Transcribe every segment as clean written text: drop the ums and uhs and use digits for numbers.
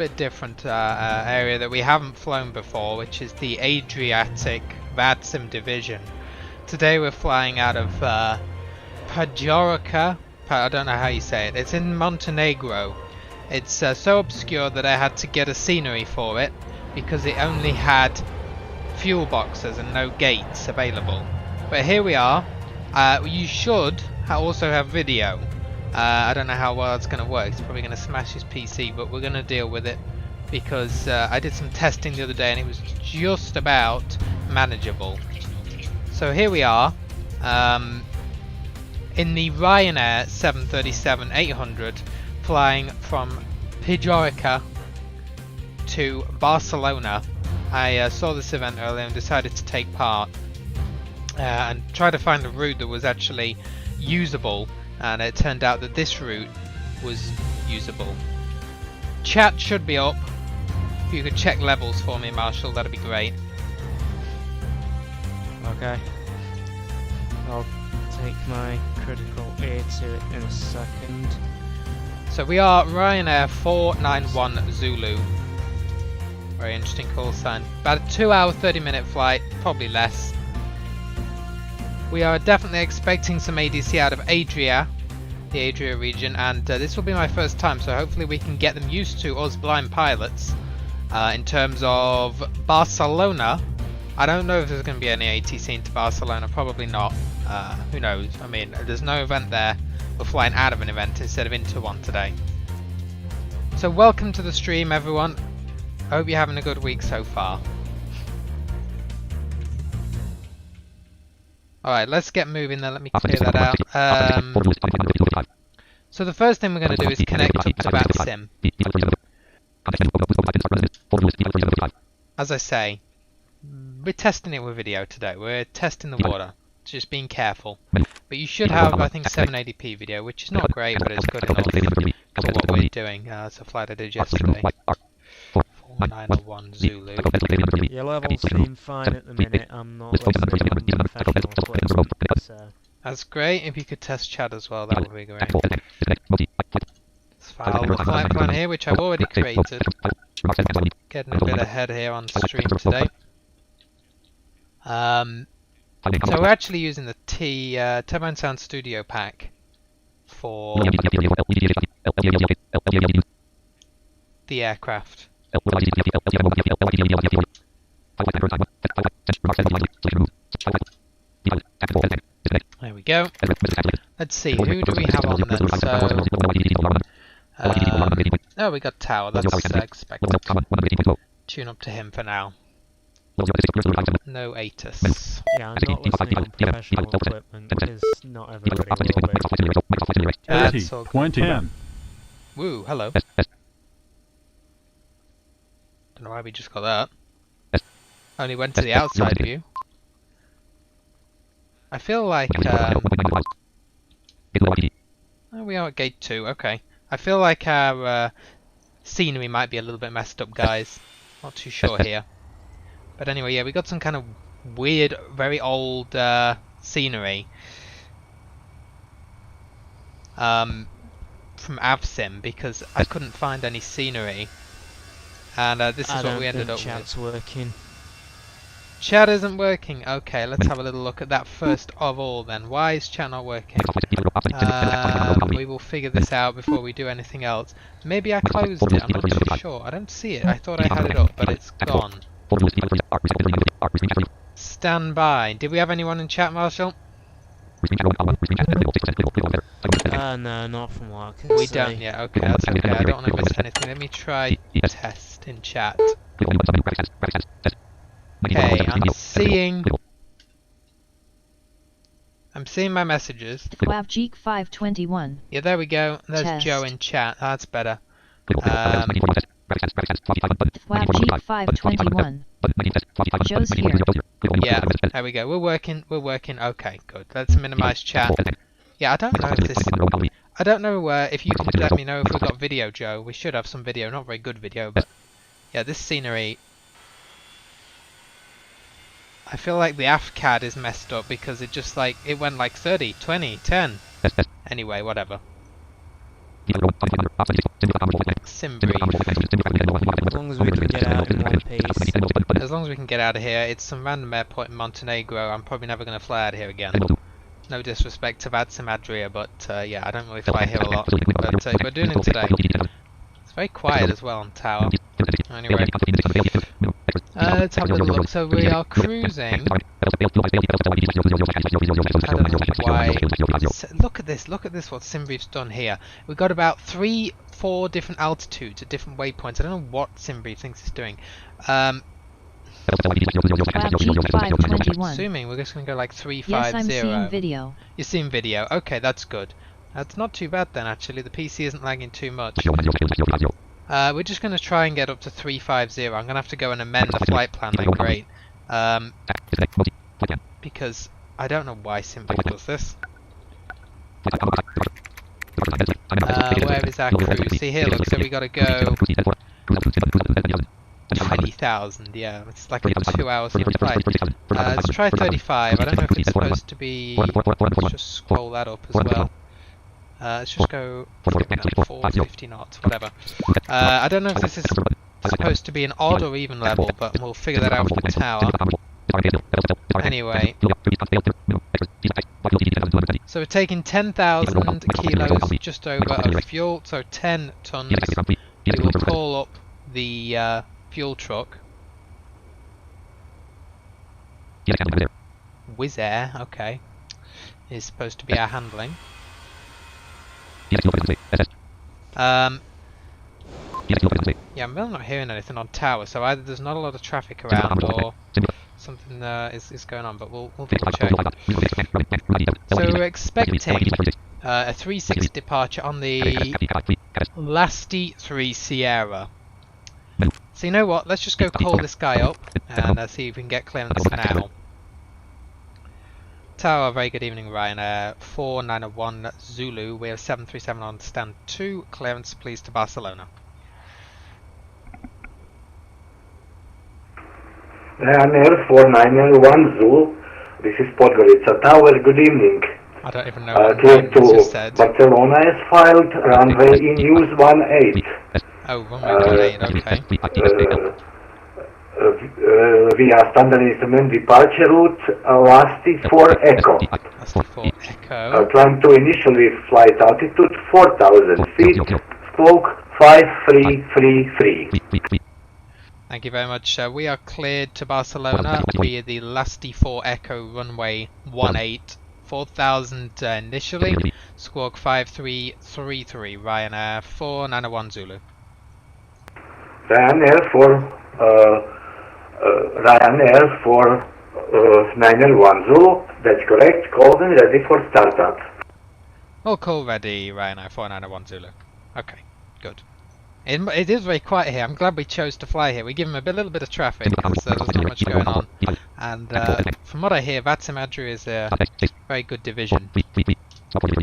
bit different area that we haven't flown before, which is the Adriatic vatsim division. Today we're flying out of Pajorica. I don't know how you say it. It's in Montenegro. It's so obscure that I had to get a scenery for it because it only had fuel boxes and no gates available. But here we are. You should also have video. I don't know how well it's going to work. It's probably going to smash his PC, but we're going to deal with it because I did some testing the other day and it was just about manageable. So here we are in the Ryanair 737-800 flying from Pajorica to Barcelona. I saw this event earlier and decided to take part and try to find a route that was actually usable. And it turned out that this route was usable. Chat should be up. If you could check levels for me, Marshall, that'd be great. Okay. I'll take my critical air to it in a second. So we are Ryanair 491 Zulu. Very interesting call sign. About a 2 hour 30-minute flight, probably less. We are definitely expecting some ADC out of Adria, the Adria region, and this will be my first time, so hopefully we can get them used to us blind pilots. In terms of Barcelona, I don't know if there's going to be any ATC into Barcelona, probably not. Who knows? I mean, there's no event there. We're flying out of an event instead of into one today. So welcome to the stream, everyone. I hope you're having a good week so far. Alright, let's get moving then, let me clear that out. So the first thing we're going to do is connect up to vatsim. As I say, we're testing it with video today, we're testing the water, just being careful. But you should have, I think, 780p video, which is not great, but it's good enough for what we're doing. It's a flight I did yesterday. 491 Zulu. Your levels seem fine at the minute. I'm not listening on professional equipment, so. That's great. If you could test chat as well, that would be great. Let's file the flight plan here, which I've already created. Getting a bit ahead here on stream today. So we're actually using the Turbine Sound Studio pack for the aircraft. There we go. Let's see, who do we have on then? So, oh, we got Tower, that's expected. Tune up to him for now. No ATIS. Yeah, I'm not listening on professional equipment because not everybody will be. That's all good. 20. Woo, hello. Don't know why we just got that. Only went to the outside view. I feel like oh, we are at gate 2, okay. I feel like our scenery might be a little bit messed up, guys. Not too sure here. But anyway, yeah, we got some kind of weird, very old scenery from Avsim because I couldn't find any scenery. And this is what we ended up with. Chat's working. Chat isn't working. Okay, let's have a little look at that first of all then. Why is chat not working? We will figure this out before we do anything else. Maybe I closed it, I'm not too sure. I don't see it. I thought I had it up, but it's gone. Stand by. Did we have anyone in chat, Marshall? No, not from what I can We see. don't yet. Okay, that's okay. I don't want to miss anything. Let me try test in chat. Okay, I'm seeing my messages. WavGeek 521. Yeah, there we go. There's Test. Joe in chat. That's better. WavGeek 521. Joe's here. Yeah, there we go. We're working. We're working. Okay, good. Let's minimize chat. Yeah, I don't know if this. I don't know if you can let me know if we've got video, Joe. We should have some video. Not very good video, but yeah, this scenery. I feel like the AFCAD is messed up because it just like, it went like 30, 20, 10. Anyway, whatever. Sim brief. As long as we can get out in one piece. As long as we can get out of here, it's some random airport in Montenegro. I'm probably never going to fly out here again. No disrespect to vatsim Adria, but yeah, I don't really fly here a lot. But we're doing it today. It's very quiet as well on tower. Anyway, let's have a little look. So we are cruising. I don't know why. Look at this what SimBrief's done here. We've got about 3-4 different altitudes at different waypoints. I don't know what SimBrief thinks it's doing. Assuming we're just going to go like 350. Yes, I'm seeing video. You're seeing video. Okay, that's good. That's not too bad then, actually. The PC isn't lagging too much. We're just going to try and get up to 350. I'm going to have to go and amend the flight plan then, great. Because I don't know why SimBrief does this. Where is our cruise? See here, look, so we got to go 20,000, yeah, it's like a 2 hours flight. Let's try 35, I don't know if it's supposed to be, let's just scroll that up as well. Let's just go 450 knots, whatever. I don't know if this is supposed to be an odd or even level, but we'll figure that out from the tower. Anyway, so we're taking 10,000 kilos just over of fuel, so 10 tons. We will call up the fuel truck. Wizz Air, okay, is supposed to be our handling. Yeah, I'm really not hearing anything on tower, so either there's not a lot of traffic around or something is going on, but we'll double check. So we're expecting a 360 departure on the Lasti 3 Sierra. So you know what, let's just go call this guy up and see if we can get clearance now. Tower, very good evening Ryanair, 4901 Zulu, we have 737 on stand 2, clearance please to Barcelona. Ryanair 4901 Zulu, this is Podgorica Tower, good evening. I don't even know what clear you just said. Barcelona is filed, runway in use 18. Oh, runway 18, okay. Via standard instrument departure route, Lasti 4 Echo. Lasti 4 Echo. Climb to initially flight altitude 4,000 feet, stroke 5333. Thank you very much. We are cleared to Barcelona via the Lasti 4 Echo runway 18, 4,000 initially, squawk 5333, Ryanair 4901 Zulu. Ryanair for 901 Zulu, that's correct, called and ready for startup. All call ready, Ryanair 4901 Zulu. Okay, good. It is very quiet here. I'm glad we chose to fly here. We give them a little bit of traffic because there's not much going on. And from what I hear, vatsim Adria is a very good division.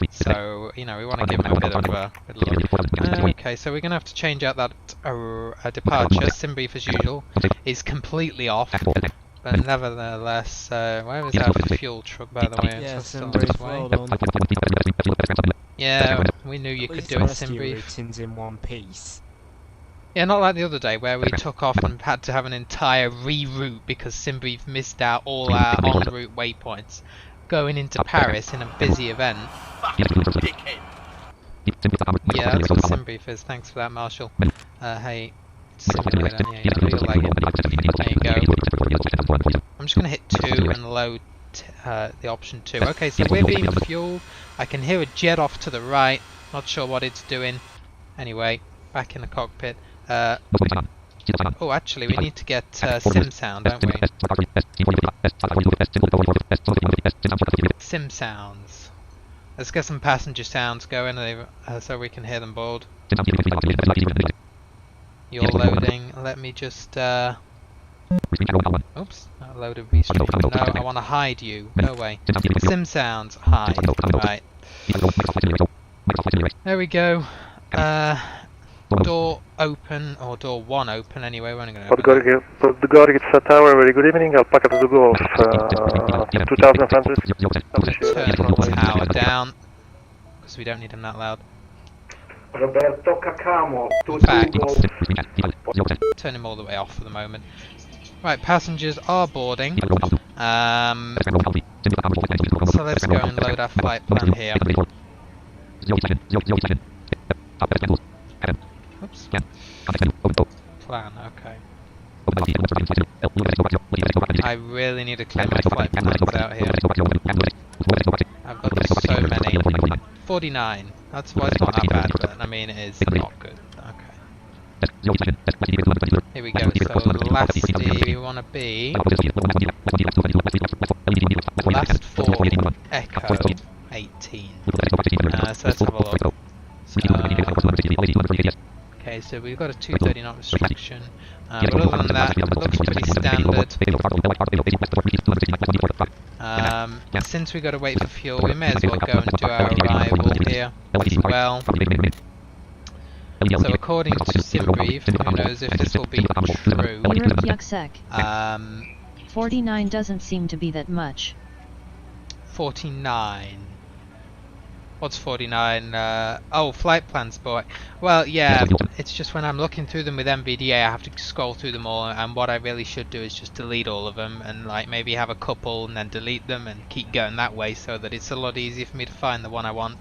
So, you know, we want to give them a bit of a look. Okay, so we're going to have to change out that departure. SimBrief, as usual, is completely off. But nevertheless, where is our fuel truck, by the way? Yeah, SimBrief, well done. Yeah, we knew you could do it, SimBrief. Ratings in one piece. Yeah, not like the other day where we took off and had to have an entire reroute because SimBrief missed out all our en route waypoints. Going into Paris in a busy event. Yeah, that's what SimBrief is. Thanks for that, Marshall. Hey, simulator. Yeah, you'll like it. There you go. I'm just going to hit 2 and load the option 2. Okay, so we're being fueled. I can hear a jet off to the right. Not sure what it's doing. Anyway, back in the cockpit. Oh, actually, we need to get sim sound, don't we? Sim sounds. Let's get some passenger sounds going so we can hear them board. You're loading. Let me just. Oops, not loaded restream. No, I want to hide you. Go away. Sim sounds, hide. Right. There we go. Door open, or door 1 open anyway, we're only going to open it. Podgorica Tower, very good evening, Alpaca to the Golf, 2,500. Turn the tower down, because we don't need them that loud. Roberto Cacamo, In fact, 22 Golf. turn him all the way off for the moment. Right, passengers are boarding. So let's go and load our flight plan here. Oops. Plan, okay. I really need to clear my flight plans out here. I've got so many. 49. That's well, it's not that bad, but I mean it is not good. Okay. Here we go. So last we want to be last 4 Echo 18. So let's have a look. Okay, so we've got a 230 knot restriction. But other than that, it looks pretty standard. Since we've got to wait for fuel, we may as well go and do our arrival here as well. So according to SimBrief, who knows if this will be true, Europe Yuksek. 49 doesn't seem to be that much. 49. What's 49? Oh, flight plans, boy. Well, yeah, it's just when I'm looking through them with MVDA, I have to scroll through them all, and what I really should do is just delete all of them, and like maybe have a couple and then delete them and keep going that way, so that it's a lot easier for me to find the one I want.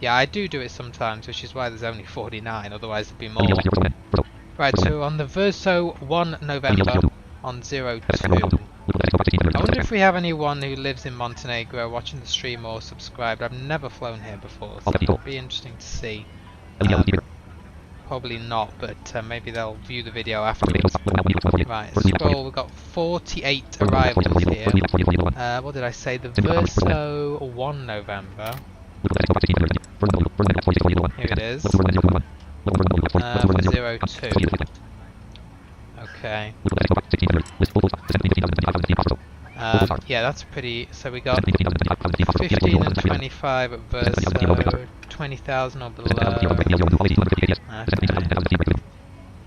Yeah, I do it sometimes, which is why there's only 49, otherwise there'd be more. Right, so on the Verso 1 November on 02. I wonder if we have anyone who lives in Montenegro watching the stream or subscribed. I've never flown here before, so it'll be interesting to see. Probably not, but maybe they'll view the video afterwards. Right, scroll, we've got 48 arrivals here. What did I say? The Verso 1 November. Here it is. For 02. Okay. Yeah, that's pretty. So we got 15 and 25 at Verso, 20,000 or below. Okay.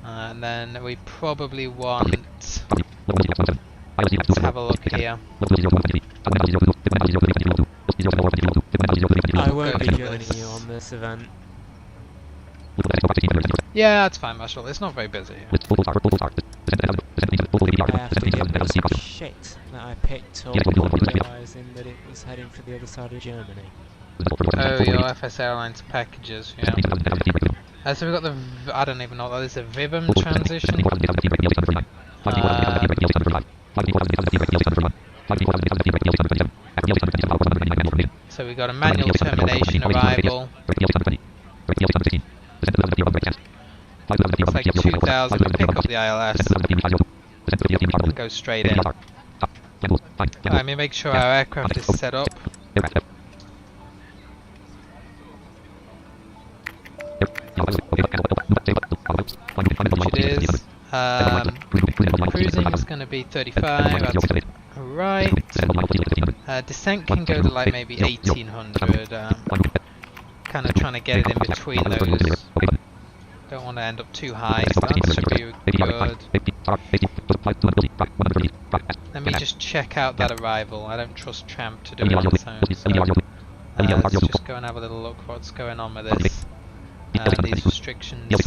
And then we probably want. Let's have a look here. I won't be joining you on this event. Yeah, that's fine, Marshall. It's not very busy here. I have to give this shit that I picked up, realising that it was heading for the other side of Germany. Oh, your FS Airlines packages, yeah. So we've got the, I don't even know what that is, a Vivum transition. So we got a manual termination arrival. It's like 2,000 to pick up the ILS and go straight in. Let me make sure our aircraft is set up. Which it is. Cruising is going to be 35, that's right. Descent can go to like maybe 1800. Kind of trying to get it in between those. Don't want to end up too high, so that should be good. Let me just check out that arrival. I don't trust Tramp to do it on its own, so let's just go and have a little look what's going on with this. These restrictions. Yeah,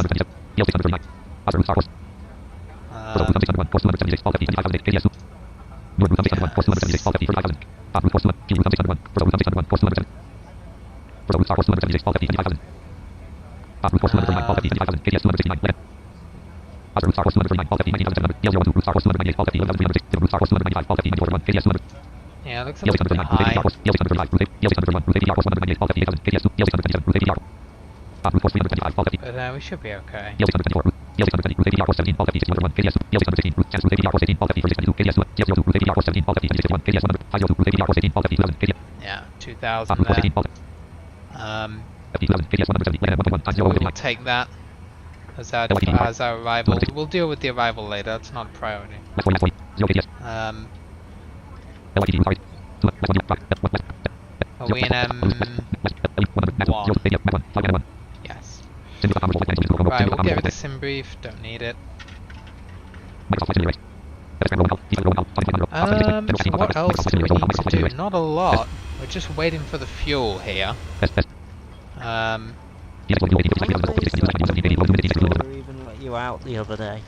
it looks a little bit high. But we should be okay. Yeah, 2,000 there. So we will take that as our arrival. We'll deal with the arrival later, that's not a priority. Are we in M1? Yes. Right, we'll get rid of SimBrief, don't need it. So what else do we need to do? Not a lot. We're just waiting for the fuel here. I'm amazed that the controller even let you out the other day.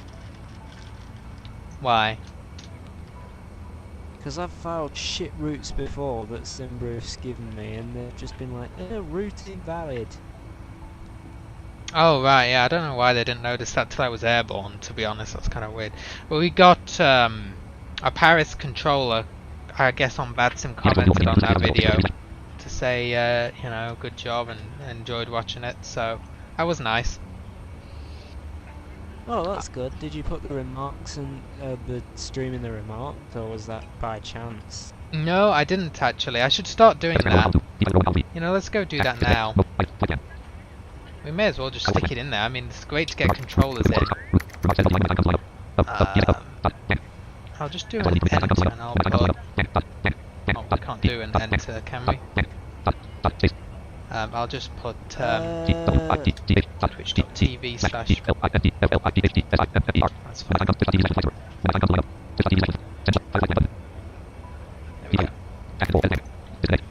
Why? Because I've filed shit routes before that Simbrief's given me, and they've just been like, route invalid. Oh right, yeah, I don't know why they didn't notice that till I was airborne, to be honest. That's kind of weird. Well, we got a Paris controller, I guess on vatsim commented on that video to say, you know, good job and enjoyed watching it, so that was nice. Oh, that's good. Did you put the remarks and the stream in the remarks, or was that by chance? No, I didn't actually. I should start doing that. You know, let's go do that now. We may as well just stick it in there. I mean, it's great to get controllers in. I'll just do an enter and I'll put... Oh, we can't do an enter, can we? I'll just put twitch.tv/... That's fine. There we go.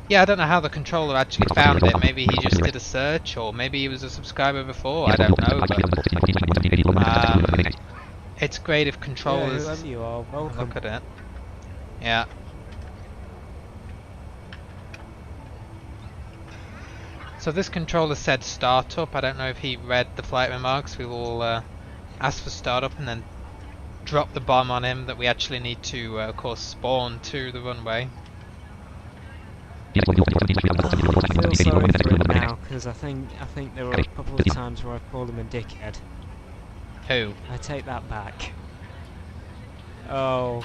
Yeah, I don't know how the controller actually found it. Maybe he just did a search, or maybe he was a subscriber before. I don't know, but it's great if controllers whoever you are, welcome. look at it. Yeah. So this controller said startup. I don't know if he read the flight remarks. We will ask for startup and then drop the bomb on him that we actually need to, of course, spawn to the runway. I feel sorry for him now, because I think there were a couple of times where I called him a dickhead. Who? I take that back. Oh.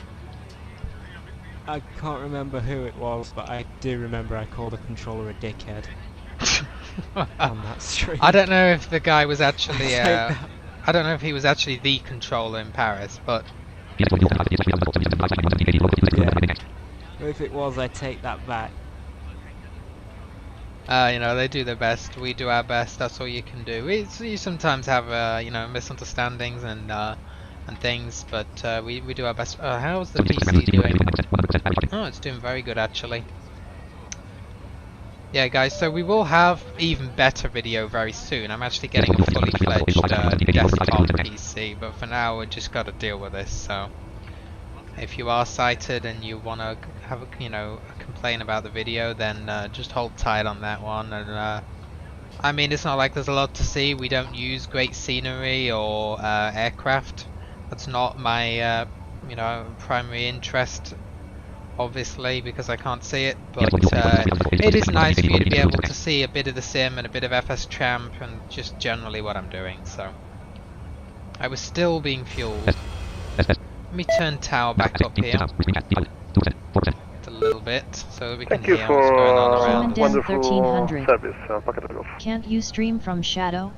I can't remember who it was, but I do remember I called the controller a dickhead. On that stream. I don't know if the guy was actually, I don't know if he was actually the controller in Paris, but... Yeah. If it was, I take that back. You know, they do their best, we do our best, that's all you can do. You sometimes have, you know, misunderstandings and things, but we do our best. How's the PC doing? Oh, it's doing very good, actually. Yeah, guys, so we will have even better video very soon. I'm actually getting a fully fledged desktop PC, but for now we just got to deal with this, so... If you are sighted and you want to have a, you know, complain about the video, then just hold tight on that one. And I mean, it's not like there's a lot to see. We don't use great scenery or aircraft. That's not my, you know, primary interest, obviously, because I can't see it. But it is nice for you to be able to see a bit of the sim and a bit of FS Champ and just generally what I'm doing. So I was still being fueled. Let me turn tower back up here a little bit so that we can hear what's going on around. Wonderful 1300. service, Packet Golf. Can't you stream from Shadow?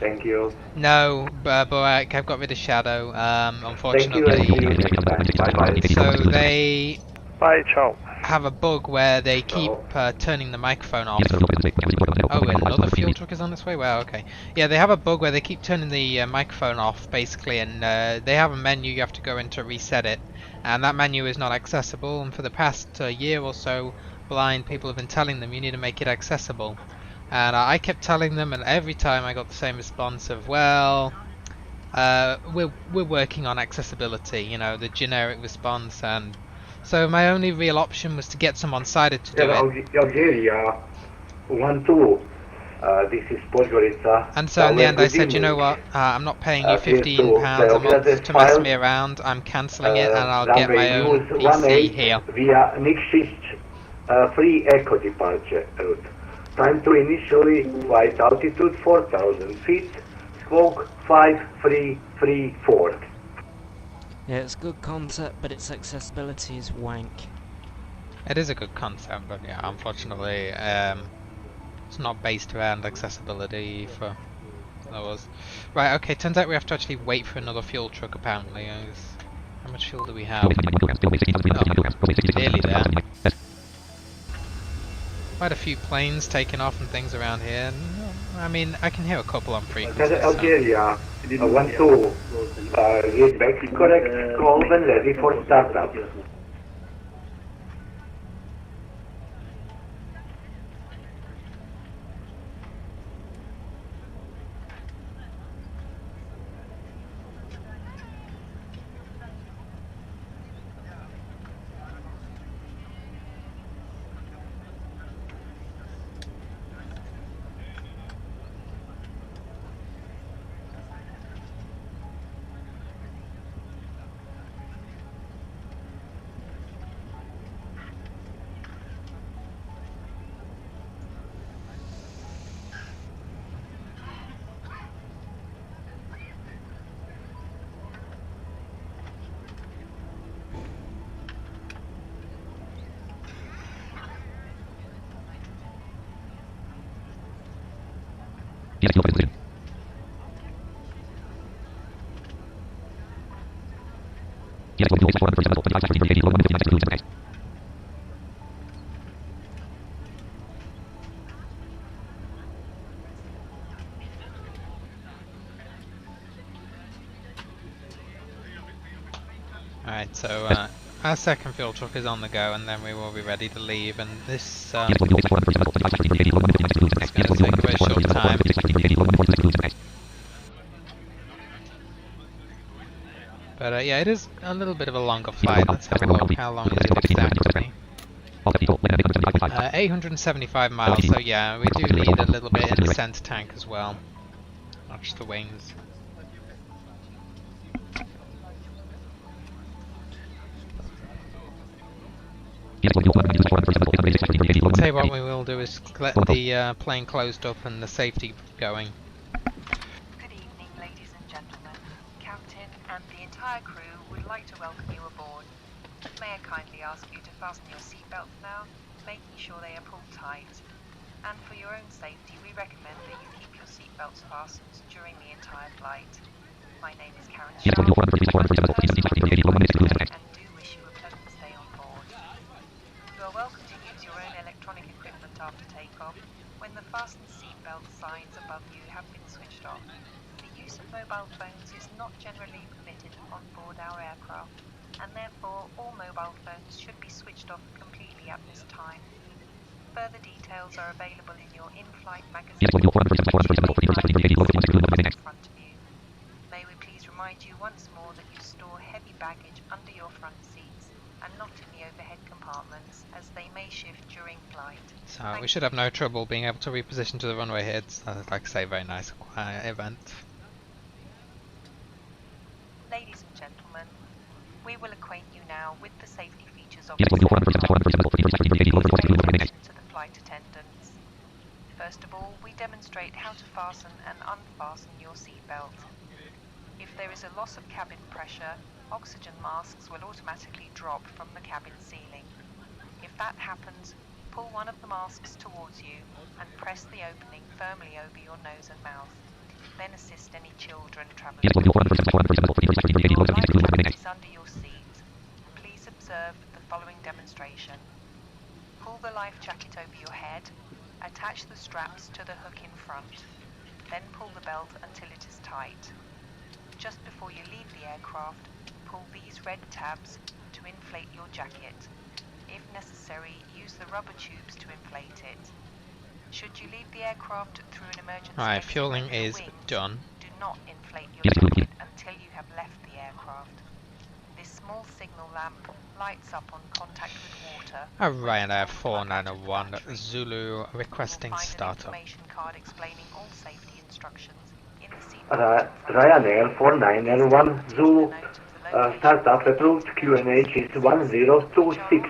Thank you. No, Borak, I've got rid of Shadow, Thank you and see you unfortunately. next time. Bye bye. So they Bye, ciao. have a bug where they keep turning the microphone off. Oh, another fuel truck is on its way? Wow, okay. Yeah, they have a bug where they keep turning the microphone off, basically, and they have a menu you have to go in to reset it. And that menu is not accessible, and for the past year or so, blind people have been telling them you need to make it accessible. And I kept telling them, and every time I got the same response of, well, we're working on accessibility, you know, the generic response, and so my only real option was to get someone sighted to do it. Algeria 1-2. This is Podgorica. And so in the end I said, you know what, I'm not paying you £15 a month to mess me around, I'm cancelling it and I'll get my own PC here. Via Nikšić, free echo departure route. Time to initially flight altitude 4,000 feet, squawk 5334. Yeah, it's a good concept, but its accessibility is wank. It is a good concept, but yeah, unfortunately, it's not based around accessibility for those. Right, okay, turns out we have to actually wait for another fuel truck apparently. How much fuel do we have? Oh, nearly there. Quite a few planes taking off and things around here. I mean, I can hear a couple on frequency. Algeria 1-2. Get back correct, call when ready for startup. Alright, so our second fuel truck is on the go, and then we will be ready to leave. And this is going to take a very short time. But yeah, it is a little bit of a longer flight. Let's have a look. How long is it exactly? 875 miles. So yeah, we do need a little bit in the center tank as well. Watch the wings. I'll tell you what we will do is let the plane closed up and the safety going. Good evening, ladies and gentlemen. Captain and the entire crew would like to welcome you aboard. May I kindly ask you to fasten your seatbelts now, making sure they are pulled tight. And for your own safety, we recommend that you keep your seatbelts fastened during the entire flight. My name is Karen Sharp. I'm the person on your flight today and do wish you a pleasant stay on board. You are welcome to use your own electronic equipment after takeoff when the fasten seatbelt signs above you have been switched off. The use of mobile phones is not generally permitted on board our aircraft, and therefore all mobile phones should be switched off completely at this time. Further details are available in your in-flight magazine, which you may find in front of you. May we please remind you once more that you store heavy baggage under your front seats and not in the overhead compartments, as they may shift during flight. So we should have no trouble being able to reposition to the runway here. It's, like I say, very nice event. Ladies and gentlemen, we will acquaint you now with the safety features of this aircraft. Please pay attention to the flight attendants. First of all, we demonstrate how to fasten and unfasten your seatbelt. If there is a loss of cabin pressure, oxygen masks will automatically drop from the cabin ceiling. If that happens, pull one of the masks towards you and press the opening firmly over your nose and mouth. Then assist any children travelling. Your life jacket is under your seat. Please observe the following demonstration. Pull the life jacket over your head, attach the straps to the hook in front, then pull the belt until it is tight. Just before you leave the aircraft, pull these red tabs to inflate your jacket. If necessary, use the rubber tubes to inflate it. Should you leave the aircraft through an emergency Alright, exit fueling over the is wings, done. do not inflate your jacket until you have left the aircraft. This small signal lamp lights up on contact with water. Ryanair 4901 Zulu requesting You'll find startup. an information card explaining all safety instructions in the seat. Ryanair 4901 Zulu, startup approved, QNH is 1026.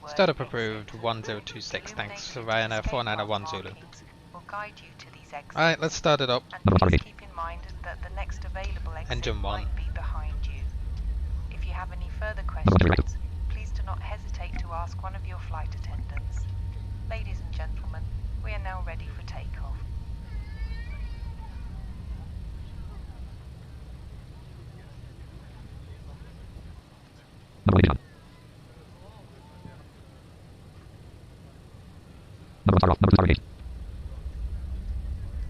Startup approved 1026. Thanks to Ryanair 4901 Zulu. Alright, let's start it up. And please keep in mind that the next available exit Engine 1. might be behind you. If you have any further questions, please do not hesitate to ask one of your flight attendants. Ladies and gentlemen, we are now ready for takeoff.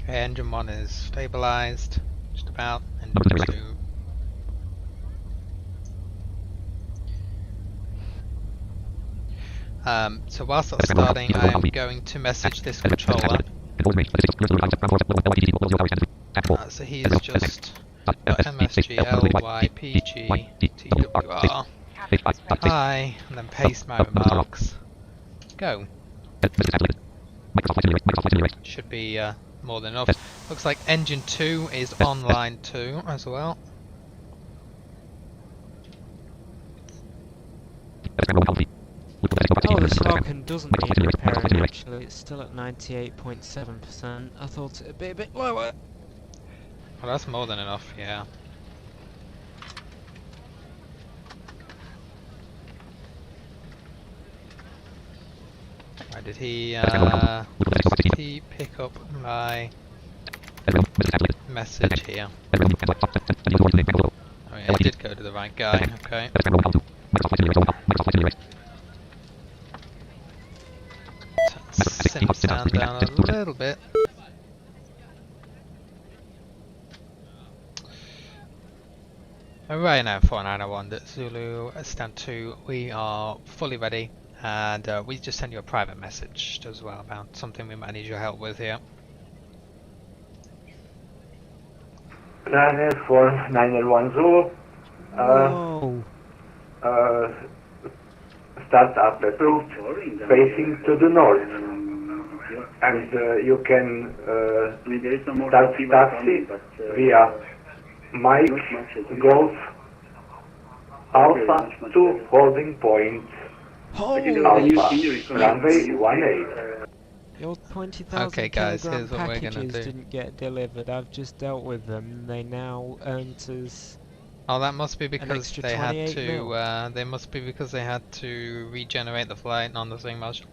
Okay, engine 1 is stabilized, just about. Engine 2. So whilst that's starting, I am going to message this controller. So he is just MSG LYPG TWR. Hi, and then paste my remarks. Go. Should be more than enough. Looks like engine 2 is online too as well. Oh, this Falcon doesn't need repairing actually, it's still at 98.7%. I thought it'd be a bit lower. Well, that's more than enough, yeah. Why did he pick up my message here. Oh yeah, it did go to the right guy, okay. Sim sound down a little bit. Right now, 4901 Zulu, stand 2, we are fully ready, and we just sent you a private message as well about something we might need your help with here. Ryanair 4901 Zulu. Whoa! Start up approved, facing to the north. And you can start taxi via Mike Golf Alpha to holding point Alpha runway 18. Your 20,000 Okay, guys, kilogram here's what we're gonna packages do. didn't get delivered. I've just dealt with them. They now earned us. Oh, that must be because extra they had 28 mil. to. They must be because they had to regenerate the flight on the thing, Marshal.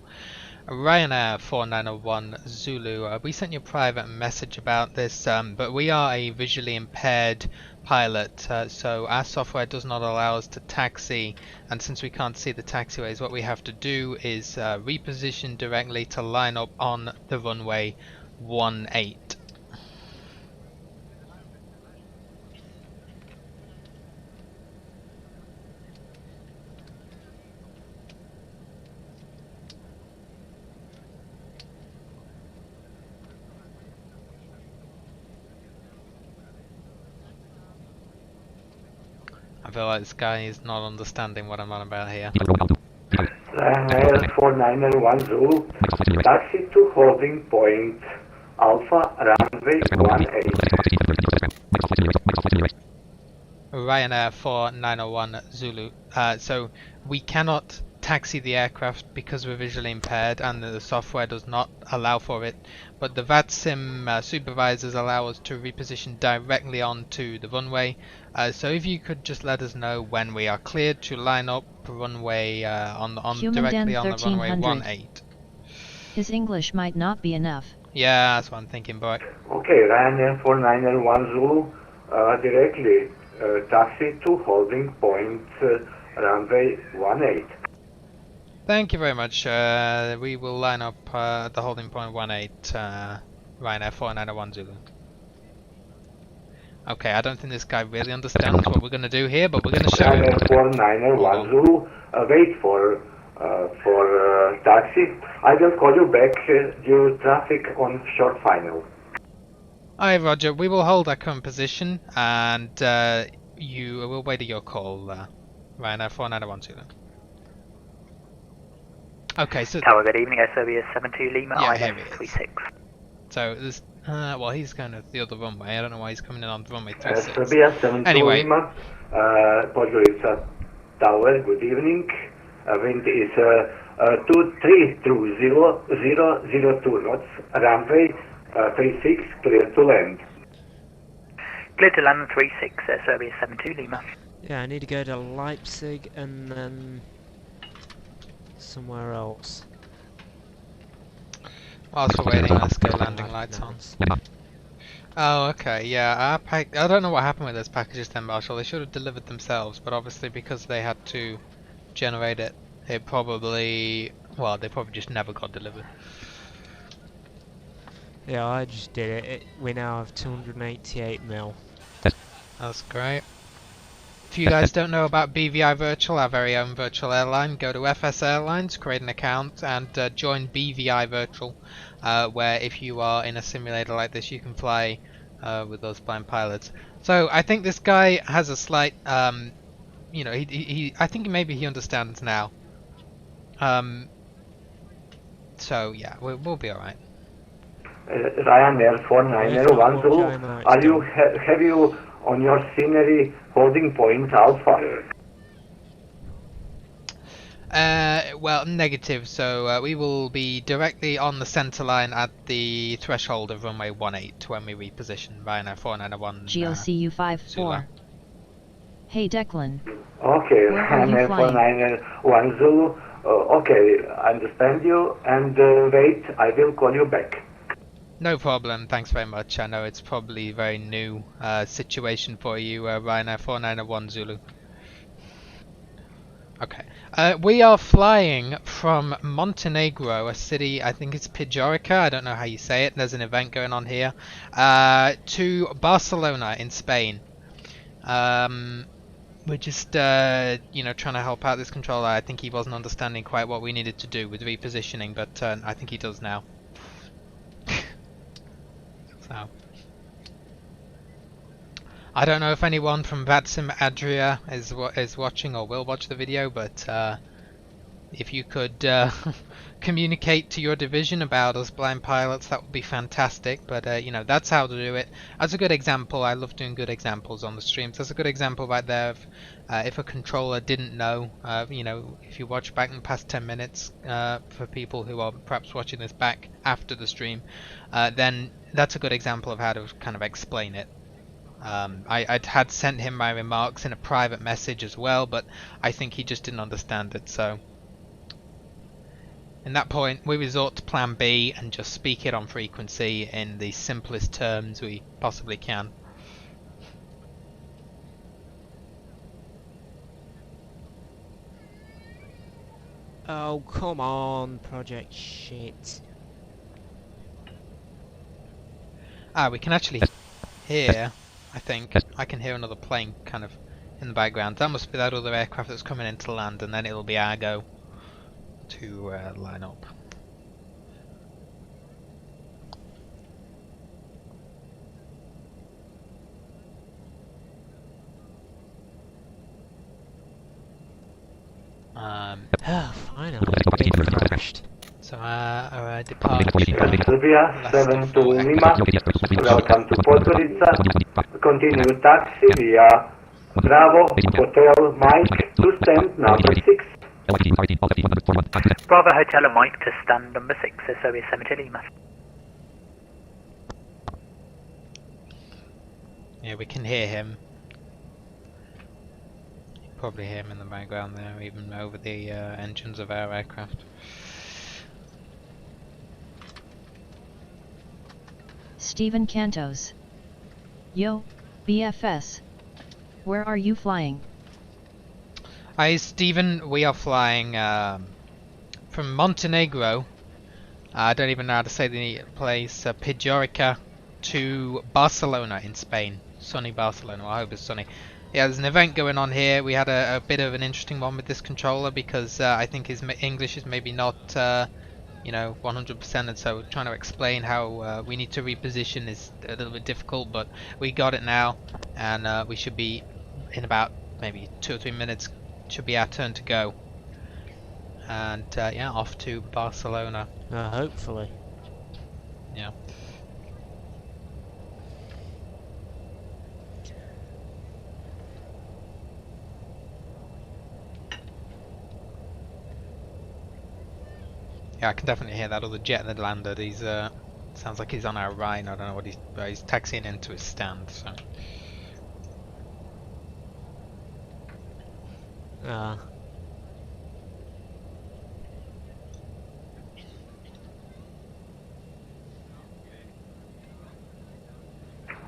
Ryanair 4901 Zulu. We sent you a private message about this, but we are a visually impaired pilot, so our software does not allow us to taxi. And since we can't see the taxiways, what we have to do is reposition directly to line up on the runway 18. I feel like this guy is not understanding what I'm on about here. Ryanair 4901 Zulu, taxi to holding point Alpha runway 18. Ryanair 4901 Zulu. So we cannot taxi the aircraft because we're visually impaired and the software does not allow for it, but the vatsim supervisors allow us to reposition directly onto the runway. So if you could just let us know when we are cleared to line up runway directly on the runway 18. His English might not be enough. Yeah, that's what I'm thinking, boy. Okay, Ryanair 4901 Zulu, directly taxi to holding point runway 18. Thank you very much. We will line up at the holding point 18, Ryanair 4901 Zulu. Okay, I don't think this guy really understands what we're going to do here, but we're going to show him. Ryanair 4901 Zulu, wait for taxi. I will call you back due to traffic on short final. Alright, Roger. We will hold our current position, and you will wait your call, Ryanair 4901 Zulu. Okay, so Tower, good evening, SOBS 72 Lima, yeah, here he is. 36. So this, well, he's going to the other runway. I don't know why he's coming in on runway 36. SOBS 72 Anyway. Lima, Podgorica Tower, good evening. Wind is 232002 knots, runway 36, clear to land. Clear to land 36, SOBS 72 Lima. Yeah, I need to go to Leipzig and then somewhere else. Whilst we're waiting, let's get landing lights on. Oh, okay, yeah, I don't know what happened with those packages then, Marshall. They should have delivered themselves, but obviously because they had to generate it, they probably just never got delivered. Yeah, I just did it. We now have 288 mil. That's great. If you guys don't know about BVI Virtual, our very own virtual airline, go to FS Airlines, create an account, and join BVI Virtual, where if you are in a simulator like this, you can fly with those blind pilots. So I think this guy has a slight, you know, I think maybe he understands now. So yeah, we'll be all right. Ryanair 4901 Zulu, have you on your scenery holding point Alpha? Well, negative. So we will be directly on the centre line at the threshold of runway 18 when we reposition. Ryanair 4901. GOCU 54. Hey Declan. Okay, Where are you Ryanair flying? 4901 Zulu. Okay, I understand you. And wait, I will call you back. No problem. Thanks very much. I know it's probably a very new situation for you, Ryanair 4901 Zulu. Okay. We are flying from Montenegro, a city, I think it's Pijorica, I don't know how you say it, there's an event going on here, to Barcelona in Spain. We're just, you know, trying to help out this controller. I think he wasn't understanding quite what we needed to do with repositioning, but I think he does now. So, I don't know if anyone from vatsim Adria is watching or will watch the video, but if you could communicate to your division about us blind pilots, that would be fantastic. But you know, that's how to do it. As a good example, I love doing good examples on the streams. That's a good example right there of if a controller didn't know, you know, if you watch back in the past 10 minutes, for people who are perhaps watching this back after the stream, then that's a good example of how to kind of explain it. I had sent him my remarks in a private message as well, but I think he just didn't understand it, so in that point we resort to plan B and just speak it on frequency in the simplest terms we possibly can. Oh, come on, project shit. We can actually hear, I think, I can hear another plane kind of in the background. That must be that other aircraft that's coming into land, and then it'll be our go to line up. Finally, it crashed. So our departure. Serbia 7 to Lima, welcome to Podgorica, continue taxi via Bravo Hotel Mike to stand number 6. Bravo Hotel and Mike to stand number 6, SOE 7 to Lima. Yeah, we can hear him. You probably hear him in the background there, even over the engines of our aircraft. Stephen Cantos. Yo, BFS. Where are you flying? Hi Stephen, we are flying from Montenegro, I don't even know how to say the place, Pijorica, to Barcelona in Spain. Sunny Barcelona, well, I hope it's sunny. Yeah, there's an event going on here. We had a bit of an interesting one with this controller because I think his English is maybe not you know, 100%, and so trying to explain how we need to reposition is a little bit difficult, but we got it now, and we should be in about maybe 2 or 3 minutes should be our turn to go, and yeah, off to Barcelona. Hopefully. Yeah. Yeah, I can definitely hear that other jet that landed. He's sounds like he's on our right. I don't know what he's taxiing into his stand. So.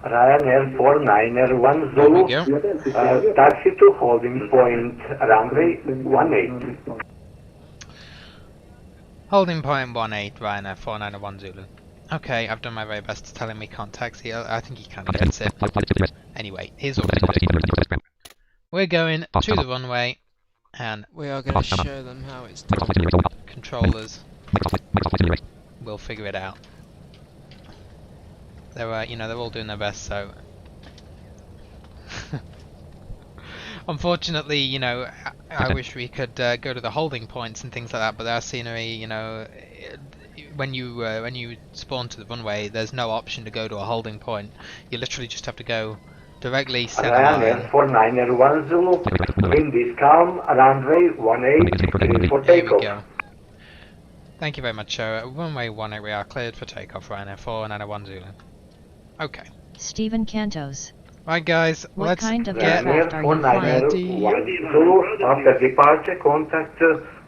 Ryanair 491 Zulu, taxi to holding point runway 18. Holding point 18, Ryanair 491 Zulu. Okay, I've done my very best to tell him we can't taxi. I think he kind of gets it. Anyway, here's what we're doing. We're going to the runway, and we are going to show them how it's done. Controllers will figure it out. They're, you know, they're all doing their best, so. Unfortunately, you know, I wish we could go to the holding points and things like that, but our scenery, you know, when you spawn to the runway, there's no option to go to a holding point. You literally just have to go directly center line. Ryanair 491 Zulu, wind is calm, runway 18, clear for There we takeoff. go. Thank you very much, runway 18, we are cleared for takeoff, Ryanair 491 Zulu. Okay. Stephen Cantos. Right guys, What let's kind of get aircraft are you flying? Zulu, after departure, contact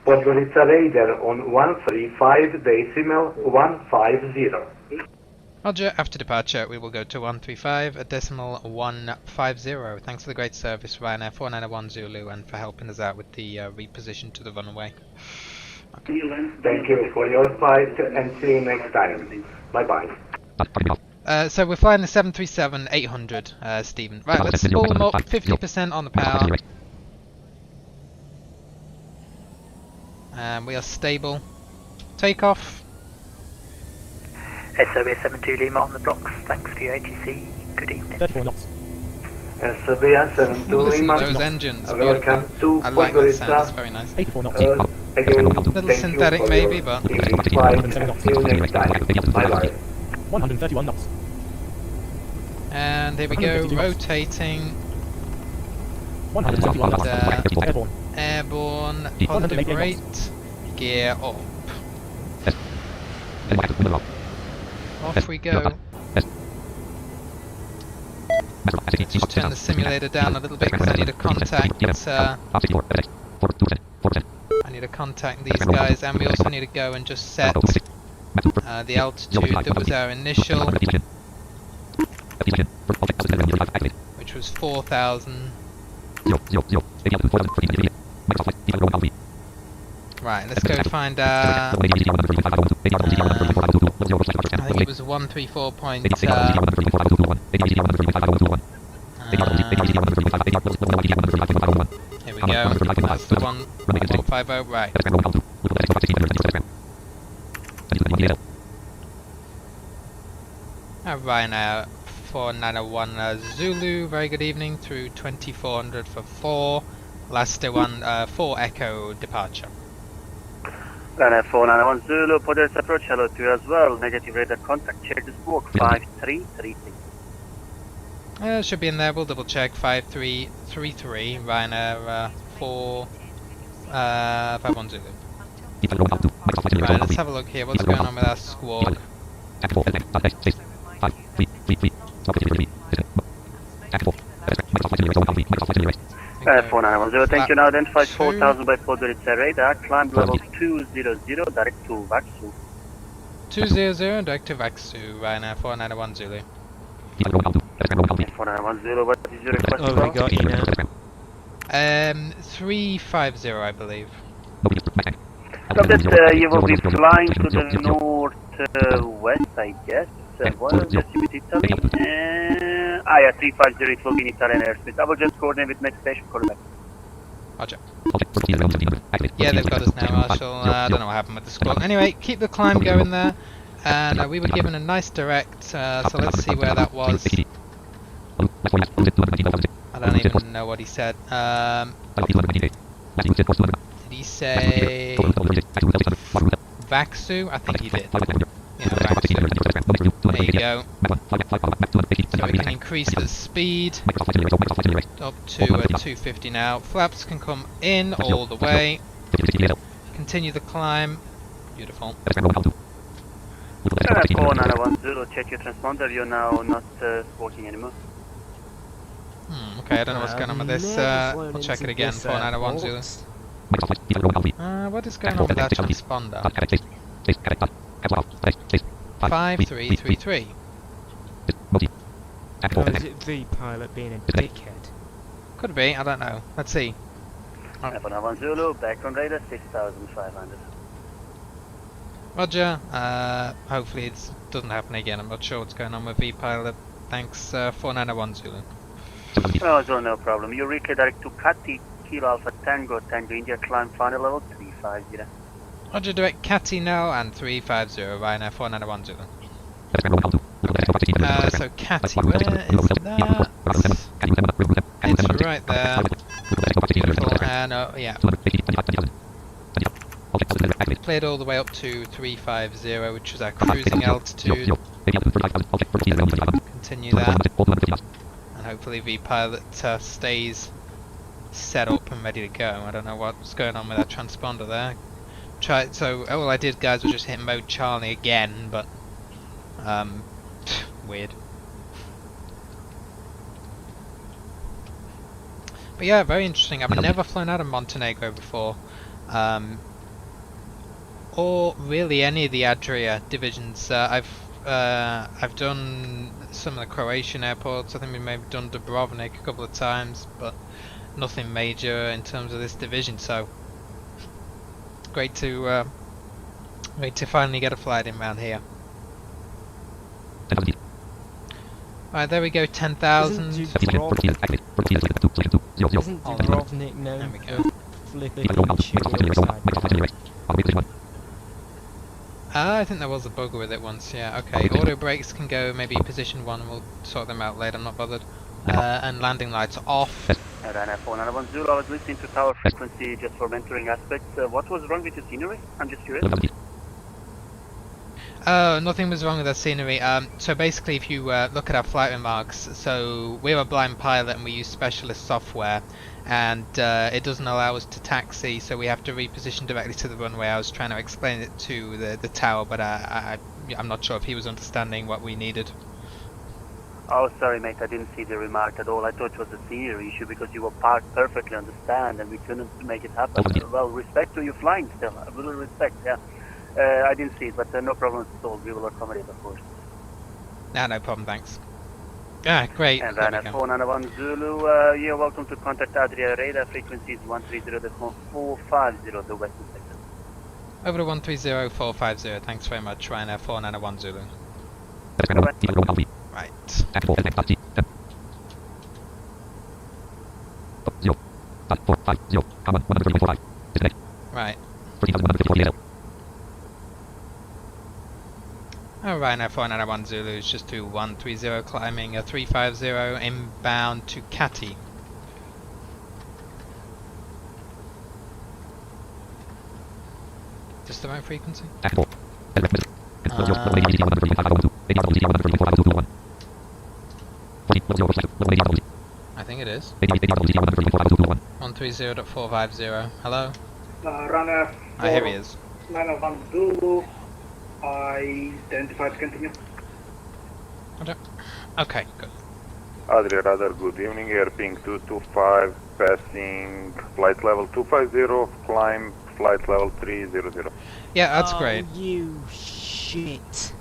Podgorica radar on 135.150. Roger, after departure we will go to 135, a decimal 150. Thanks for the great service, Ryanair 491 Zulu, and for helping us out with the reposition to the runway. Okay. Thank you for your flight and see you next time. Bye bye. So we're flying the 737-800, Stephen. Right, let's spool them up, 50% on the power. And we are stable. Takeoff. SOB 72 Lima on the blocks. Thanks for your ATC. Good evening. 34 knots. Sabia 72 Listen to Lima. those engines, Welcome beautiful. to I like that sound, it's Podgorica. very nice. 84 knots. Again, Little thank synthetic you for maybe, your but TV flight and see you next time. Bye bye. 131 knots. and here we go, 152 knots. rotating, 171 knots. and, Airborne. airborne, 188 positive knots. rate, gear up. Off we go. Just turn the simulator down a little bit because I need to contact. I need to contact these guys, and we also need to go and just set the altitude that was our initial, which was 4,000. Right, let's go find I think it was 134 point. Here we go. That's the 150. Right. Ryanair 491 Zulu. Very good evening through 2400 for 4. Last one 4 Echo departure. Ryanair 491 Zulu, Podgorica approach, hello to you as well. Negative radar contact, check this walk 5333. Should be in there, we'll double check. 5333, Ryanair 451 Zulu. Right, let's have a look here, what's going on with our squawk? Ryanair 491 thank you, now identified 2. 4000 by Podgorica radar, climb level 200, direct to Vatsim. 200, direct to Vaksu, Ryanair 491 Zulu. 491 what is your request? Oh, we got you now. 350, I believe. From that, you will be flying to the northwest, I guess. What is this with Italy? Yeah, 350, it will be in Italian airspace. I will just coordinate with next station, correct. Roger. Yeah, they've got us now, Marshall. I don't know what happened with the squawk. Anyway, keep the climb going there. And we were given a nice direct, so let's see where that was. I don't even know what he said. Did he say Vaksu? I think he did. Yeah, Vaksu. There you go. So we can increase the speed up to 250 now. Flaps can come in all the way. Continue the climb. Beautiful. 4910, check your transponder, you're now not working anymore. Okay, I don't know what's going on with this. We'll check it again. 4910 Zulu. What is going on with that transponder? 5333. Or is it the pilot being a dickhead? Could be, I don't know. Let's see. 4910, back on radar 6500. Roger. Hopefully it doesn't happen again. I'm not sure what's going on with V-Pilot. Thanks, 4901 Zulu. Oh, no problem. You redirect to Kati, Kilo Alpha Tango, Tango India, climb final level 350. Roger, direct Catty now and 350, Ryanair 491 Zulu. So Catty, where is that? It's right there. Beautiful, and yeah. Cleared all the way up to 350, which is our cruising altitude. Continue that. And hopefully V-Pilot stays set up and ready to go. I don't know what's going on with that transponder there. So all I did, guys, was just hit mode Charlie again, but weird. But yeah, very interesting. I've never flown out of Montenegro before, or really any of the Adria divisions. I've I've done some of the Croatian airports. I think we maybe done Dubrovnik a couple of times, but nothing major in terms of this division. So it's great to finally get a flight in round here. Right, there we go, 10,000. Isn't Dubrovnik known There we for go. flipping chili upside down? I think there was a bug with it once, yeah. Okay, auto brakes can go maybe position 1, we'll sort them out later, I'm not bothered. And landing lights off. Ryanair 491 Zulu, I was listening to tower frequency just for mentoring aspects. What was wrong with the scenery? I'm just curious. Nothing was wrong with the scenery. So basically if you look at our flight remarks, so we're a blind pilot and we use specialist software, and it doesn't allow us to taxi, so we have to reposition directly to the runway. I was trying to explain it to the tower, but I'm not sure if he was understanding what we needed. Oh, sorry mate, I didn't see the remark at all. I thought it was a scenery issue because you were parked perfectly on the stand and we couldn't make it happen. Well, respect to you flying still. A little respect, yeah. I didn't see it, but no problem at all. We will accommodate, of course. No problem, thanks. Ah, great. And There then we at go. 491 Zulu, you're welcome to contact Adria radar frequencies 130.450, the western sector. Over to 130450, thanks very much, Ryanair 491 Zulu. Right. Right. Oh, Ryanair 491 Zulu is just to 130, climbing a 350 inbound to Cati. Just the right frequency? I think it is. 130.450. Hello? Runner Ah, here he is. 901 Zulu. Identified, continue. Okay, good. Adria Radar, good evening, air ping 225, passing flight level 250, climb flight level 300. Yeah, that's great. You shit.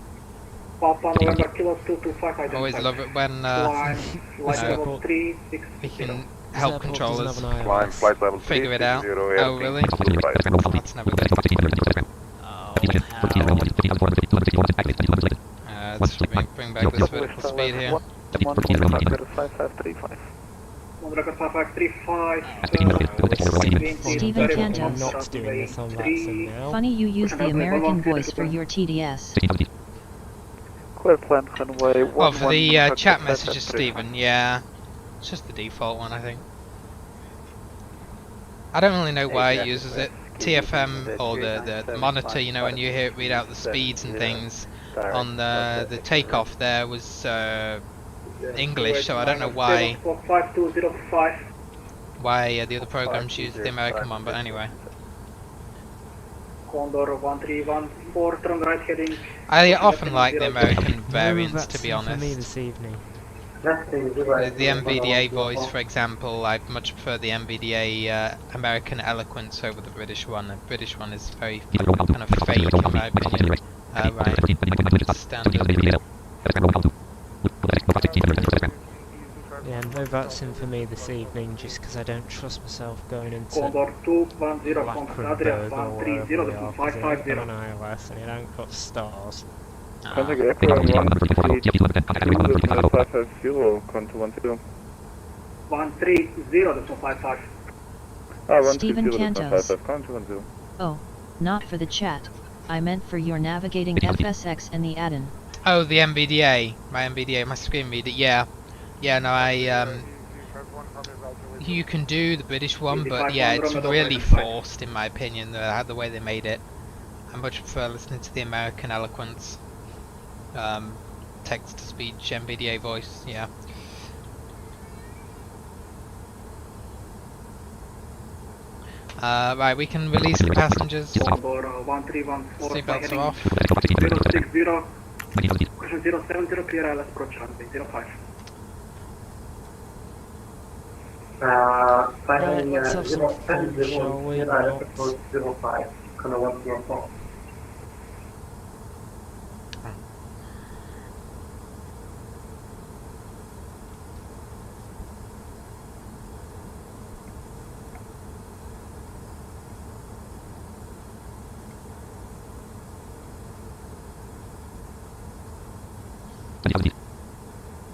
Papa November Kilo 225, identified. Always love it when Climb, flight no. level we 360. can help controllers Climb flight level figure it out. 360, air Oh, ping really? 225. That's never good. Let's bring back this vertical speed here. One record 5535. Stephen Cantos. Not doing this on vatsim now. Funny you use the American voice for your TDS. Well, for the chat messages, Stephen, yeah. It's just the default one, I think. I don't really know why it uses it. TFM, or the monitor, you know, when you hear it read out the speeds and things on the takeoff there was English, so I don't know why the other programs use the American one, but anyway. Condor 1314, turn right heading. I often like the American variants, to be For me honest. this evening. The MVDA voice, for example, I much prefer the MVDA American eloquence over the British one. The British one is very kind of fake, in my opinion. Right, standard. Yeah, no vatsim for me this evening, just because I don't trust myself going into Condor 210 from Adria Lackrenberg or wherever we are, 'cause it ain't got an 130.550. ILS and it ain't got stars. Contact aircraft 130.550, contour 130. 130.55. Stephen Cantos. 130.55, contour 130. Oh, not for the chat. I meant for your navigating FSX and the add-in. Oh, the MVDA, my screen reader. Yeah, no, you can do the British one, but yeah, it's really forced in my opinion. The way they made it. I much prefer listening to the American eloquence. Text to speech MVDA voice. Yeah. Right, we can release the passengers. Condor 1314, Seatbelts are off. 060, question 070, clear ILS approach runway 05. Right, let's have some fun, shall we? Not. 05, Condor 114.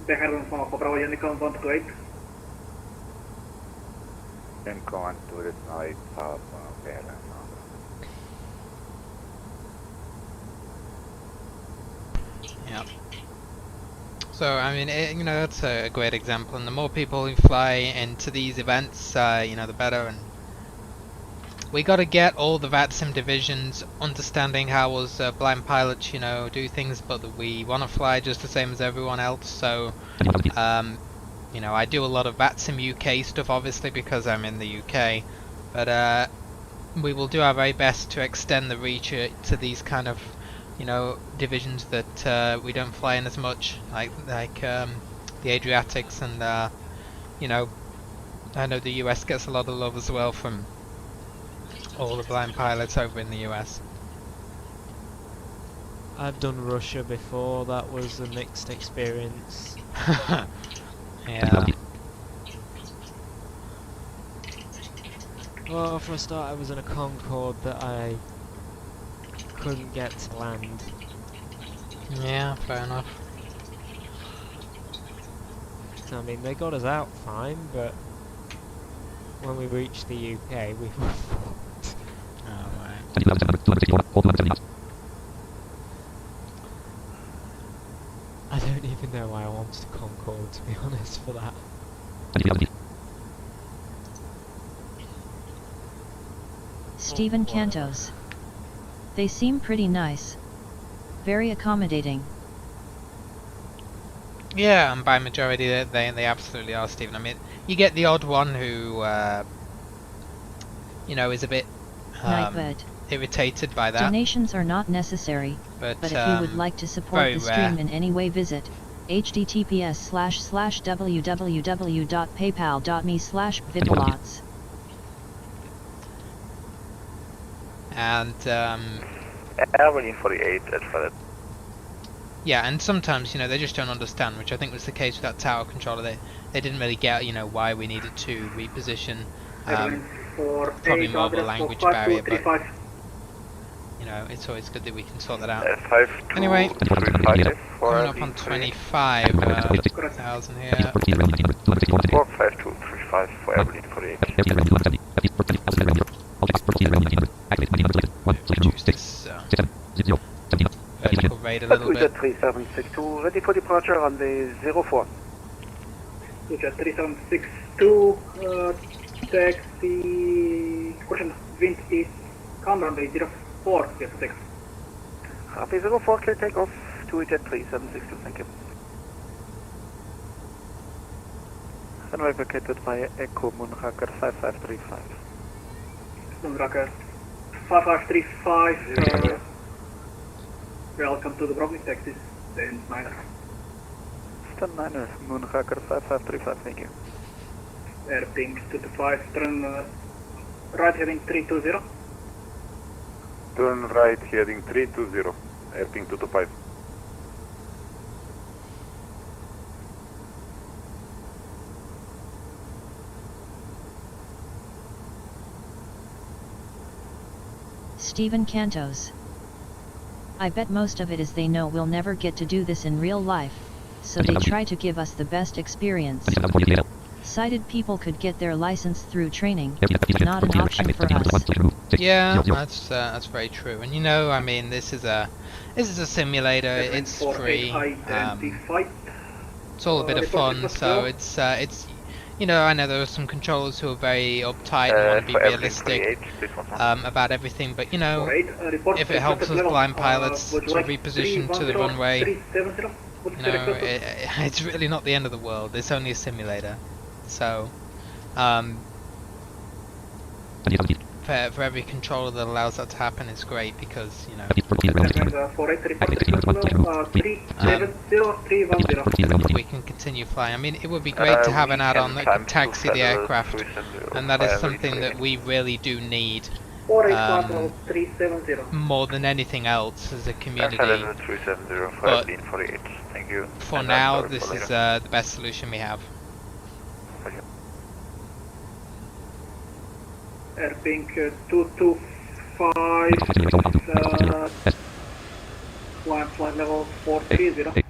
Beharon from Bravo Unicorn 128. Then come on to the side of Yeah. So I mean, you know, that's a great example, and the more people who fly into these events, you know, the better. And we got to get all the VATSIM divisions understanding how us blind pilots, you know, do things, but that we want to fly just the same as everyone else. So, you know, I do a lot of VATSIM UK stuff, obviously, because I'm in the UK, but we will do our very best to extend the reach to these kind of, you know, divisions that we don't fly in as much, like the Adriatics, and you know, I know the US gets a lot of love as well from all the blind pilots over in the US. I've done Russia before, that was a mixed experience. Yeah. Well, for a start I was in a Concorde that I couldn't get to land. Yeah, fair enough. I mean, they got us out fine, but when we reached the UK we were fucked. I don't even know why I wanted a Concorde, to be honest, for that. Stephen Cantos. They seem pretty nice. Very accommodating. Yeah, and by majority they absolutely are, Stephen. I mean, you get the odd one who, you know, is a bit Nightbird. irritated by that. Donations are not necessary, but if you would like to support the stream in any way, visit https://www.paypal.me/vipalots. And Airline 48 at Fed. yeah, and sometimes, you know, they just don't understand, which I think was the case with that tower controller. They didn't really get, you know, why we needed to reposition. Probably more of a language barrier, but you know, it's always good that we can sort that out. Anyway, coming up on 25,000 here. 45235 for Airline 48. Reduce this vertical rate a little bit. 3762, ready for departure on the 04. Jet 3762, taxi, question, wind is calm runway 04, yes, 6. Copy 04, clear takeoff to Jet 3762, thank you. Runway vacated by Echo Moonraker 5535. Moonraker 5535, welcome to the Bromley taxis, then Niner. Stand 9er, Moonraker 5535, thank you. Airping 225, turn right heading 320. Turn right heading 320, Airping 225. Stephen Cantos. I bet most of it is they know we'll never get to do this in real life, so they try to give us the best experience. Sighted people could get their license through training, not an option for us. Yeah, that's very true. And you know, I mean, this is a simulator. It's free. It's all a bit of fun. So it's you know, I know there are some controllers who are very uptight and want to be realistic about everything, but you know, if it helps us blind pilots to reposition to the runway, you know, it's really not the end of the world. It's only a simulator. So, for every controller that allows that to happen is great, because, you know, we can continue flying. I mean, it would be great to have an add-on that could taxi the aircraft, and that is something that we really do need more than anything else as a community. But for now, this is the best solution we have. Airping 225, flight level 430.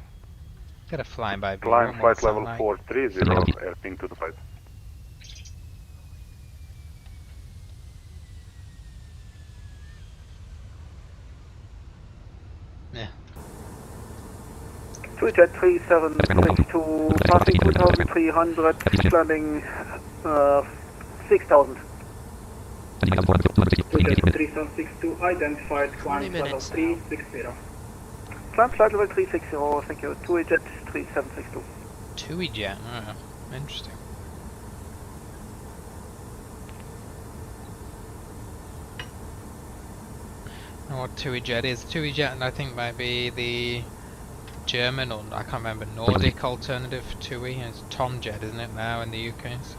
Get a flying by view. Climb and flight what's that level like? 430, airping 225. Yeah. Jet 3762, passing 2300, landing 6000. Jet 3762 identified, climb 20 level minutes. 360. Climb flight level 360, thank you. Jet 3762. TUI jet. Oh, interesting. I don't know what TUI jet is. TUI jet, I think, might be the German or I can't remember Nordic alternative for TUI. It's Tom jet, isn't it, now in the UK? So.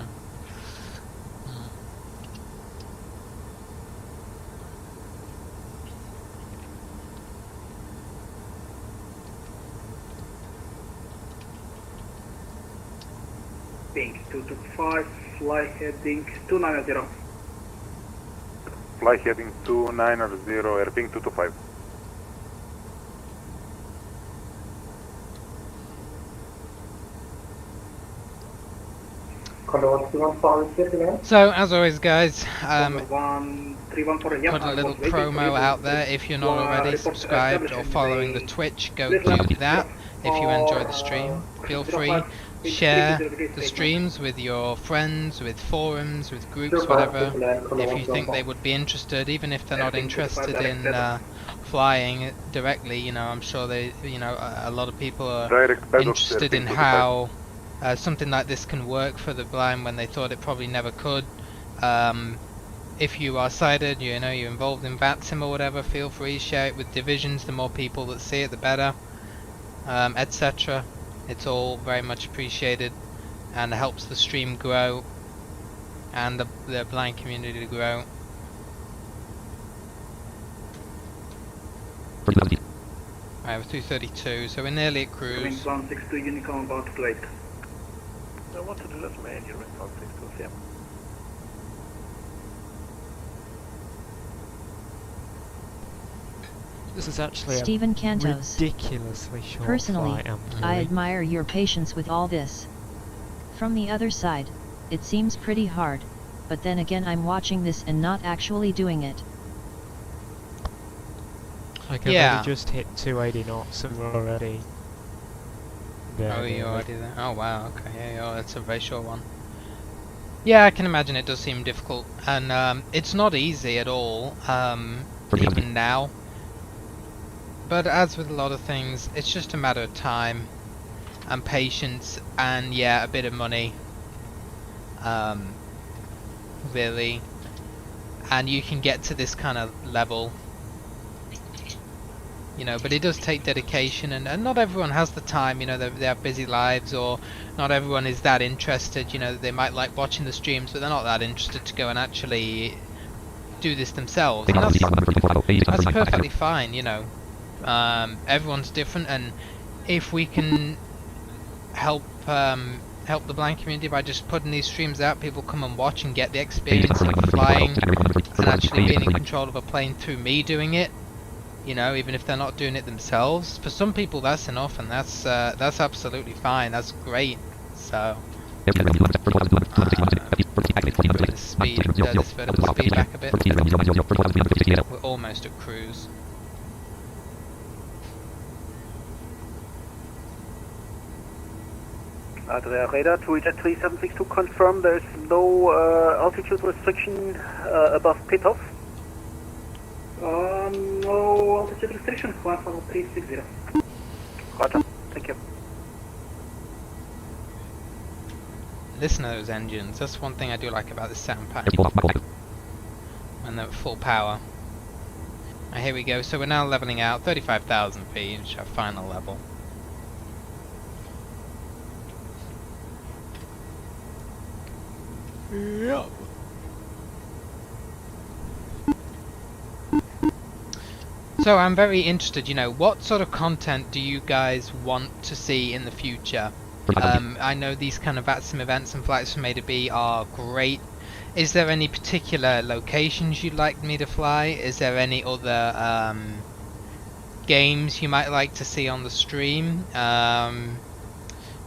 Ping 225, fly heading 290. Fly heading 290, airping 225. So, as always, guys, put put a little promo out there. If you're not already subscribed or following the Twitch, go do that. If you enjoy the stream, feel free, share the streams with your friends, with forums, with groups, whatever. If you think they would be interested, even if they're not interested in flying directly, you know, I'm sure they, you know, a lot of people are Direct paddle interested in airping 225. how something like this can work for the blind when they thought it probably never could. If you are sighted, you know, you're involved in vatsim or whatever, feel free, share it with divisions. The more people that see it, the better, etc. It's all very much appreciated and helps the stream grow and the blind community to grow. I have 232, so we're nearly at cruise. 162 Unicorn about to plate. I want to do that major in 162, yeah. This is actually Stephen a Cantos. ridiculously short Personally, flight, I admire your patience with all this. From the other side, it seems pretty hard, but then again I'm watching this and not actually doing it. Like I've Yeah. already just hit 280 knots and we're already there. Oh, you're nearly. already there? Oh wow, okay, yeah, that's a very short one. Yeah, I can imagine it does seem difficult, and it's not easy at all, even now. But as with a lot of things, it's just a matter of time, and patience, and yeah, a bit of money. Really. And you can get to this kind of level. You know, but it does take dedication, and not everyone has the time, you know, they have busy lives, or not everyone is that interested, you know, they might like watching the streams, but they're not that interested to go and actually do this themselves, and that's perfectly fine, you know. Everyone's different, and if we can help help the blind community by just putting these streams out, people come and watch and get the experience of flying and actually being in control of a plane through me doing it. You know, even if they're not doing it themselves, for some people that's enough, and that's absolutely fine. That's great. So, bring this speed, this vertical speed back a bit. We're almost at cruise. Adria radar, Jet 3762, confirm there is no altitude restriction above pit-off. No altitude restriction, climb level 360. Roger, thank you. Listen to those engines. That's one thing I do like about this sound pack. When they're at full power. Right, here we go. So we're now leveling out 35,000 feet, which is our final level. Yep. So I'm very interested, you know, what sort of content do you guys want to see in the future? I know these kind of vatsim events and flights from A to B are great. Is there any particular locations you'd like me to fly? Is there any other games you might like to see on the stream?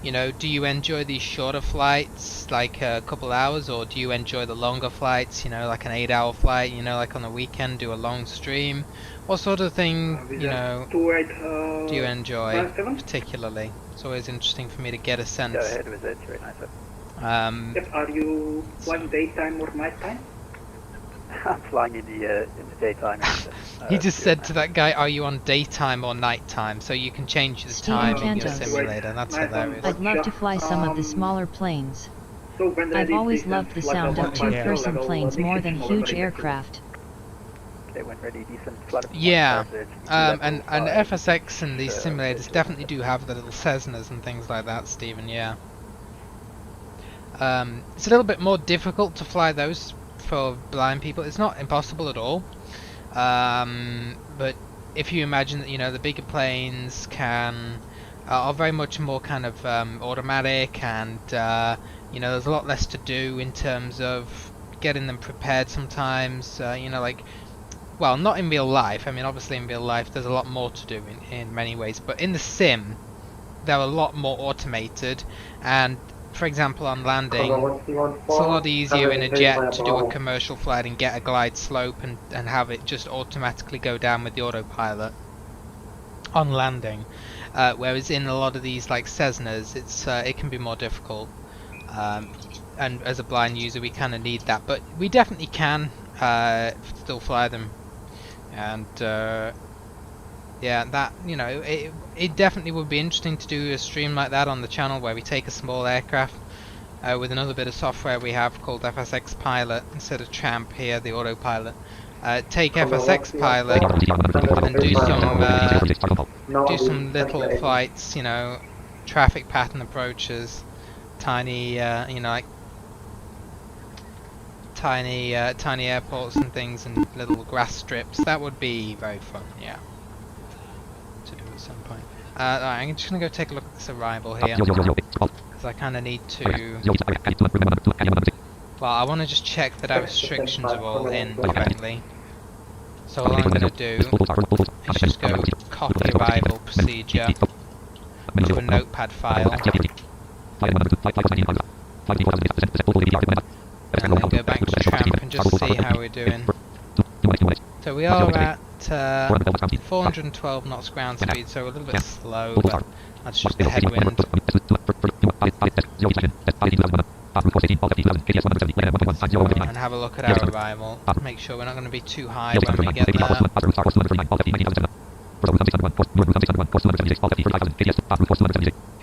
You know, do you enjoy these shorter flights, like a couple hours, or do you enjoy the longer flights, you know, like an 8-hour flight, you know, like on the weekend, do a long stream? What sort of thing, you know, do you enjoy particularly? It's always interesting for me to get a sense. Go ahead with it, very nice. Yep, are you flying daytime or nighttime? I'm flying in the daytime. He just said to that guy, are you on daytime or nighttime? So you can change the time in your Cantos. simulator. That's hilarious. I'd love to fly some of the smaller planes. So when I've ready, always please loved the flag sound up of on two-person level, planes make more it than smaller huge than it is. aircraft. They went ready, decent flight. Yeah, and FSX and these simulators definitely do have the little Cessnas and things like that, Stephen, yeah. It's a little bit more difficult to fly those for blind people. It's not impossible at all. But if you imagine that, you know, the bigger planes are very much more kind of automatic, and you know, there's a lot less to do in terms of getting them prepared sometimes, you know, like, well, not in real life. I mean, obviously in real life there's a lot more to do in many ways, but in the sim they're a lot more automated, and for example on landing it's a lot easier in a jet to do a commercial flight and get a glide slope and have it just automatically go down with the autopilot on landing, whereas in a lot of these like Cessnas it can be more difficult, and as a blind user we kind of need that, but we definitely can still fly them. And yeah, that, you know, it definitely would be interesting to do a stream like that on the channel where we take a small aircraft with another bit of software we have called FSX Pilot instead of Champ here, the autopilot. Take FSX Pilot and do some little flights, you know, traffic pattern approaches, tiny, you know, like tiny airports and things, and little grass strips. That would be very fun, yeah, to do at some point. Right, I'm just gonna go take a look at this arrival here, because I kind of need to. Well, I want to just check that our restrictions are all in correctly. So all I'm gonna do is just go copy arrival procedure to a notepad file. And then go back to Tramp and just see how we're doing. So we are at 412 knots ground speed, so we're a little bit slow, but that's just the headwind. And have a look at our arrival. Make sure we're not going to be too high when we get there.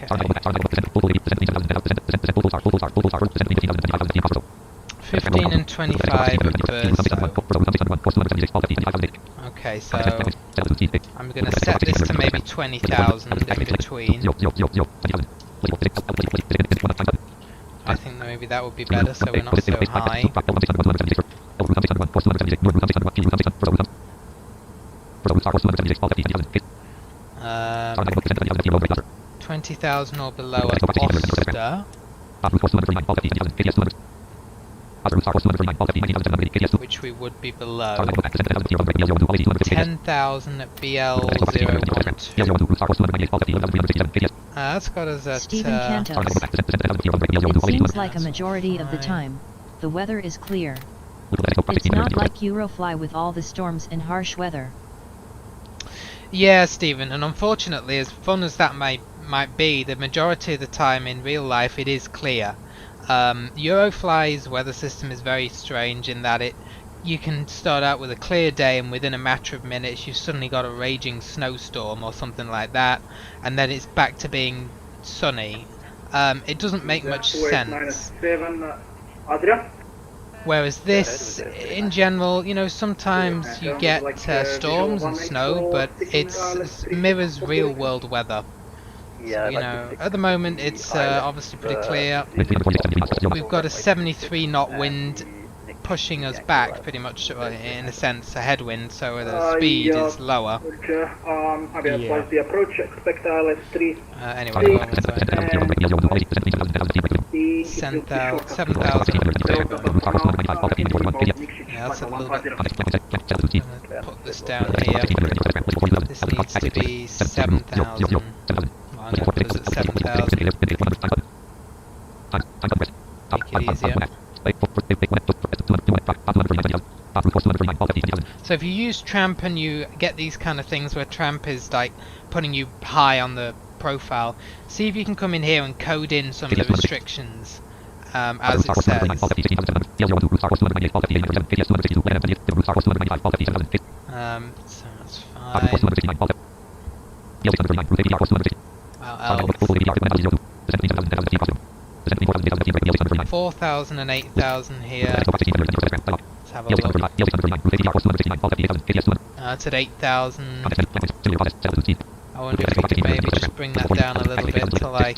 Okay. 15 and 25 at Verso. Okay, so I'm going to set this to maybe 20,000 in between. I think maybe that would be better, so we're not so high. 20,000 or below at Oster, which we would be below. 10,000 at BL012. That's got us at Stephen Cantos. It seems like a majority of the time, the weather is clear. It's not like Eurofly with all the storms and harsh weather. Yeah, Stephen, and unfortunately, as fun as that might be, the majority of the time in real life it is clear. Eurofly's weather system is very strange in that you can start out with a clear day and within a matter of minutes you've suddenly got a raging snowstorm or something like that, and then it's back to being sunny. It doesn't make much sense. Whereas this, in general, you know, sometimes you get storms and snow, but it mirrors real world weather. So, you know, at the moment it's obviously pretty clear. We've got a 73 knot wind pushing us back, pretty much, in a sense, a headwind, so the speed is lower. The approach, expect LS3. Anyway, 7,000. Yeah, that's a little bit. I'm gonna put this down here. This needs to be 7,000. Well, I'm going to put us at 7,000. Make it easier. So if you use tramp and you get these kind of things where tramp is like putting you high on the profile, see if you can come in here and code in some of the restrictions as it says. So that's fine. Well, 4,000 and 8,000 here. Let's have a look. It's at 8,000. I wonder if we could maybe just bring that down a little bit to like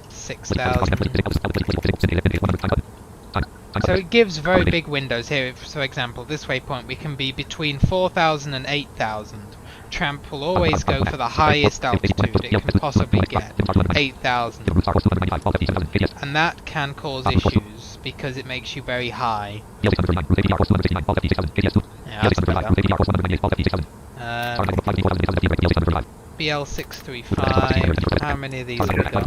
6,000. So it gives very big windows here. If, for example, this waypoint, we can be between 4,000 and 8,000. Tramp will always go for the highest altitude it can possibly get, 8,000. And that can cause issues because it makes you very high. Yeah, that's better. BL635, how many of these have we got?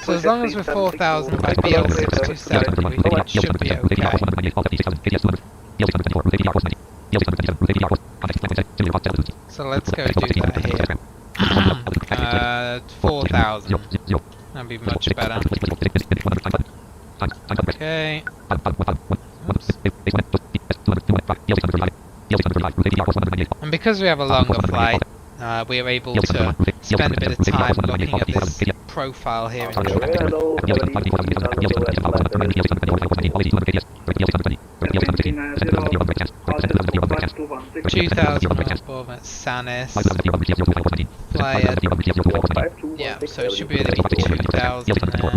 So as long as we're 4,000 by BL627, we think it should be okay. So let's go do that here. 4,000. That'd be much better. Okay. Oops. And because we have a longer flight, we are able to spend a bit of time looking at this profile here in traffic. 2,000 above at Sanis. Flyer. Yeah, so it should be able to be 2,000 there.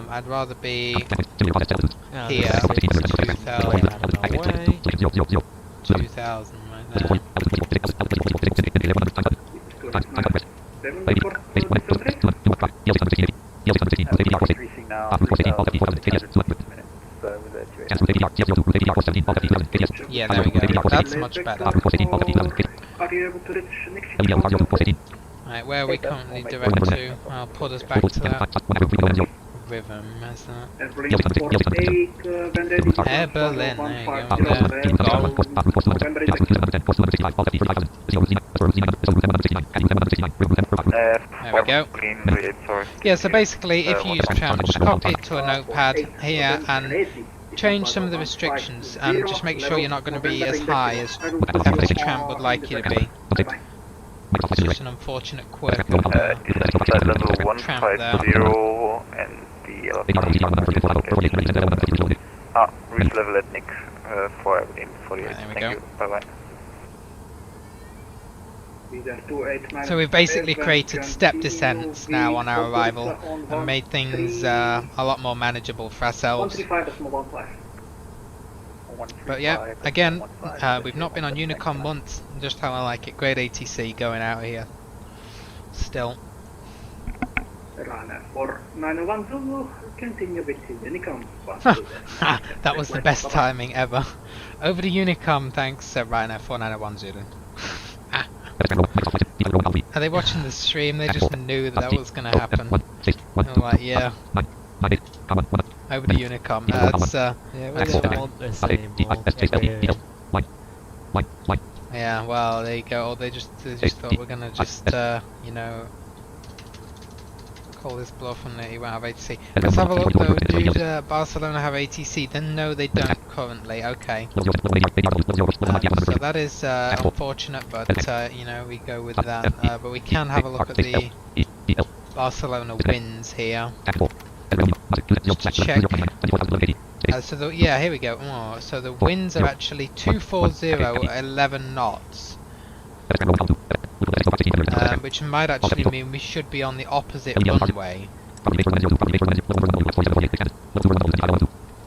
I'd rather be here, 2,000 away, 2,000 right there. Increasing now, 3,600 minutes. Yeah, there we go. That's much better. Are you able to reach next? Right, where are we currently direct to? I'll put us back to that. Rhythm, where's that? Air Berlin, there you go. There we go. Yeah, so basically, if you use tramp, just copy it to a notepad here and change some of the restrictions. Just make sure you're not going to be as high as FS Tramp would like you to be. It's just an unfortunate quirk of level Tramp there. 150 and the reach level at Nick 448. Right, there we Thank go. you. Bye bye. So we've basically created step descents now on our arrival and made things a lot more manageable for ourselves. But yeah, again, we've not been on Unicom once, just how I like it. Great ATC going out here. Still. That was the best timing ever. Over to Unicom, thanks, Ryanair 4901 Zulu. Are they watching the stream? They just knew that was going to happen. They were like, yeah. Over to Unicom. That's yeah, we don't want this anymore. yeah, well, there you go. Or they just thought we're gonna just, you know, call this bluff and he won't have ATC. Let's have a look though. Do Barcelona have ATC? Then no, they don't currently. Okay. So that is unfortunate, but you know, we go with that. But we can have a look at the Barcelona wins here. Just to check. So yeah, here we go. Oh, so the winds are actually 240 at 11 knots. Which might actually mean we should be on the opposite runway.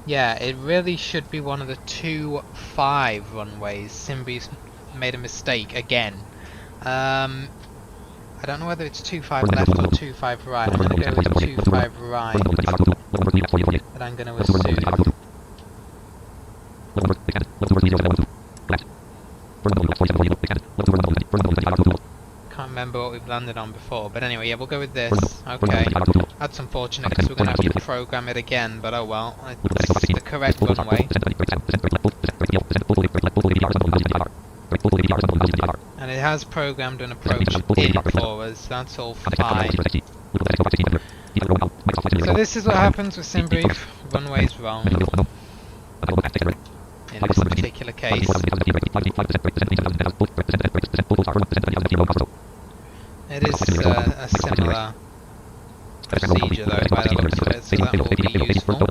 Yeah, it really should be one of the 2-5 runways. Simbi's made a mistake again. I I don't know whether it's 25 left or 25 right. I'm going to go with 25 right. But I'm going to assume. Can't remember what we've landed on before, but anyway, yeah, we'll go with this. Okay, that's unfortunate because we're going to have to program it again, but oh well, it's the correct runway. And it has programmed an approach in for us, that's all fine. So this is what happens with SimBrief, runway's wrong. In this particular case. It is a similar procedure though by the looks of it, so that will be useful.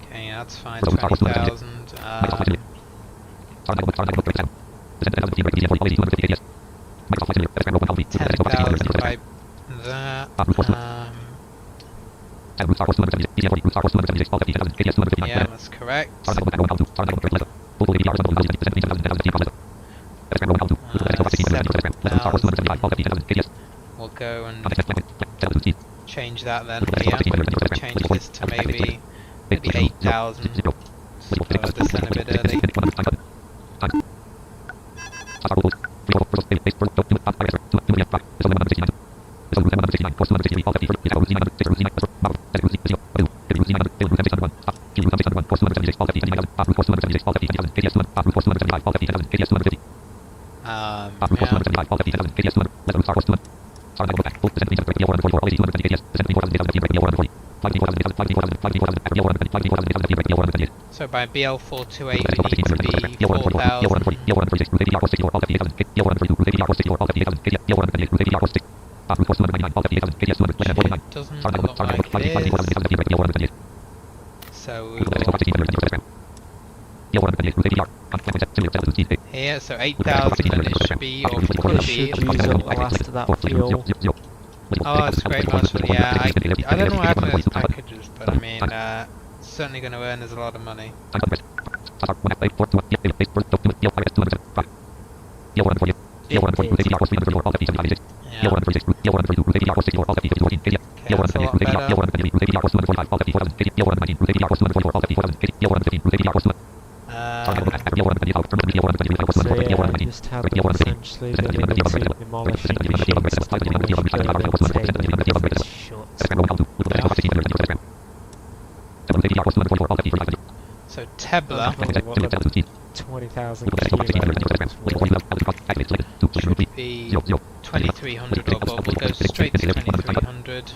Okay, that's fine, 20,000. 10,000 by that. Yeah, that's correct. 7,000. We'll go and change that then here. Change this to maybe 8,000. Descend a bit early. So by BL428 we need to be 4,000. It doesn't look like it is. So we will here, so 8,000 and it should be, or could be. Should use up the last of that fuel. Oh, that's great, Marshall. Yeah, I don't know what happened to those packages, but I mean, it's certainly going to earn us a lot of money. Yeah. Okay, that's a lot better. So yeah, I just had them essentially the limited demolishing machines to demolish the table because it's short. So Tebler 20,000 kilos should be 2,300 or above. We'll go straight to 2,300.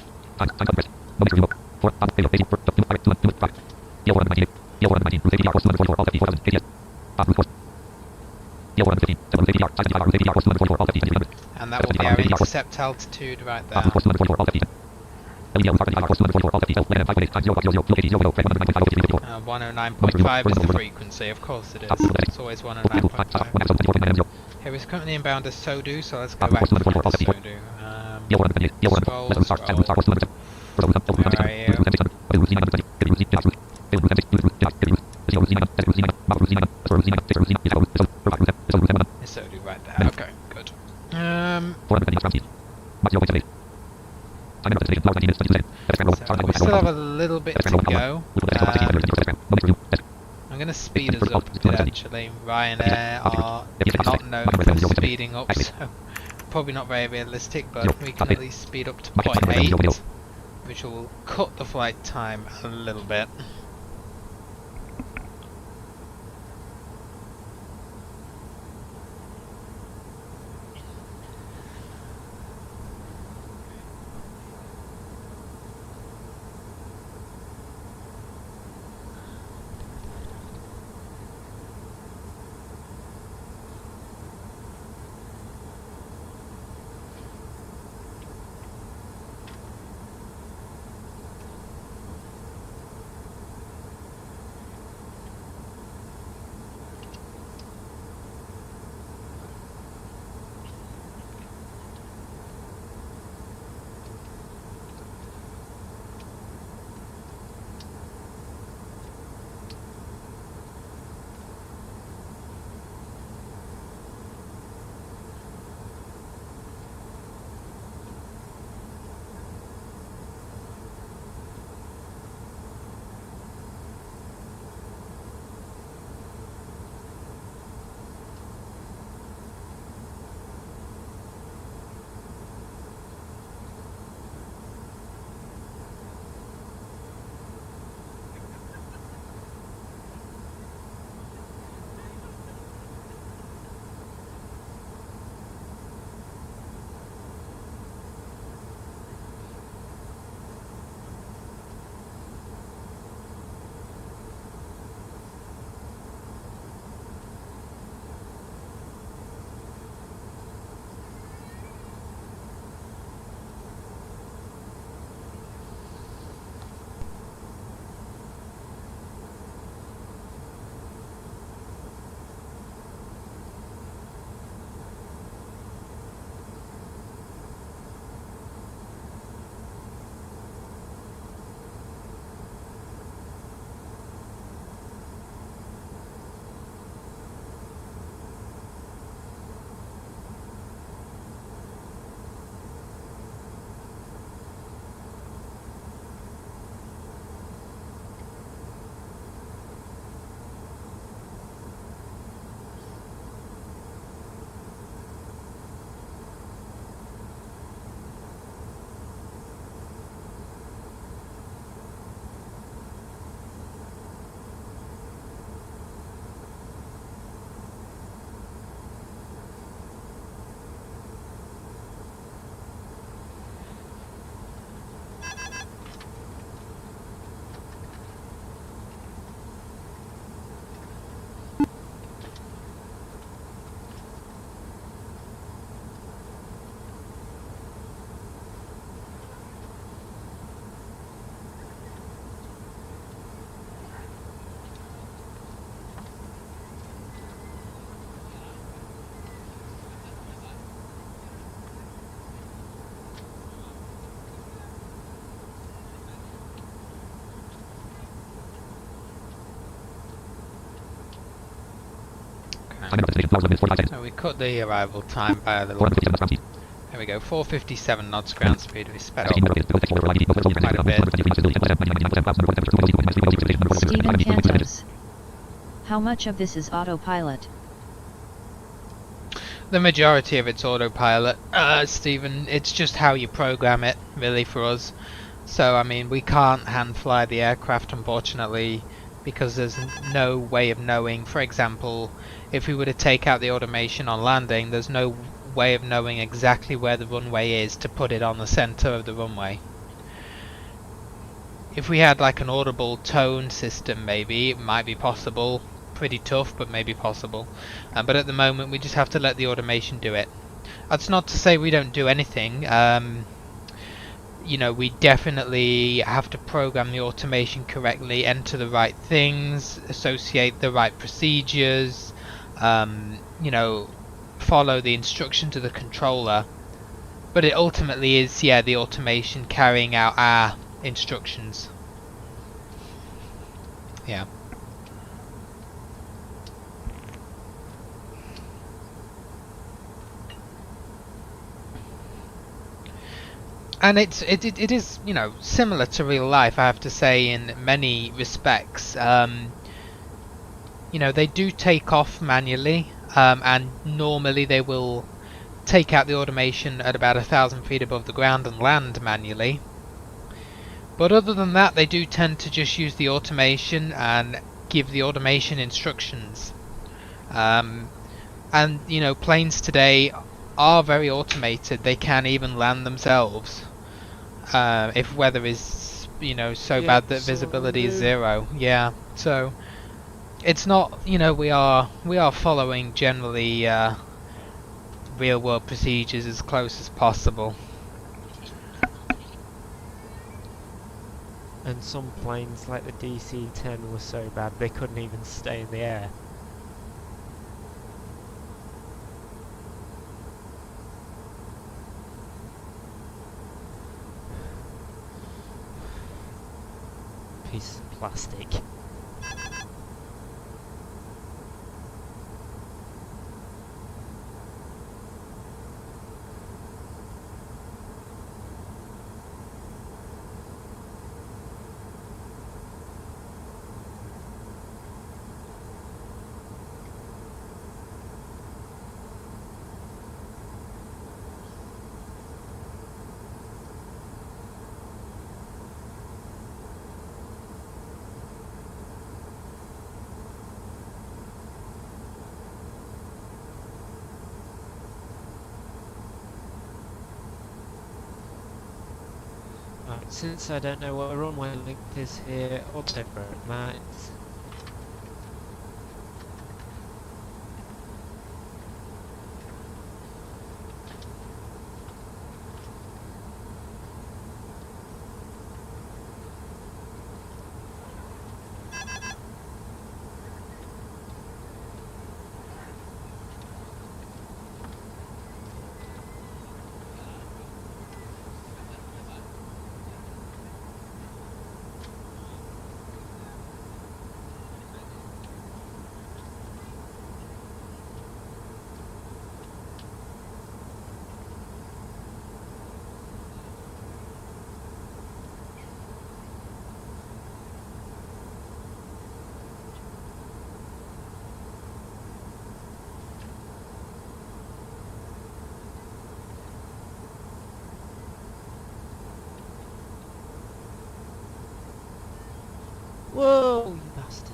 And that will be our intercept altitude right there. 109.5 is the frequency, of course it is. It's always 109.5. Okay, we're currently inbound as Sodu, so let's go back to Sodu. Scroll. Where are you? It's Sodu right there, okay, good. So we still have a little bit to go. I'm going to speed us up a bit actually. Ryanair are not known for speeding up, so probably not very realistic, but we can at least speed up to 0.8, which will cut the flight time a little bit. So we cut the arrival time by a little. There we go, 457 knots ground speed. We sped up quite a bit. Stephen Cantos. How much of this is autopilot? The majority of it's autopilot, Stephen. It's just how you program it, really, for us. So, I mean, we can't hand fly the aircraft, unfortunately, because there's no way of knowing. For example, if we were to take out the automation on landing, there's no way of knowing exactly where the runway is to put it on the center of the runway. If we had like an audible tone system, maybe it might be possible. Pretty tough, but maybe possible. But at the moment we just have to let the automation do it. That's not to say we don't do anything. You know, we definitely have to program the automation correctly, enter the right things, associate the right procedures, you know, follow the instruction to the controller. But it ultimately is, yeah, the automation carrying out our instructions. Yeah. And it is, you know, similar to real life, I have to say, in many respects. You know, they do take off manually, and normally they will take out the automation at about 1,000 feet above the ground and land manually. But other than that, they do tend to just use the automation and give the automation instructions. And, you know, planes today are very automated. They can even land themselves if weather is, you know, so bad that visibility is zero. Yeah, so it's not, you know, we are following generally real world procedures as close as possible. And some planes like the DC-10 were so bad they couldn't even stay in the air. Piece of plastic. Since I don't know what a runway length is here, autopilot max. Whoa, you bastard.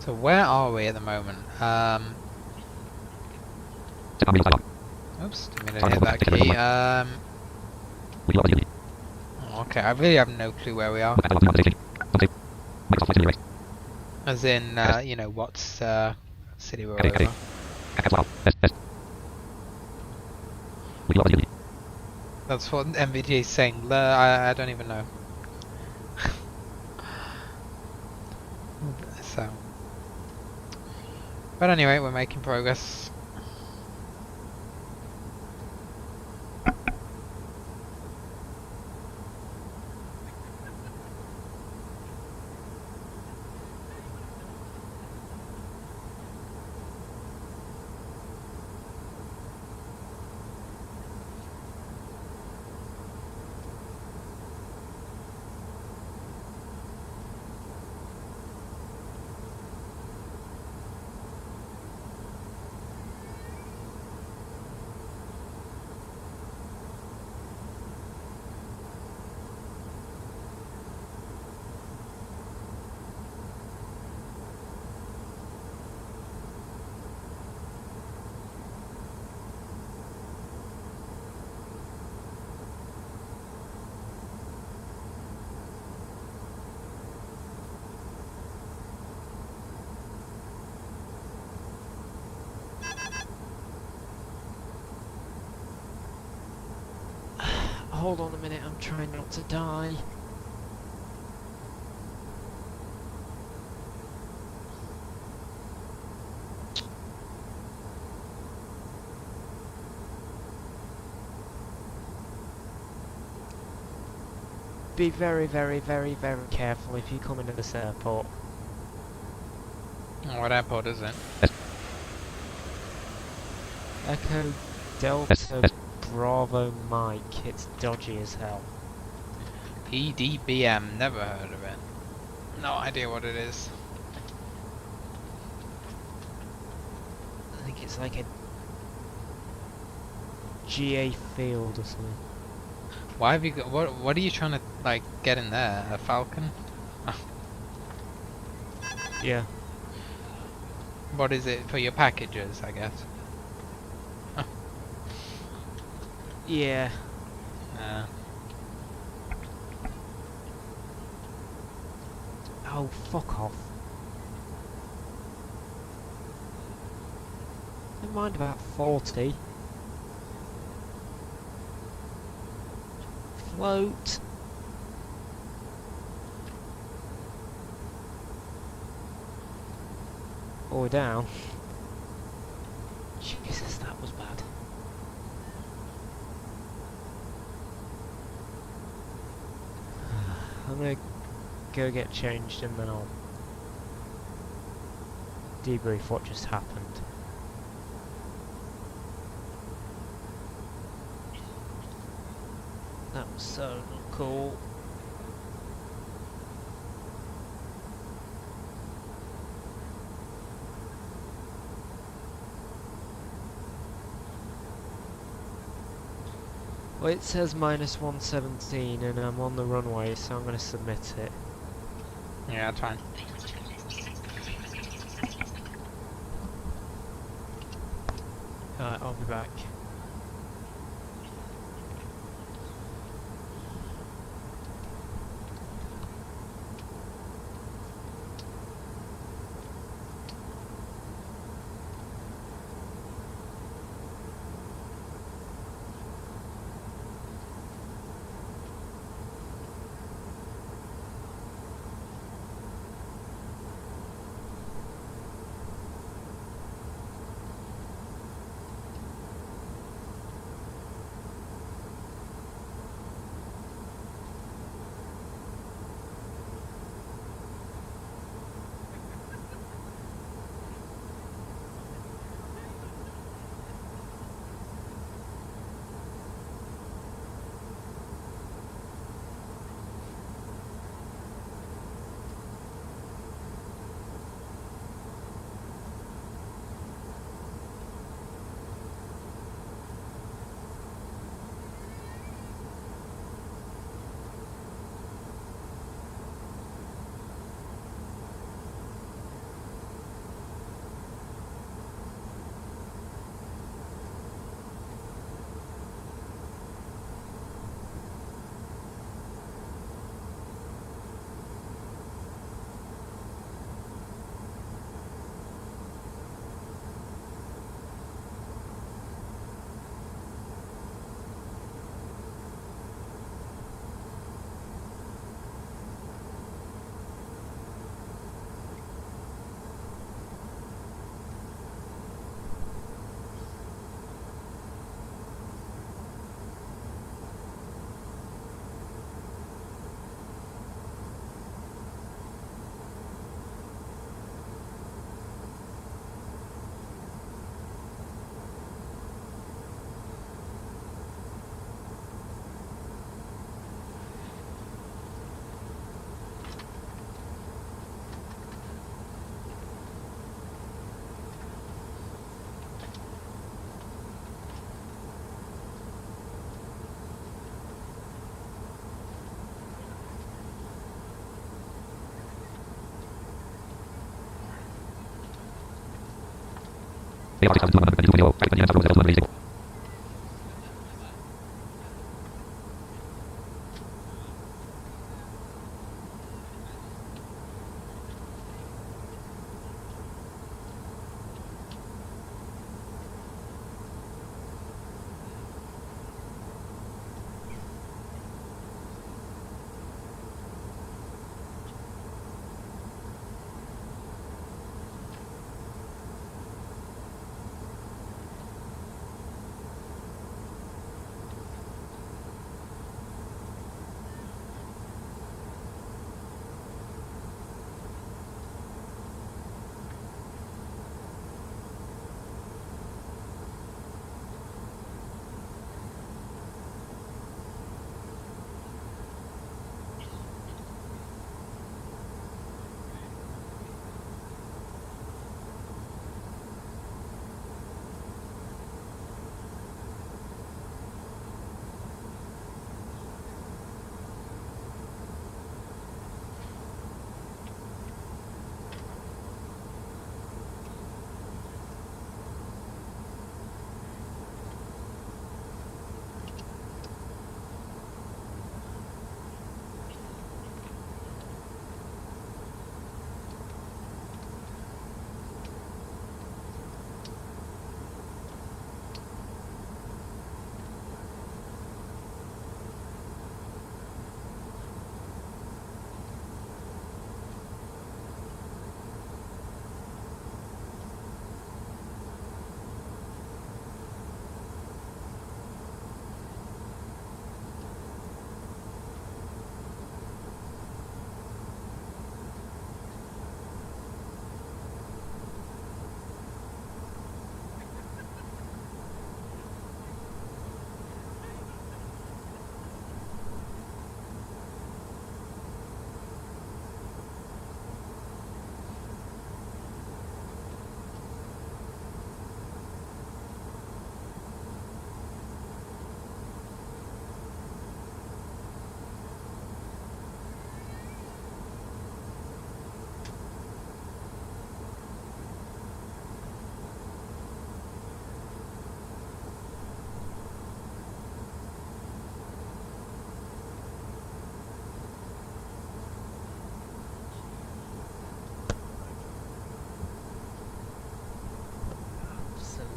So where are we at the moment? Oops, didn't mean to hit that key. Oh, okay, I really have no clue where we are. As in, you know, what's city we're over. That's what MVG is saying. I don't even know. So, but anyway, we're making progress. Hold on a minute, I'm trying not to die. Be very, very, very, very careful if you come into this airport. What airport is it? Echo Delta Bravo Mike, it's dodgy as hell. EDBM, never heard of it. No idea what it is. I think it's like a GA field or something. Why have you got, what are you trying to, like, get in there? A Falcon? Yeah. What is it for your packages, I guess? Yeah. Oh, fuck off. Never mind about 40. Float. Oh, we're down. Jesus, that was bad. I'm gonna go get changed and then I'll debrief what just happened. That was so not cool. Well, it says -117 and I'm on the runway, so I'm going to submit it. Yeah, that's fine. Alright, I'll be back.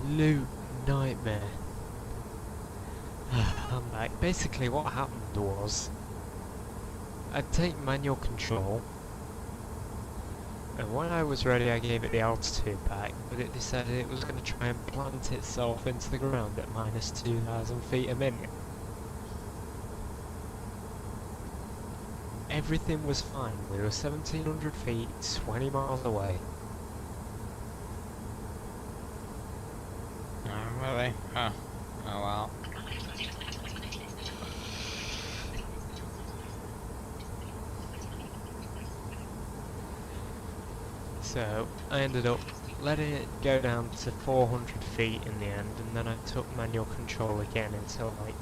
Absolute nightmare. I'm back. Basically what happened was, I'd take manual control, and when I was ready I gave it the altitude back, but it decided it was going to try and plant itself into the ground at minus 2,000 feet a minute. Everything was fine. We were 1,700 feet, 20 miles away. Oh, really? Huh. Oh well. So I ended up letting it go down to 400 feet in the end, and then I took manual control again until like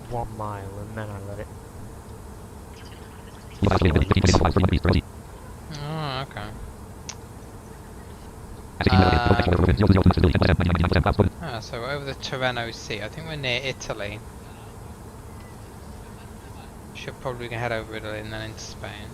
1 mile, and then I let it. Oh, okay. So we're over the Tirreno Sea. I think we're near Italy. Should probably head over Italy and then into Spain.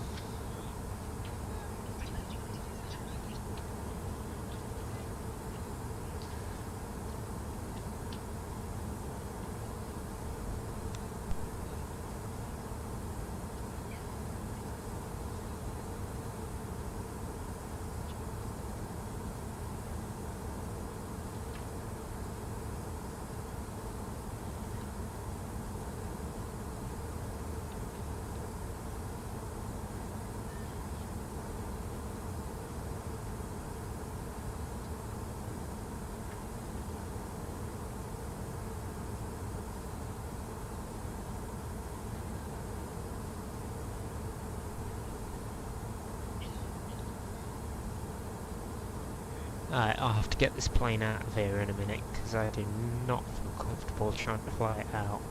Alright, I'll have to get this plane out of here in a minute, because I do not feel comfortable trying to fly it out.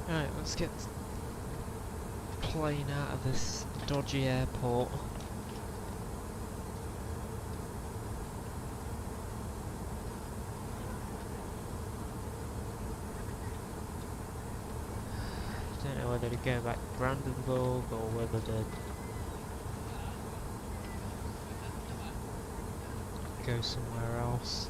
Right, let's get the plane out of this dodgy airport. Don't know whether to go back to Brandenburg or whether to go somewhere else.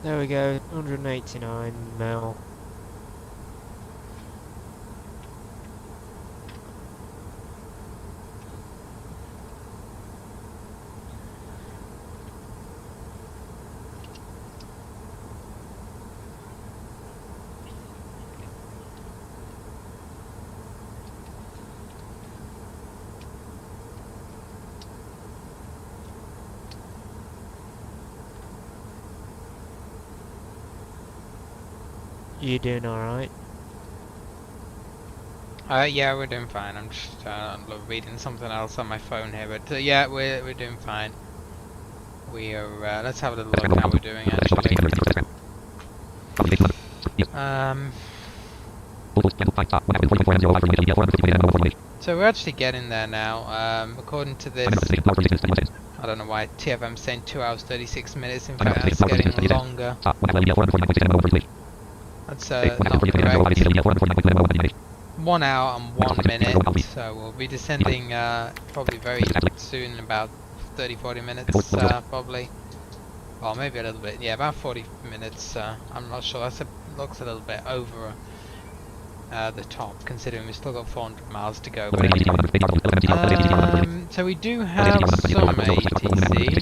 There we go, 189 mil. You doing alright? Yeah, we're doing fine. I'm just reading something else on my phone here, but yeah, we're doing fine. We are. Let's have a little look how we're doing actually. So we're actually getting there now. According to this, I don't know why TFM's saying 2 hours 36 minutes. In fact, that's getting longer. That's not correct. 1 hour and 1 minute. So we'll be descending probably very soon, about 30-40 minutes probably. Well, maybe a little bit. Yeah, about 40 minutes. I'm not sure. That looks a little bit over the top, considering we've still got 400 miles to go. But anyway. So we do have some ATC.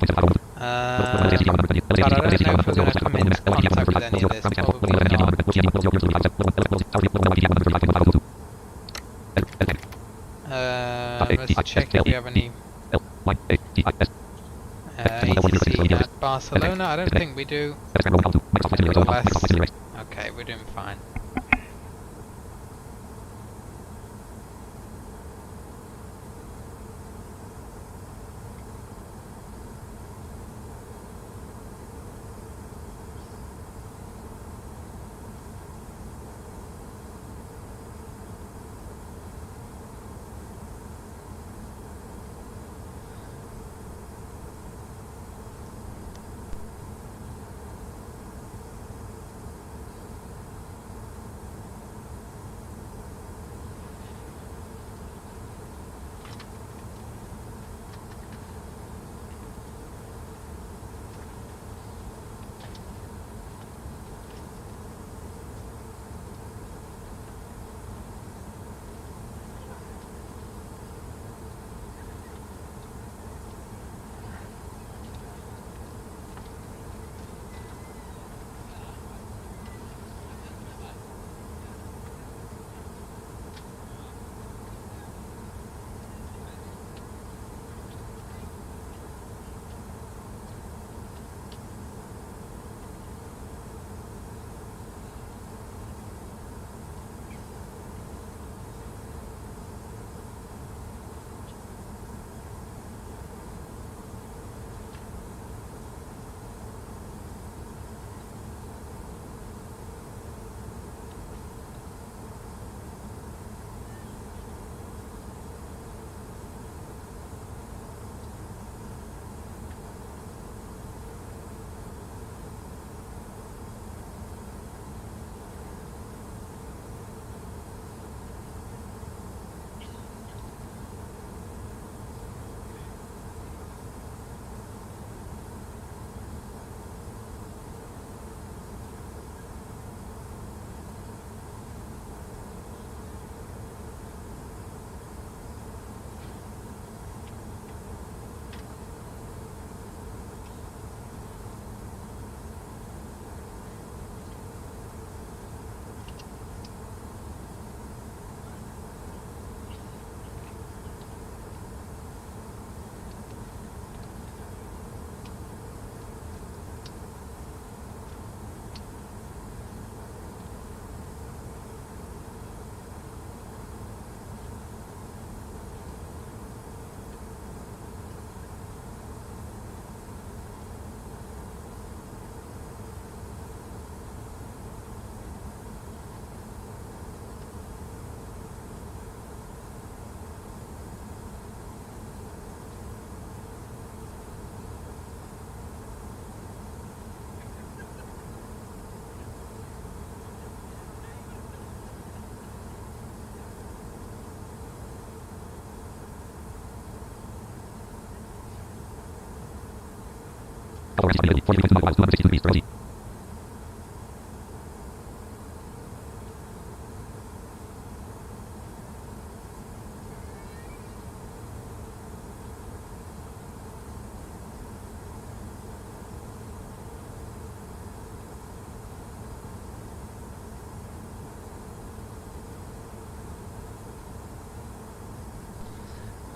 But I don't know if we're going to come into contact with any of this. Probably not. Let's check if we have any ATC at Barcelona. I don't think we do. Nevertheless, okay, we're doing fine.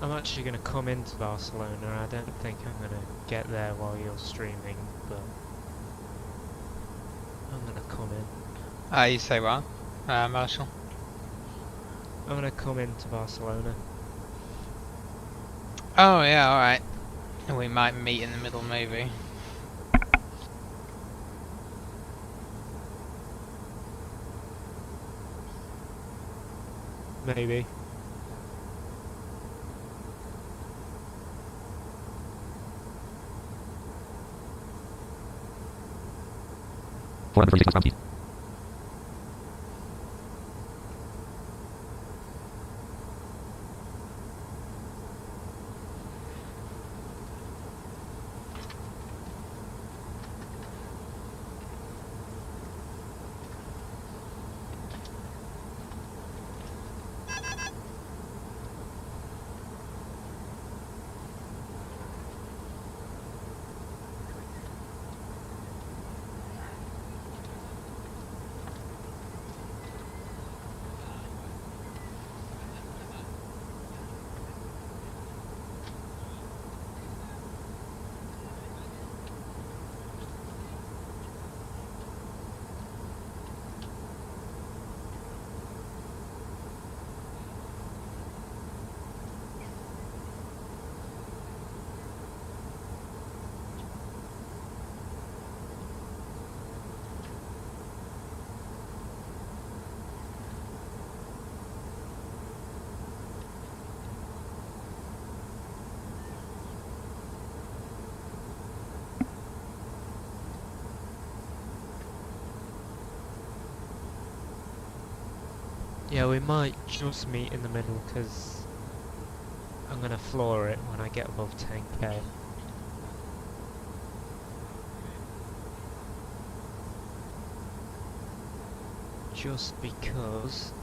I'm actually going to come into Barcelona. I don't think I'm going to get there while you're streaming, but I'm going to come in. You say what, Marshall? I'm going to come into Barcelona. Oh yeah, alright. We might meet in the middle maybe. Maybe. Yeah, we might just meet in the middle because I'm going to floor it when I get above 10k. Just because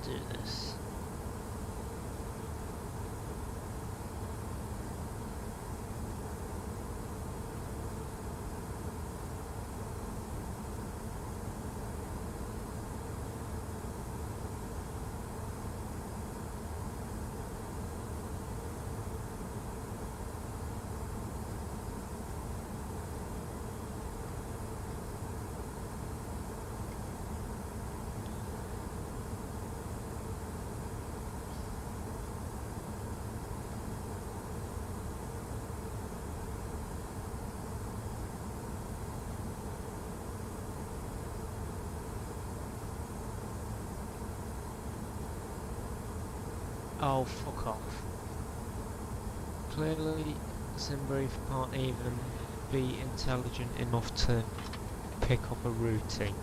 do this. Oh, fuck off. Clearly, Simbrief can't even be intelligent enough to pick up a routing.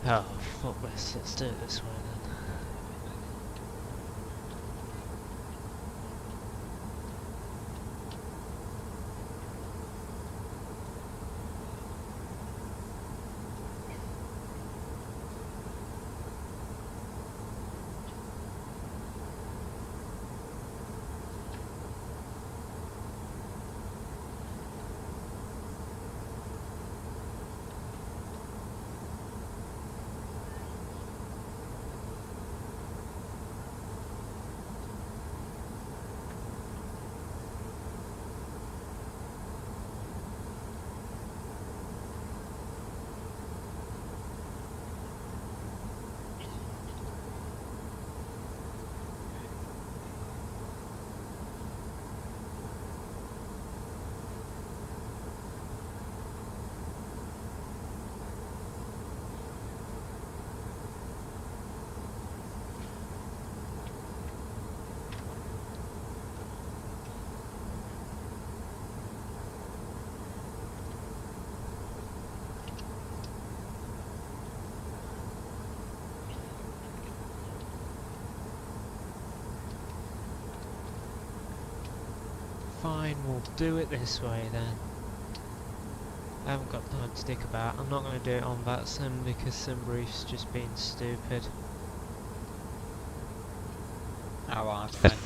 Oh, fuck this, let's do it this way then. Fine, we'll do it this way then. I haven't got time to dick about. I'm not going to do it on vatsim because Simbrief's just being stupid. Oh, well, that's fine.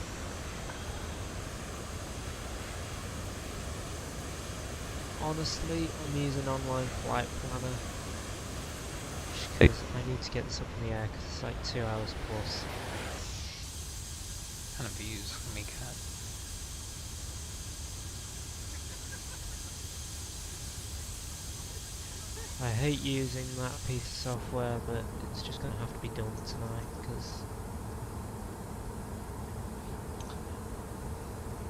Honestly, I'm using online flight planner because I need to get this up in the air because it's like 2 hours plus. Kind of views for me, cat. I hate using that piece of software, but it's just going to have to be done tonight because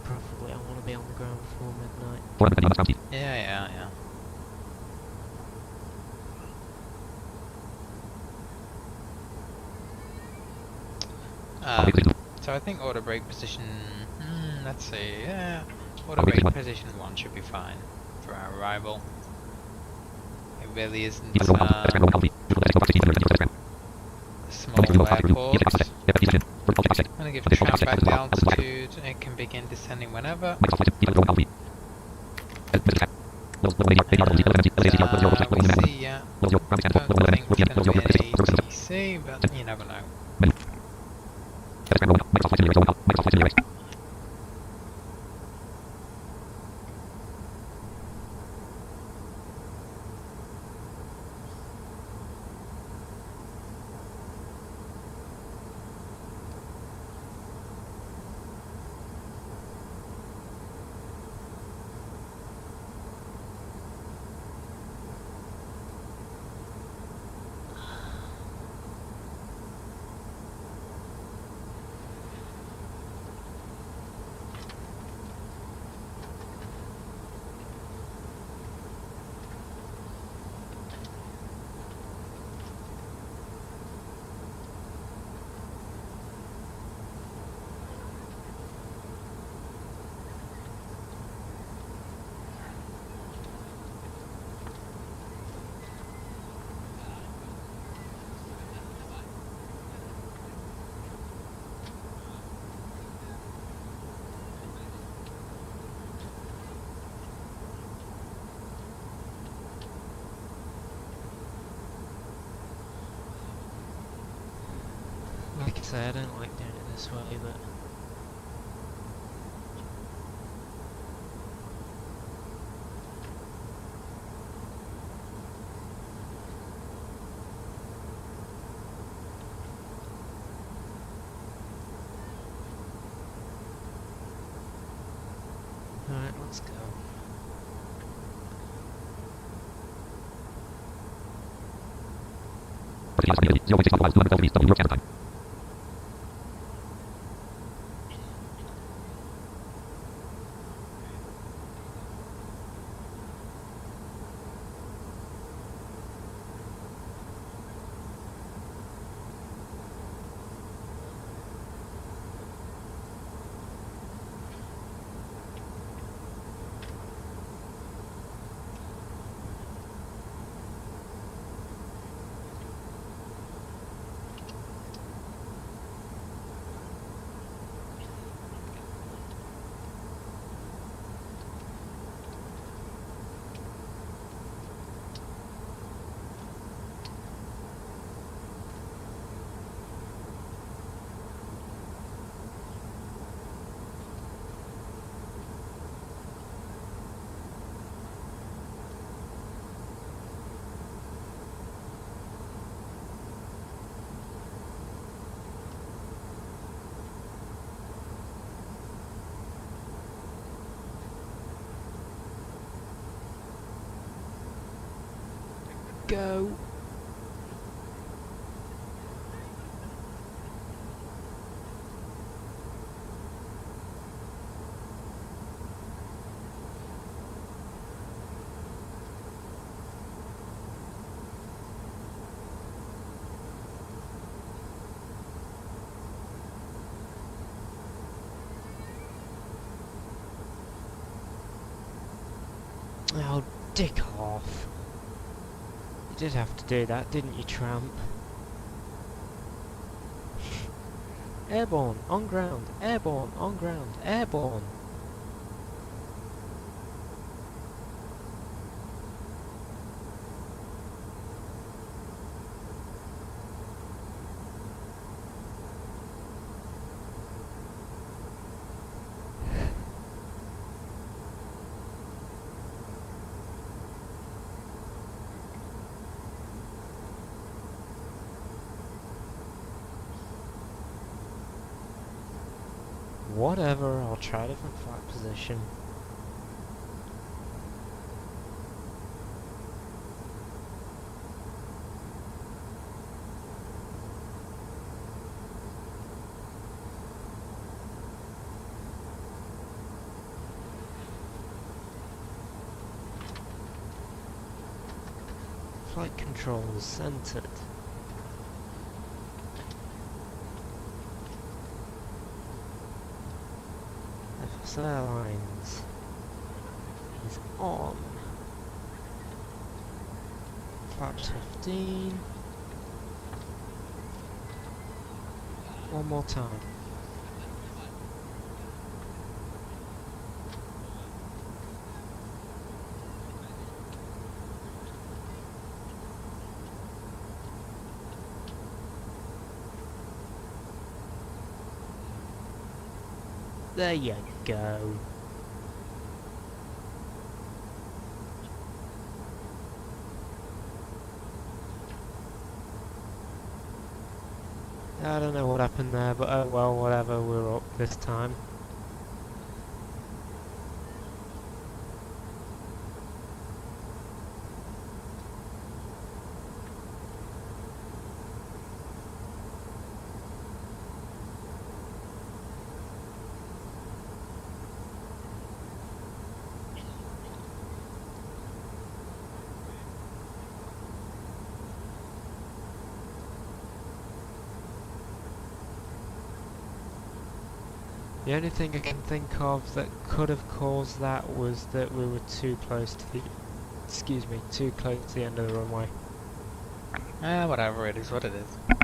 preferably I want to be on the ground before midnight. Yeah. So I think auto brake position, let's see, yeah, auto brake position 1 should be fine for our arrival. It really isn't a small airport. I'm going to give the tram back the altitude, it can begin descending whenever. We'll see, yeah, don't think it's going to be an ATC, but you never know. Like I say, I don't like doing it this way, but alright, let's go. Go. Oh, dick off. You did have to do that, didn't you, tramp? Airborne, on ground, airborne, on ground, airborne. Whatever, I'll try a different flight position. Flight controls centered. Airlines is on. Flaps 15. One more time. There you go. I don't know what happened there, but oh well, whatever, we're up this time. The only thing I can think of that could have caused that was that we were too close to the, too close to the end of the runway. Whatever, it is what it is.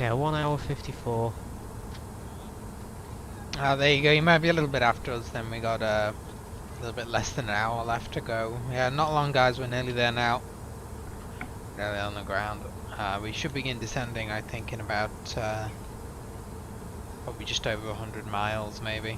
Okay, 1 hour 54. There you go. You might be a little bit after us. Then we got a little bit less than an hour left to go. Yeah, not long, guys. We're nearly there now. Nearly on the ground. We should begin descending, I think, in about probably just over 100 miles, maybe.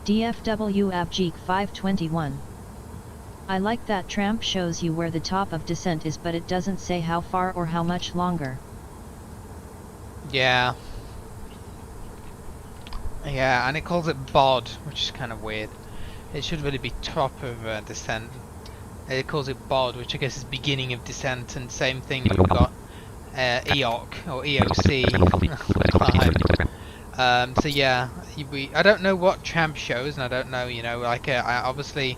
DFW Abjeek 521. I like that tramp shows you where the top of descent is, but it doesn't say how far or how much longer. Yeah. Yeah, and it calls it bod, which is kind of weird. It should really be top of descent. It calls it bod, which I guess is beginning of descent, and same thing we've got EOC or EOC. So yeah, I don't know what tramp shows, and I don't know, you know, like obviously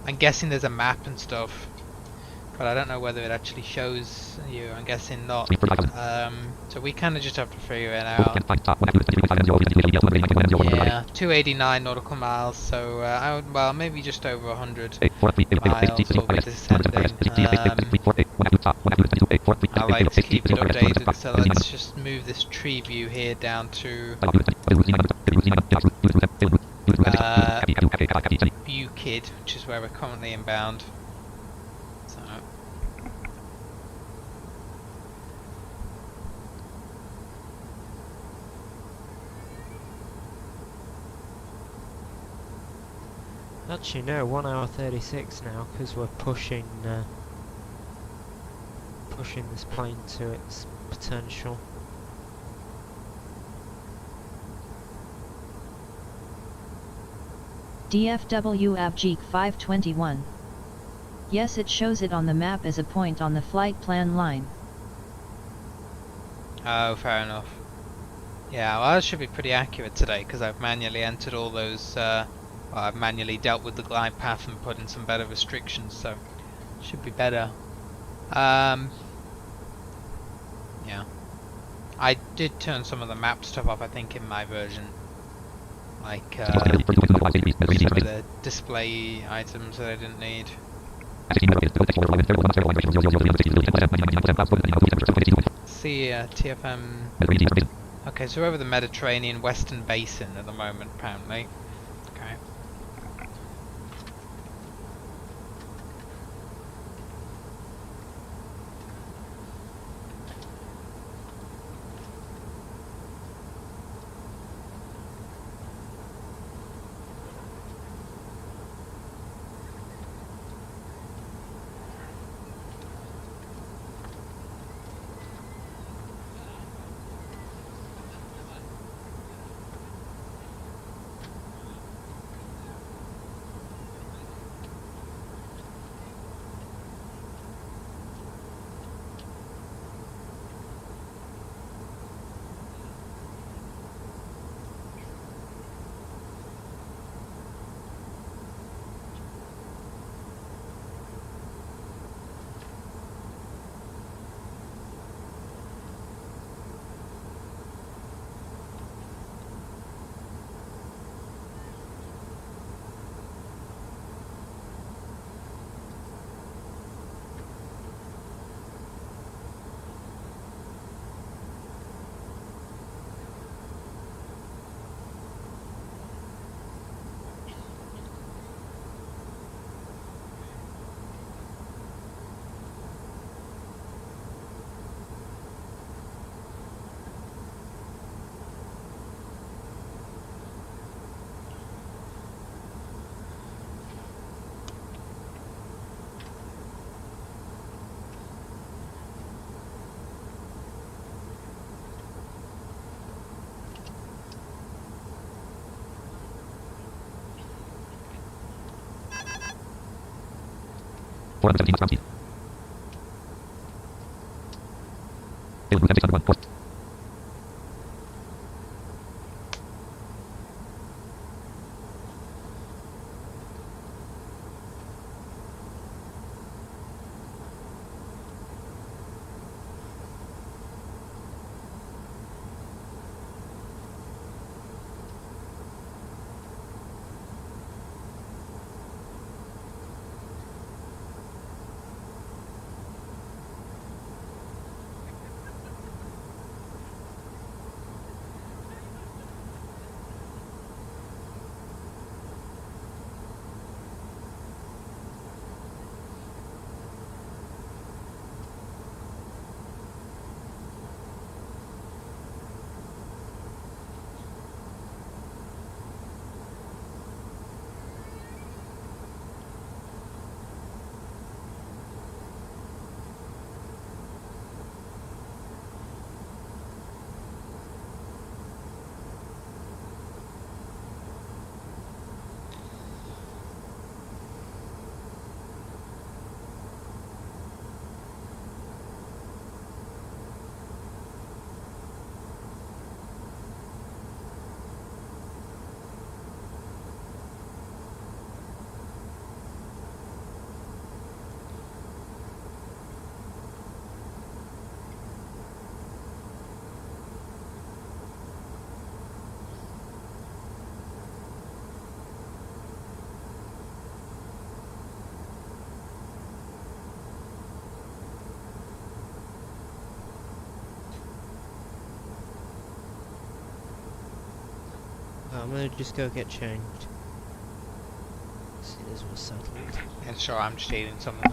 I'm guessing there's a map and stuff, but I don't know whether it actually shows you. I'm guessing not. So we kind of just have to figure it out. Yeah, 289 nautical miles, so I would, well, maybe just over 100 miles will be descending. I like to keep it updated, so let's just move this tree view here down to Bukid, which is where we're currently inbound. So. Actually no, 1 hour 36 now, because we're pushing this plane to its potential. DFW Abjeek 521. Yes, it shows it on the map as a point on the flight plan line. Oh, fair enough. Yeah, well, that should be pretty accurate today, because I've manually entered all those, well, I've manually dealt with the glide path and put in some better restrictions, so should be better. Yeah. I did turn some of the map stuff off, I think, in my version. Like, some of the display items that I didn't need. See, TFM... Okay, so we're over the Mediterranean Western Basin at the moment, apparently. Okay. I'm gonna just go get changed. See, this was settled. Yeah, sure, I'm just eating something.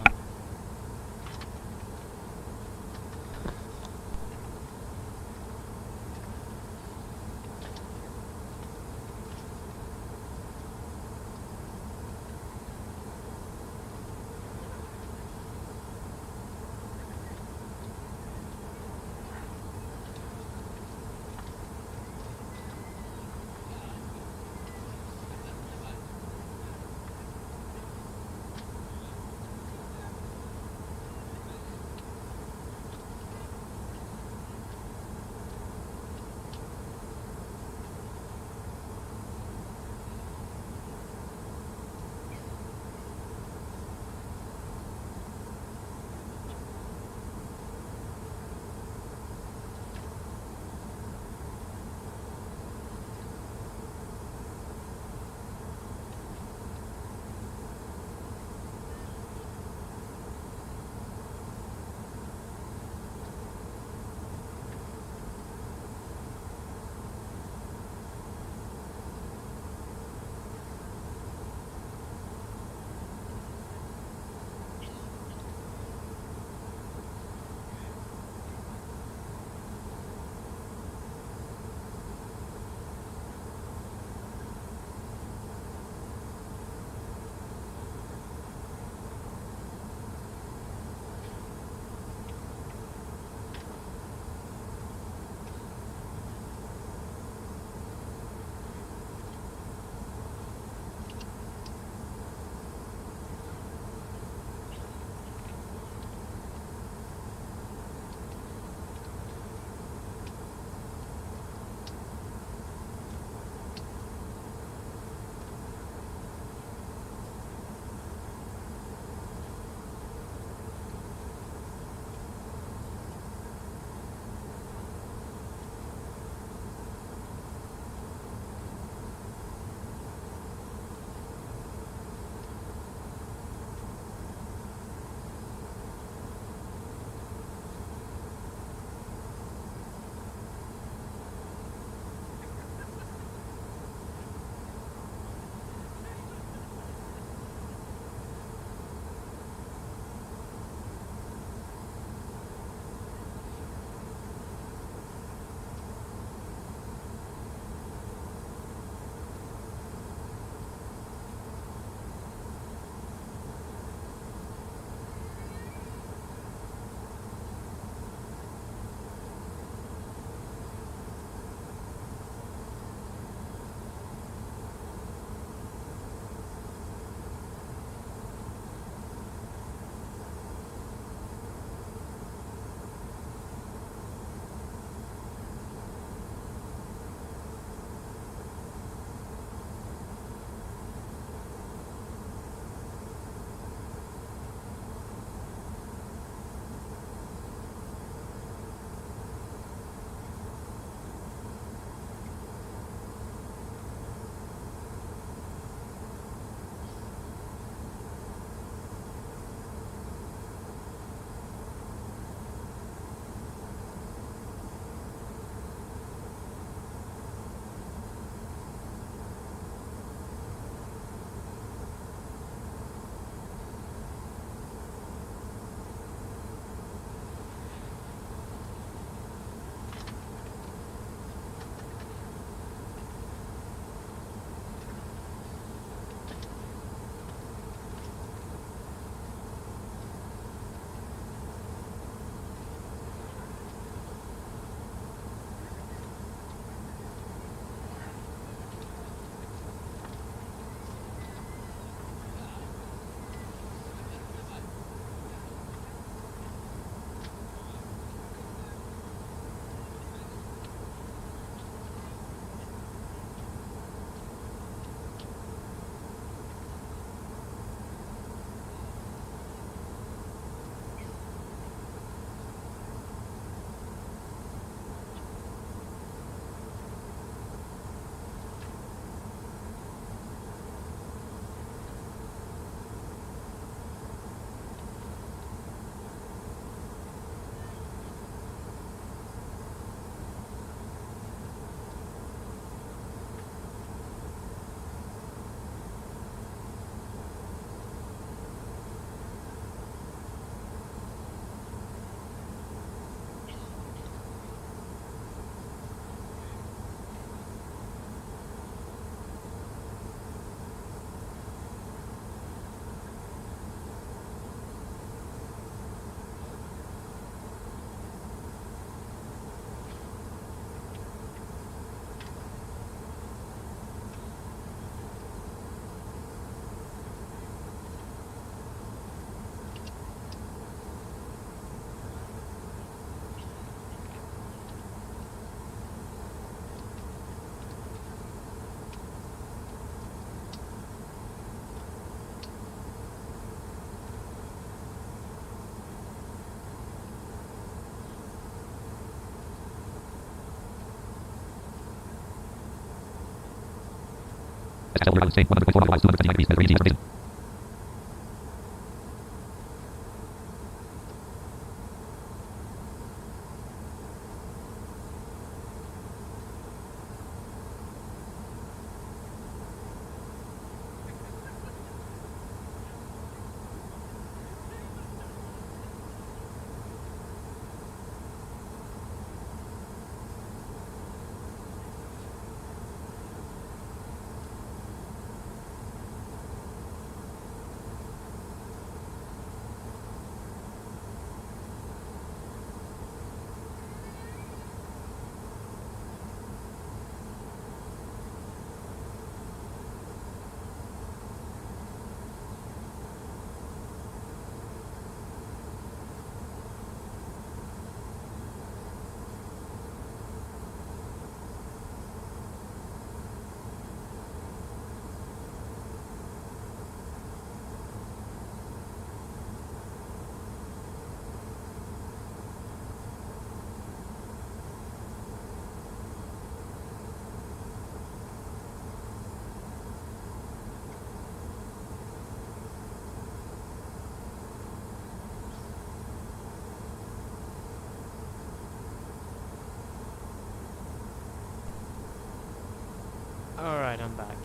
Alright, I'm back.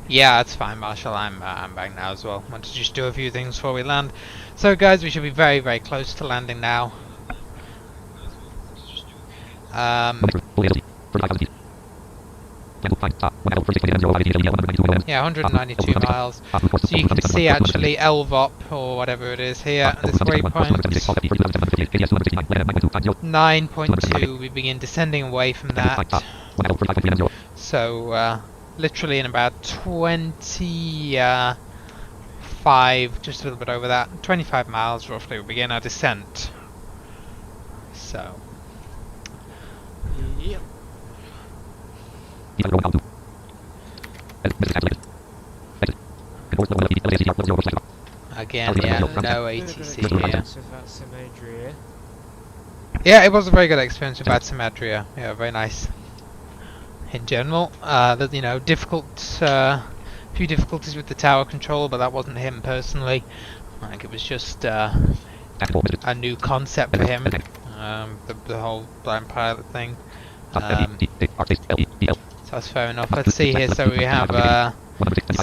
Yeah, that's fine, Marshall. I'm back now as well. Want to just do a few things before we land. So, guys, we should be very, very close to landing now. Yeah, 192 miles. So you can see actually LVOP or whatever it is here. This waypoint 9.2. We begin descending away from that. So literally in about 25, just a little bit over that, 25 miles roughly, we begin our descent. So. Yep. Again, yeah, no ATC here. Vatsim Adria. Yeah, it was a very good experience with vatsim Adria. Yeah, very nice. In general, you know, few difficulties with the tower control, but that wasn't him personally. I think it was just a new concept for him. The whole blind pilot thing. So that's fair enough. Let's see here. So we have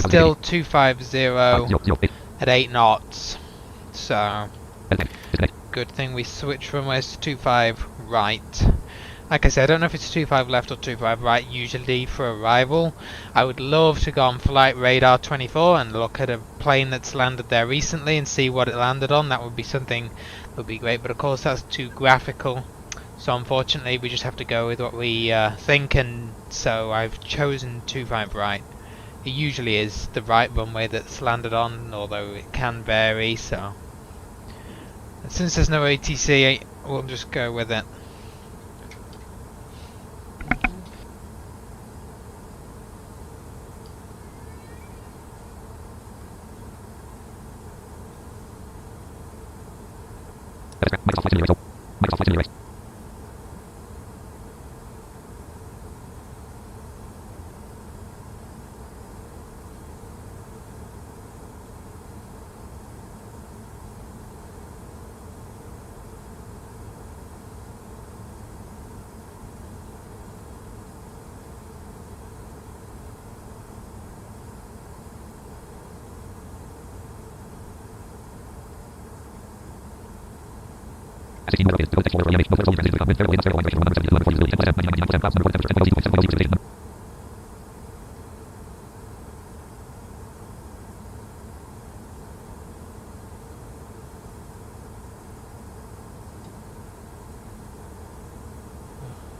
still 250 at 8 knots. So good thing we switched runways to 25 right. Like I said, I don't know if it's 25 left or 25 right usually for arrival. I would love to go on Flight Radar 24 and look at a plane that's landed there recently and see what it landed on. That would be something that would be great, but of course that's too graphical. So unfortunately we just have to go with what we think, and so I've chosen 25 right. It usually is the right runway that's landed on, although it can vary, so. And since there's no ATC, we'll just go with it.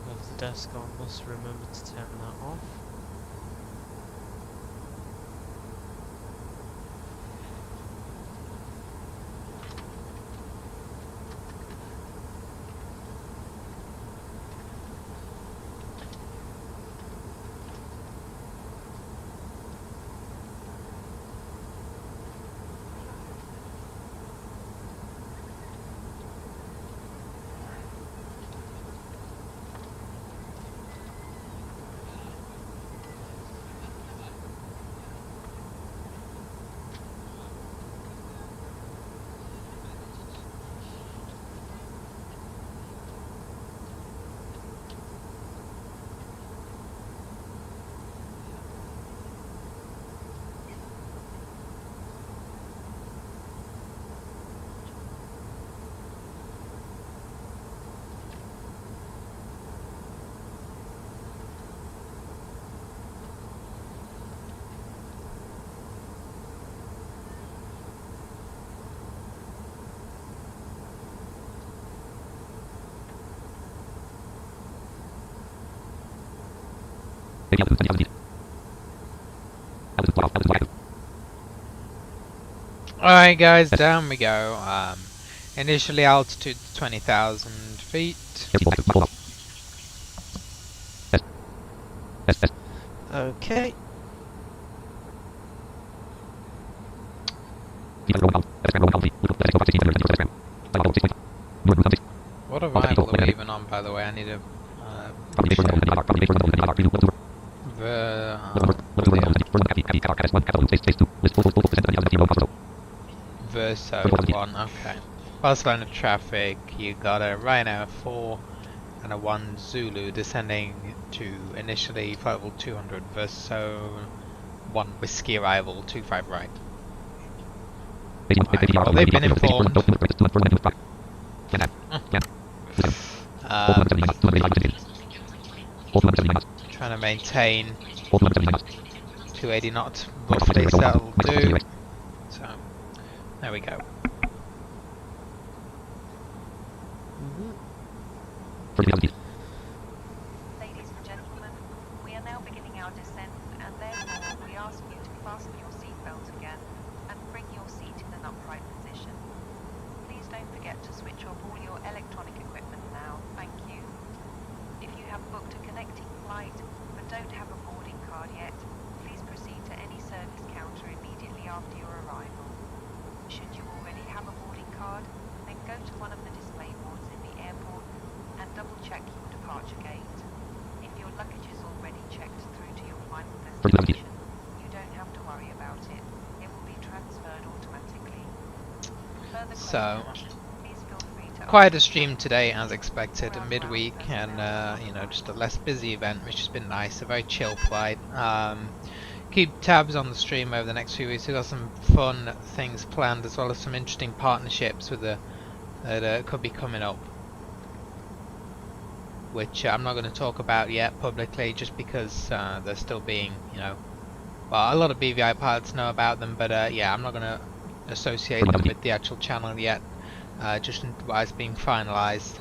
Left the desk on, must remember to turn that off. Alright guys, down we go. Initially altitude 20,000 feet. Okay. What arrival are we even on, by the way? I need to Verso 1, okay. Barcelona traffic, you got a Ryanair 4 and a 1 Zulu descending to initially flight level 200, Verso 1 Whiskey arrival 25 right. Right, well, they've been informed. Trying to maintain 280 knots roughly, so that'll do. So, there we go. Ladies and gentlemen, we are now beginning our descent, and therefore we ask you to fasten your seatbelt again and bring your seat in an upright position. Please don't forget to switch off all your electronic equipment now, thank you. If you have booked a connecting flight but don't have a boarding card yet, please proceed to any service counter immediately after your arrival. Should you already have a boarding card, then go to one of the display boards in the airport and double check your departure gate. If your luggage is already checked through to your final destination, you don't have to worry about it. It will be transferred automatically. Further So, questions, please feel free to quite a ask. stream today as expected, midweek, and you know, just a less busy event, which has been nice. A very chill flight. Keep tabs on the stream over the next few weeks. We've got some fun things planned, as well as some interesting partnerships with that could be coming up, which I'm not going to talk about yet publicly, just because they're still being, you know, well, a lot of BVI pilots know about them, but yeah, I'm not going to associate them with the actual channel yet, just while it's being finalised,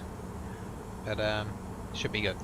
but should be good.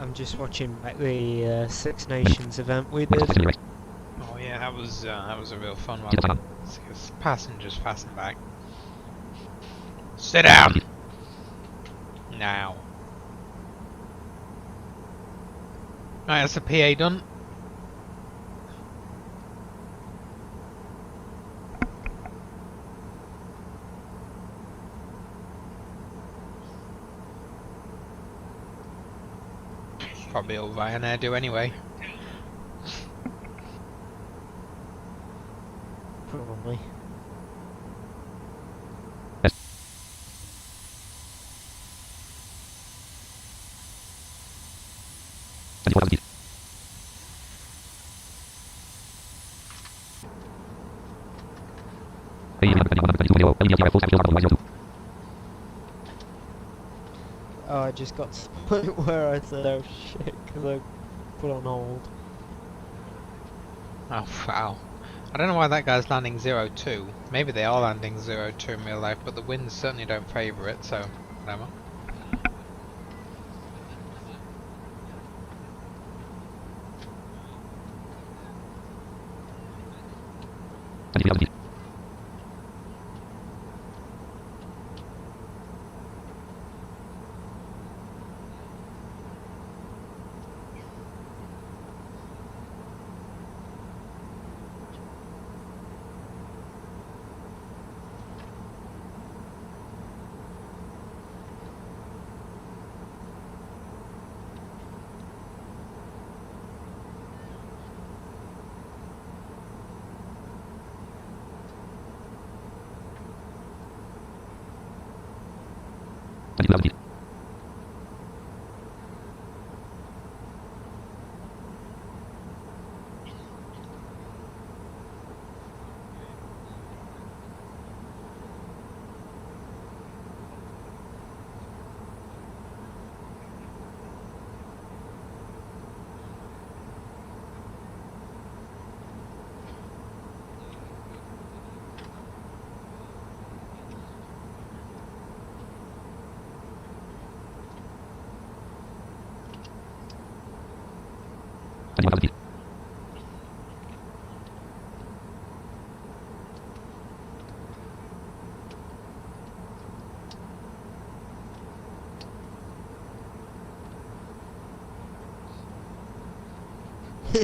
I'm just watching back the Six Nations event we did. Oh yeah, that was a real fun one. It's passengers fast and back. Sit down! Now. Right, that's the PA done. Probably all Ryanair do anyway. Probably. Oh, I just got to the point where I said, oh shit, because I put on hold. Oh wow. I don't know why that guy's landing 02. Maybe they are landing 02 in real life, but the winds certainly don't favour it, so whatever.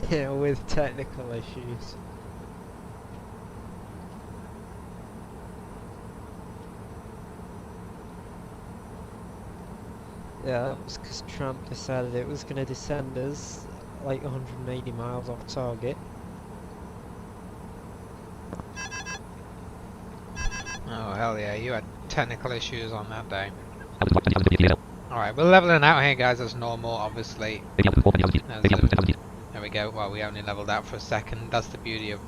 Yeah, with technical issues. Yeah, that was because Trump decided it was going to descend us like 180 miles off target. Oh hell yeah, you had technical issues on that day. Alright, we're leveling out here, guys, as normal, obviously. There we go. Well, we only leveled out for a second. That's the beauty of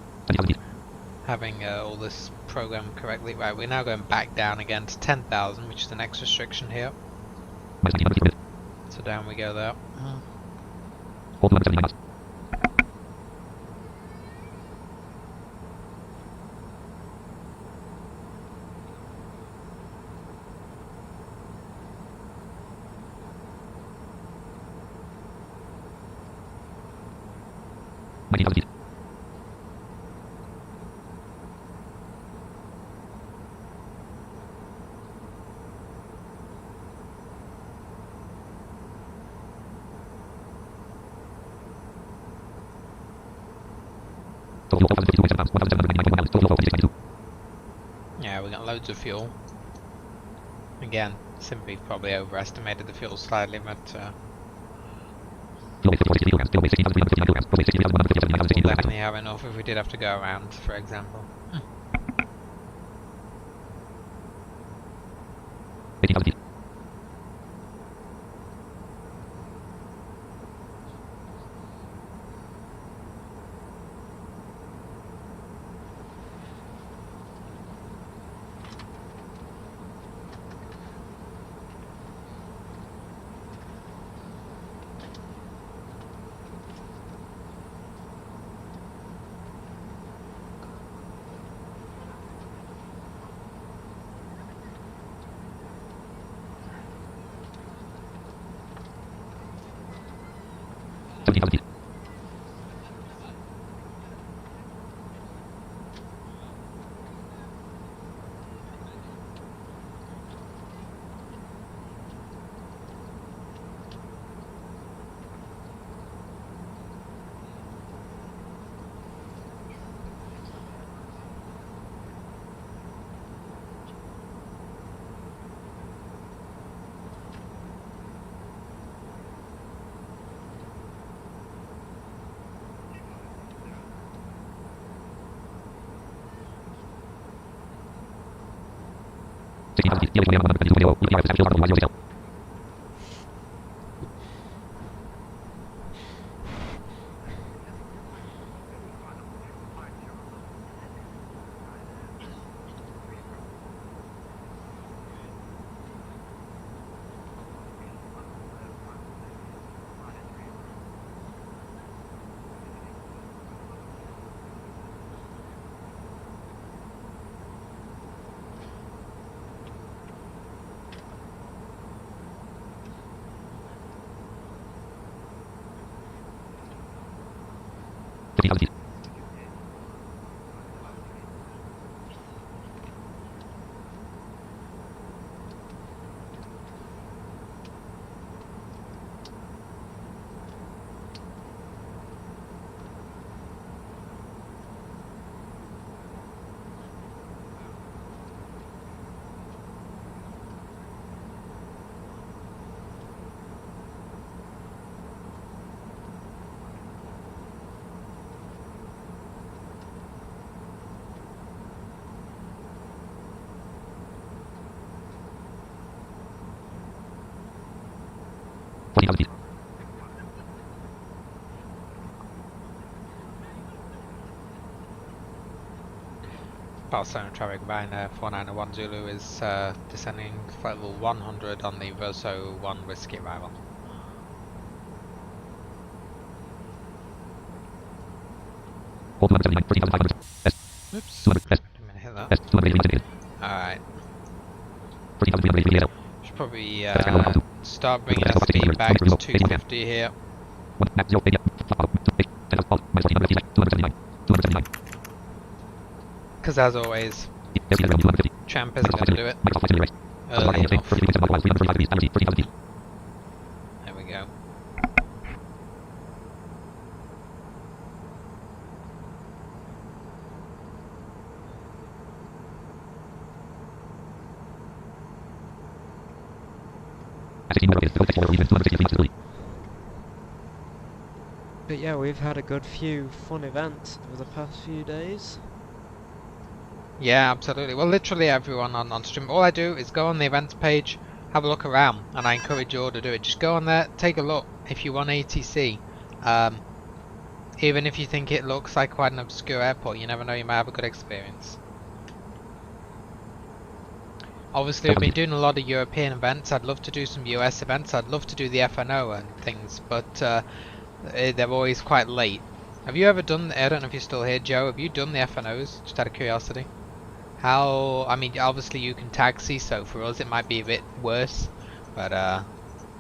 having all this programmed correctly. Right, we're now going back down again to 10,000, which is the next restriction here. So down we go there. Yeah, we got loads of fuel. Again, simply probably overestimated the fuel slightly, but we'll definitely have enough if we did have to go around, for example. Barcelona traffic via 4901 Zulu is descending flight level 100 on the Verso 1 Whiskey arrival. Oops, didn't mean to hit that. Alright. Should probably start bringing our speed back to 250 here. Because as always, Champ isn't going to do it early enough. There we go. But yeah, we've had a good few fun events over the past few days. Yeah, absolutely. Well, literally everyone on stream. All I do is go on the events page, have a look around, and I encourage you all to do it. Just go on there, take a look. If you want ATC, even if you think it looks like quite an obscure airport, you never know, you might have a good experience. Obviously, we've been doing a lot of European events. I'd love to do some US events. I'd love to do the FNO and things, but they're always quite late. Have you ever done, I don't know if you're still here, Joe, have you done the FNOs, just out of curiosity? How, I mean, obviously you can taxi, so for us it might be a bit worse, but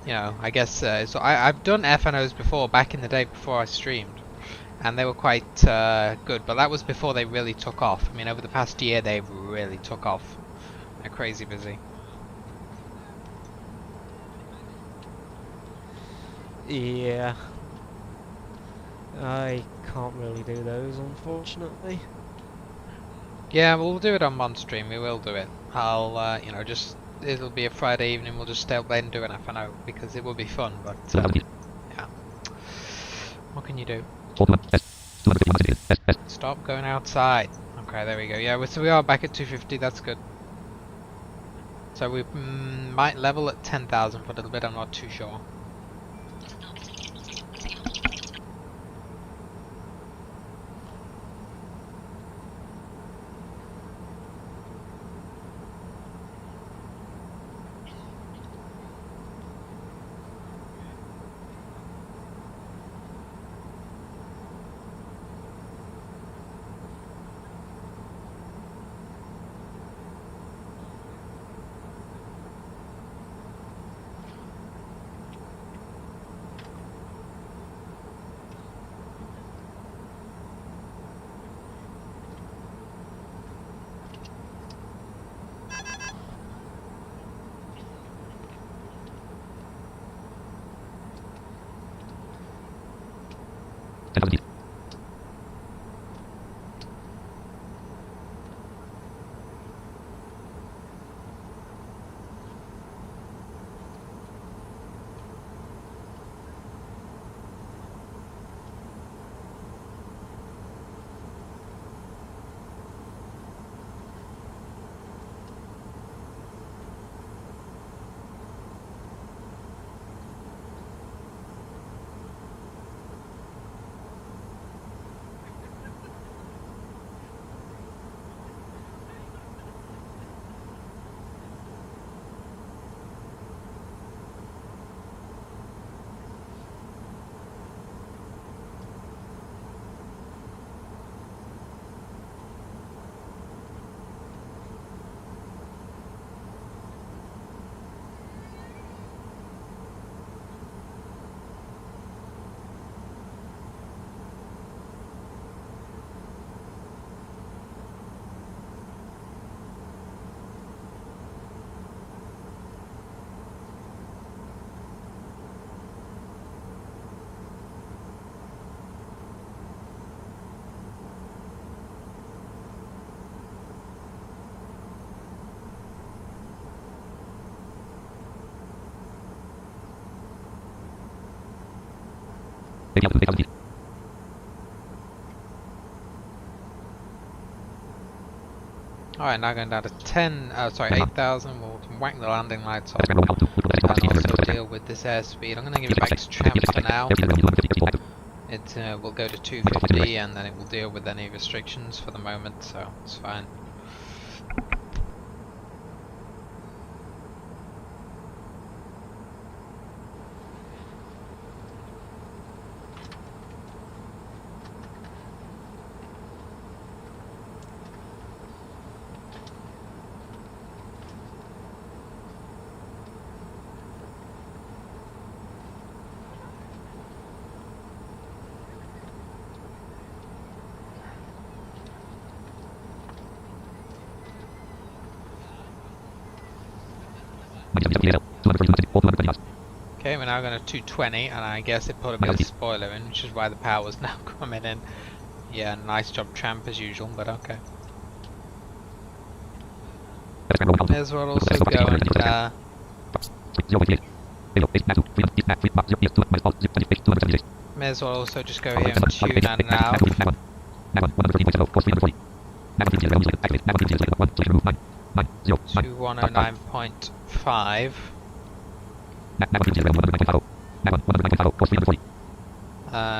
you know, I guess, so I've done FNOs before, back in the day before I streamed, and they were quite good, but that was before they really took off. I mean, over the past year they've really took off. They're crazy busy. Yeah. I can't really do those, unfortunately. Yeah, we'll do it on one stream, we will do it. I'll, you know, just, it'll be a Friday evening, we'll just stay up late and do an FNO, because it will be fun, but, yeah. What can you do? Stop going outside. Okay, there we go. Yeah, so we are back at 250, that's good. So we might level at 10,000 for a little bit, I'm not too sure. Alright, now going down to 8,000, we'll whack the landing lights on and also deal with this airspeed. I'm going to give it back to tramp for now. It will go to 250 and then it will deal with any restrictions for the moment, so it's fine. Okay, we're now going to 220, and I guess it put a bit of spoiler in, which is why the power's now coming in. Yeah, nice job, tramp as usual, but okay. May as well also go and may as well also just go here and tune and now. 2109.5. Let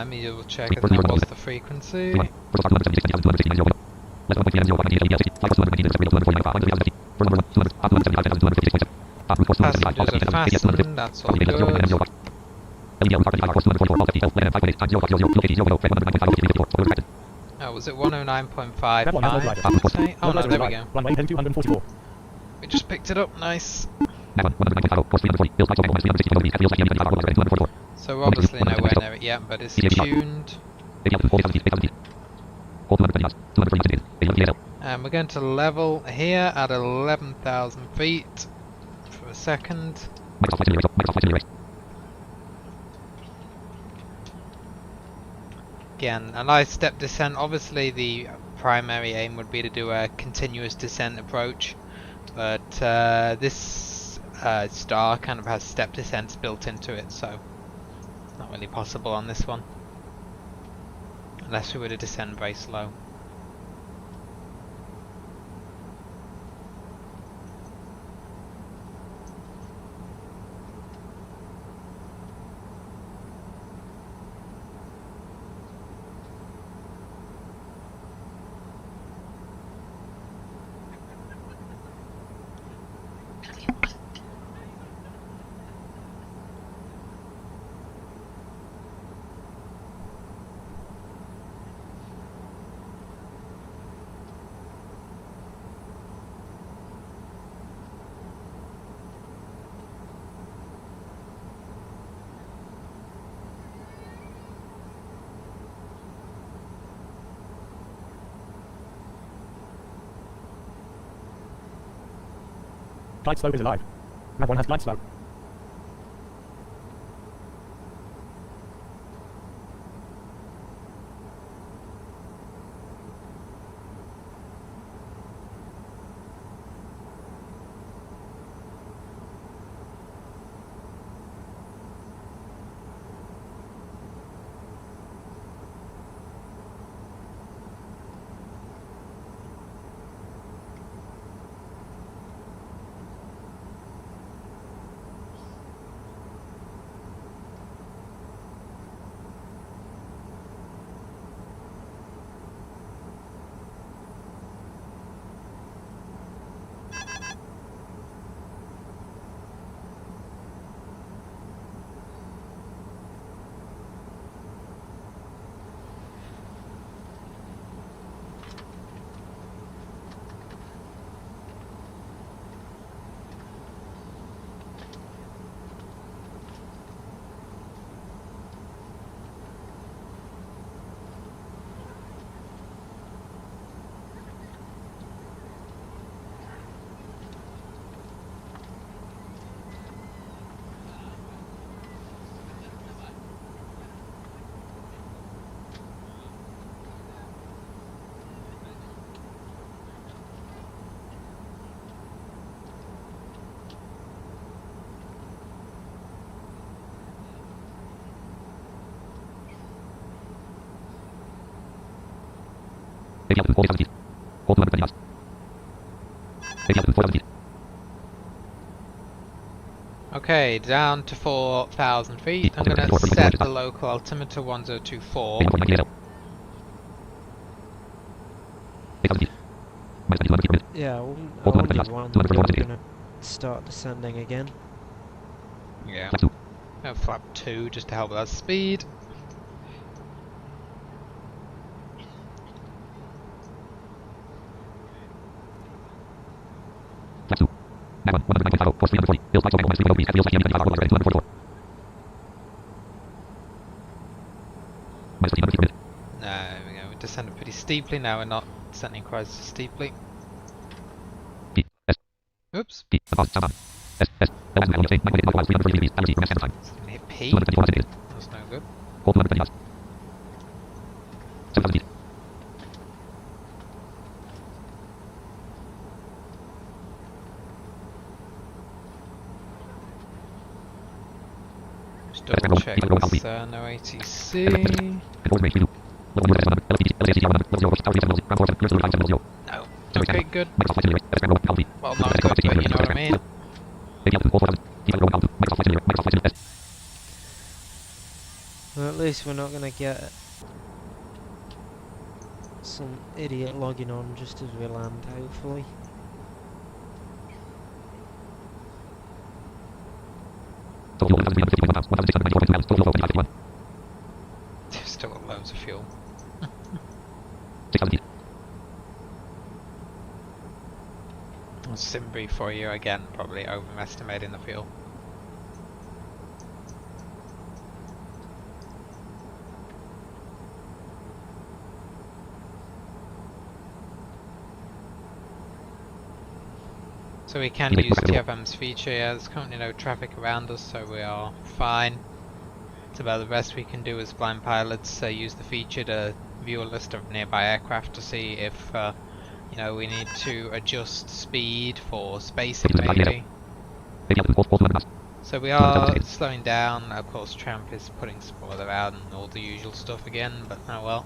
me double check if that was the frequency. Passengers are fastened, that's all good. Oh, was it 109.5? Oh no, there we go. Runway 244. We just picked it up, nice. So we're obviously nowhere near it yet, but it's tuned. And we're going to level here at 11,000 feet for a second. Again, a nice step descent. Obviously the primary aim would be to do a continuous descent approach, but this star kind of has step descents built into it, so it's not really possible on this one unless we were to descend very slow. Glide slope is alive. Nav 1 has glide slope. Okay, down to 4,000 feet. I'm going to set the local altimeter 1024. Yeah, I wonder when we're going to start descending again. Yeah. Flap 2 just to help with that speed. There we go, we descended pretty steeply, now we're not descending quite so steeply. Oops. Hit P. That's no good. Just double check this, no ATC. No. Okay, good. Well, not good, but you know what I mean. Well, at least we're not gonna get some idiot logging on just as we land, hopefully. Still got loads of fuel. Simbury for you again, probably overestimating the fuel. So we can use TFM's feature. Yeah, there's currently no traffic around us, so we are fine. It's about the best we can do as blind pilots. Use the feature to view a list of nearby aircraft to see if you know, we need to adjust speed for spacing maybe. So we are slowing down. Of course, Tramp is putting spoiler out and all the usual stuff again, but oh well.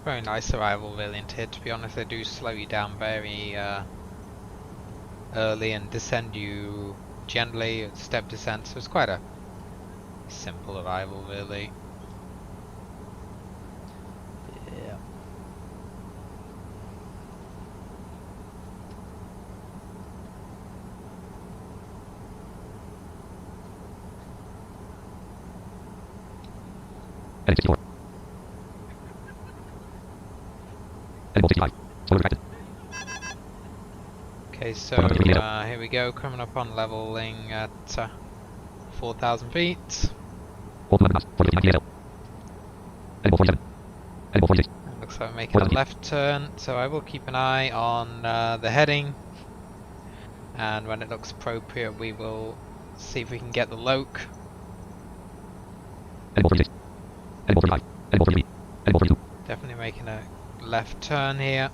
Very nice arrival variant here, to be honest. They do slow you down very early and descend you gently, step descent, so it's quite a simple arrival really. Yeah. Okay, so here we go, coming up on leveling at 4,000 feet. Looks like we're making a left turn, so I will keep an eye on the heading, and when it looks appropriate we will see if we can get the loc. Definitely making a left turn here.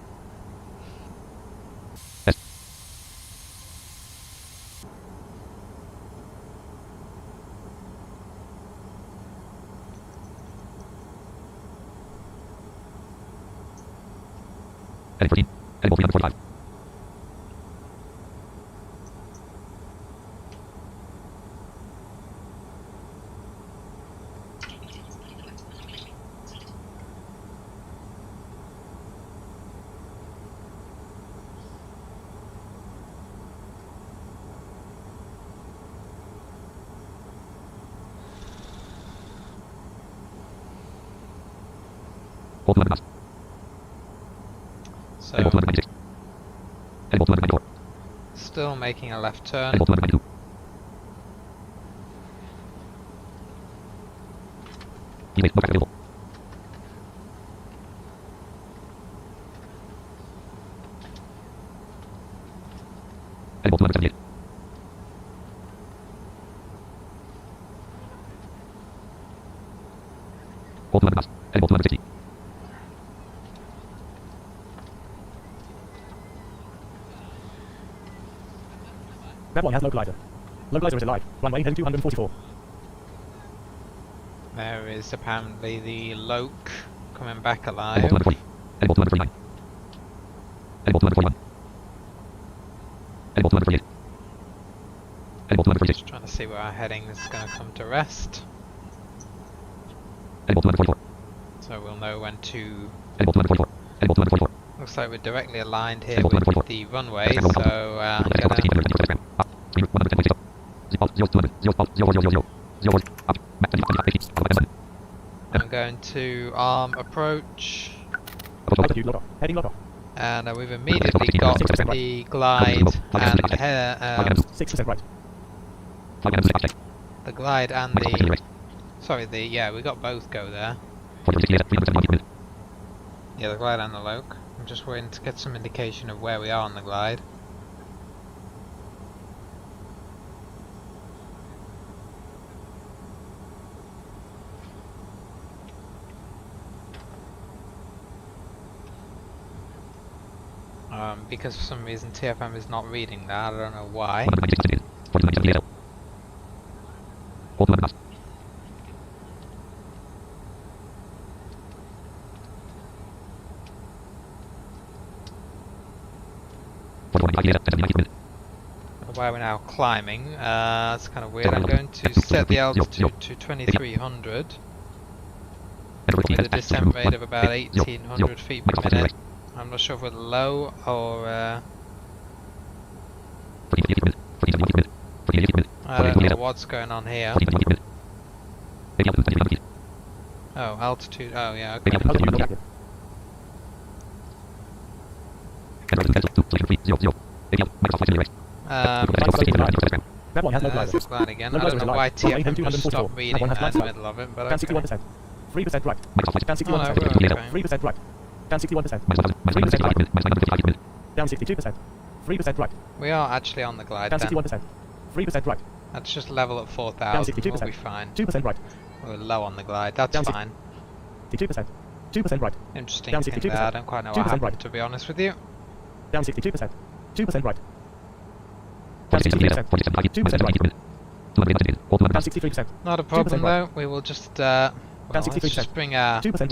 So, still making a left turn. That one has localizer. Localizer is alive. Runway heading 244. There is apparently the loc coming back alive. Just trying to see where our heading is going to come to rest. So we'll know when to... Looks like we're directly aligned here with the runway, so I'm going to arm approach. Heading lock off. And we've immediately got the glide and 6% right. the glide and the... Sorry, yeah, we got both go there. Yeah, the glide and the loc. I'm just waiting to get some indication of where we are on the glide. Because for some reason TFM is not reading that, I don't know why. Why we're now climbing, that's kind of weird. I'm going to set the altitude to 2300 with a descent rate of about 1800 feet per minute. I'm not sure if we're low or I don't know what's going on here. Oh, altitude, oh yeah, okay. There's a glide again. I don't know why TFM just stopped reading that in the middle of it, but okay. 61%. 3% right. Down 61%. Oh, no, we're okay. 3% right. Down 61%. 3% right. Down 62%. 3% right. We are actually on the glide Down then. 61%. 3% right. Let's just level at Down 4,000, 62%. we'll be fine. 2% right. We're low on the glide, that's Down fine. 62%. 2% right. Interesting Down thing 62%. there, I don't quite know what 2% happened, right. to be honest with you. Down 62%. 2% right. Down 63%. 2% right. Down 63%. Not a problem though, we will just, well, let's 63%. just bring our, 2% right.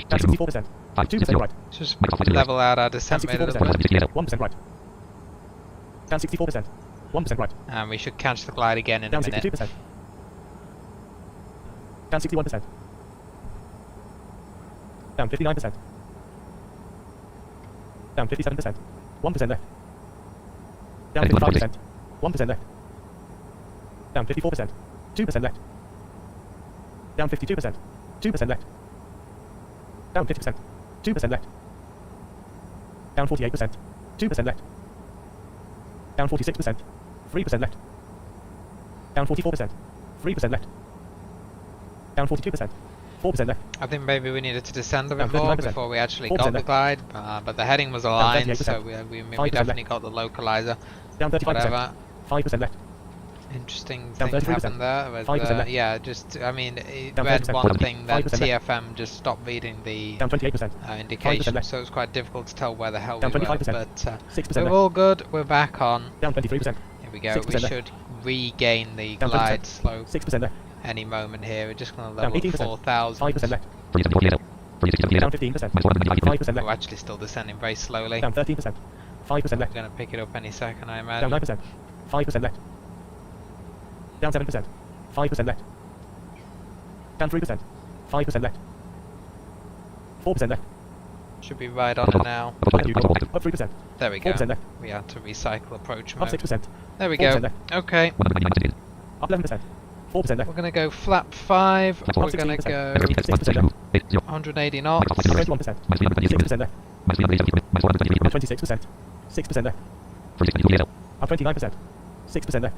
Down 64%. 2% right. just level out our descent rate a little bit. 1% right. Down 64%. 1% right. And we should catch the glide again in a Down minute. 62%. Down 61%. Down 59%. Down 57%. 1% left. Down 55%. 1% left. Down 54%. 2% left. Down 52%. 2% left. Down 50%. 2% left. Down 48%. 2% left. Down 46%. 3% left. Down 44%. 3% left. Down 42%. 4% left. I think maybe we needed to descend a bit Down more 39%. before we actually 4% got the left. glide, but the heading was aligned, 38%. so we 5% definitely left. got the localizer. Down 35%. Whatever. 5% left. Interesting Down thing 33%. happened there. With, 5% left. yeah, just, I mean, it Down read 30%. one thing, then 5% left. TFM just stopped reading the Down 28%. indication, left. so it was quite difficult to tell where the hell Down we were. 25%. But 6% we're left. all good, we're back on. Down 23%. Here we go, 6% we left. should regain the Down 30%. glide slope 6% left. any moment here. We're just going to Down level 18%. 4,000. 5% left. Down 15%. 5% We're left. actually still descending very slowly. Down 13%. 5% We're left. going to pick it up any second, I Down imagine. 9%. 5% left. Down 7%. 5% left. Down 3%. 5% left. 4% left. Should be right on it now. Up 3%. There we go. 4% left. We had to recycle approach Up mode. 6%. There we 4% go. left. Okay. Up 11%. 4% left. We're going to go flap 5. Up We're going to 16%. go 6% left. 180 knots. 21%. 6% left. Up 26%. 6% left. Up 29%. 6% left.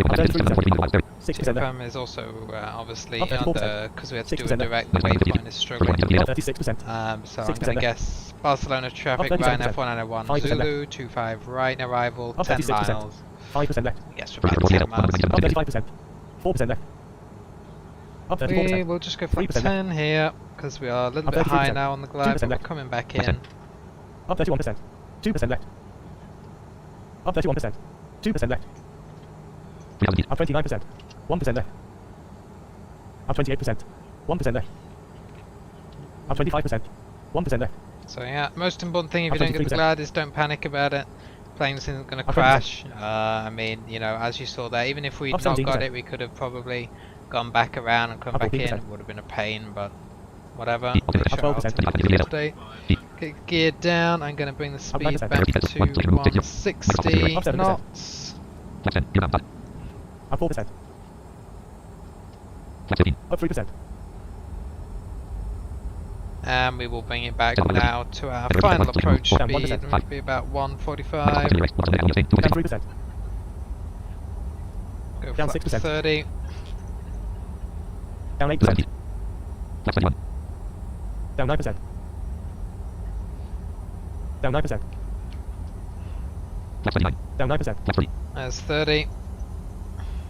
Up 33%. 6% left. TFM is also obviously Up 34%. under, because we had to do a 6% left. direct, the waypoint is struggling. Up 36%. So I'm 6% going to left. guess Barcelona traffic, Up Ryan 37%. F101 5% Zulu, 25 right arrival, Up 10 36%. miles. 5% left. I guess we're about 10 miles. Up 35%. 4% left. Up 34%. We'll just go for 3% left. 10 here, because we are a little Up bit high 33%. now on the glide, 2% but we're left. coming back in. Up 31%. 2% left. Up 31%. 2% left. Up 29%. 1% left. Up 28%. 1% left. Up 25%. 1% left. So yeah, most important thing if Up you don't get the 23%. glide is don't panic about it. Plane isn't going to Up 20%. crash. I mean, you know, as you saw there, even if we'd Up not got 17%. it, we could have probably gone back around and come Up back in. 14%. It would have been a pain, but whatever. Up 12%. Stay. Get geared down. I'm going to bring the speed 9%. back to 160 Up 7%. knots. Up 4%. Up 3%. And we will bring it back now to our final approach Down speed. 1%. It must be about 145. Down 3%. Go Down flap 6%. 30. Down 8%. Down 9%. Down 9%. Down 9%. There's 30.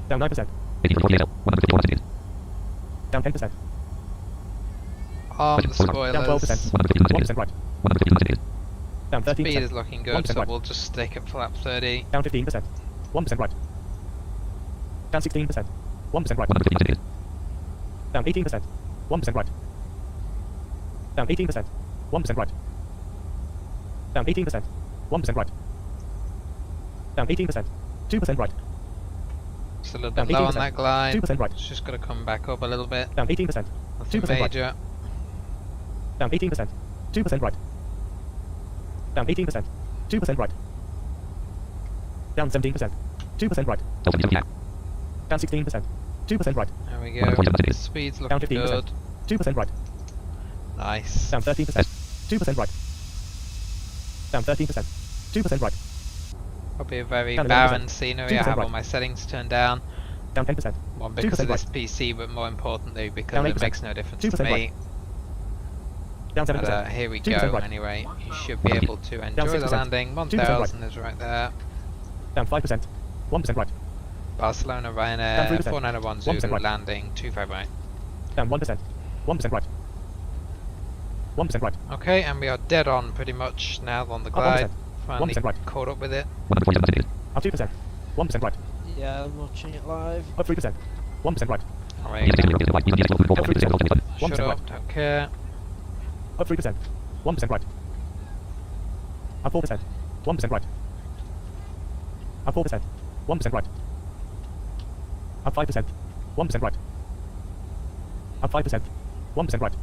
Down 9%. Down 10%. On the Down spoilers. 12%. 1% right. Down 13%. Speed is looking good, 1% so right. we'll just stick at flap 30. Down 15%. 1% right. Down 16%. 1% right. Down 18%. 1% right. Down 18%. 1% right. Down 18%. 1% right. Down 18%. 2% right. Just a little Down bit low on 18%. that glide. 2% right. It's just got to come back up a little bit. Down 18%. Nothing 2% right. major. Down 18%. 2% right. Down 18%. 2% right. Down 17%. 2% right. Down 16%. 2% right. There we go. Speed's Down looking 15%. good. 2% right. Nice. Down 13%. 2% right. Down 13%. 2% right. Probably a very Down 11%. barren scenery. I 2% have all right. my settings turned down. Down 10%. One, because 2% of this right. PC, but more importantly because Down it 8%. makes no difference 2% to me. right. Down 7%. But here we 2% go. right. Anyway, you should be able to enjoy the 6%. landing. 2% 1000 is right there. Down 5%. 1% right. Barcelona Down Ryanair 3%. 491 1% Zulu right. landing 25 right. Down 1%. 1% right. 1% right. Okay, and we are dead on pretty much now on the Up glide. 1%. Finally 1% right. caught up with it. Up 2%. 1% right. Yeah, I'm watching it live. Up 3%. 1% right. Alright, Up 3%. shut 1% right. up, don't care. Up 3%. 1% right. Up 4%. 1% right. Up 4%. 1% right. Up 5%. 1% right. Up 5%. 1% right.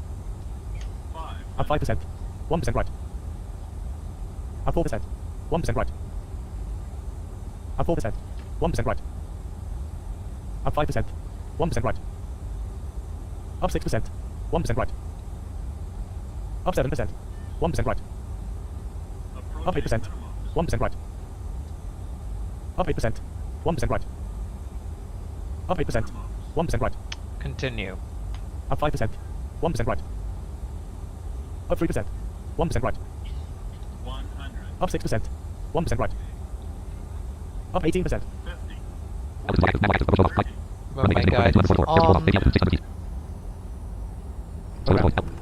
Up 5%. 1% right. Up 4%. 1% right. Up 4%. 1% right. Up 5%. 1% right. Up 6%. 1% right. Up 7%. 1% right. Up 8%. 1% right. Up 8%. 1% right. Up 8%. 1% right. Continue. Up 5%. 1% right. Up 3%. 1% right. Up 6%. 1% right. Up 18%. Runway guidance on.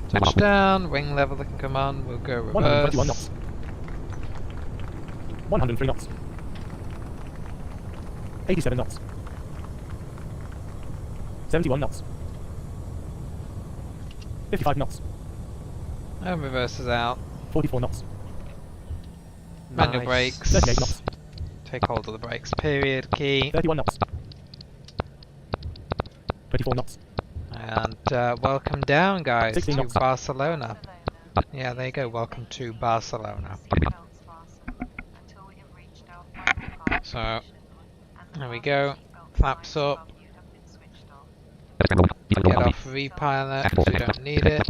Touchdown, wing level that can come on, we'll go 121 reverse. knots. 103 knots. 87 knots. 71 knots. 55 knots. And reverses out. 44 knots. Manual Nice. brakes. 38 knots. Take hold of the brakes. Period key. 31 knots. 24 knots. And welcome down, guys, 16 to knots. Barcelona. Yeah, there you go. Welcome to Barcelona. So, there we go. Flaps up. Get off repilot, because we don't need it.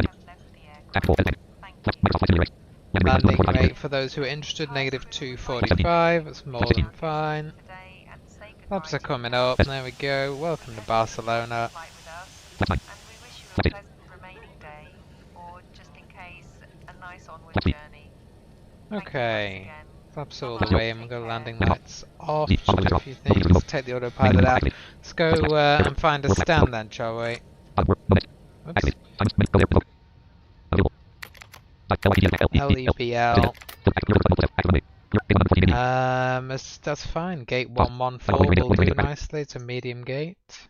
Landing rate, for those who are interested, -245. That's more than fine. Flaps are coming up. There we go. Welcome to Barcelona. And we wish you a pleasant remaining day, or just in case, a nice onward journey. Thank you Okay. once again. Flaps all the way, and we'll go landing lights off. Just do a few things. Take the autopilot out. Let's go and find a stand then, shall we? Oops. LEBL. That's fine. Gate 114 will do nicely. It's a medium gate.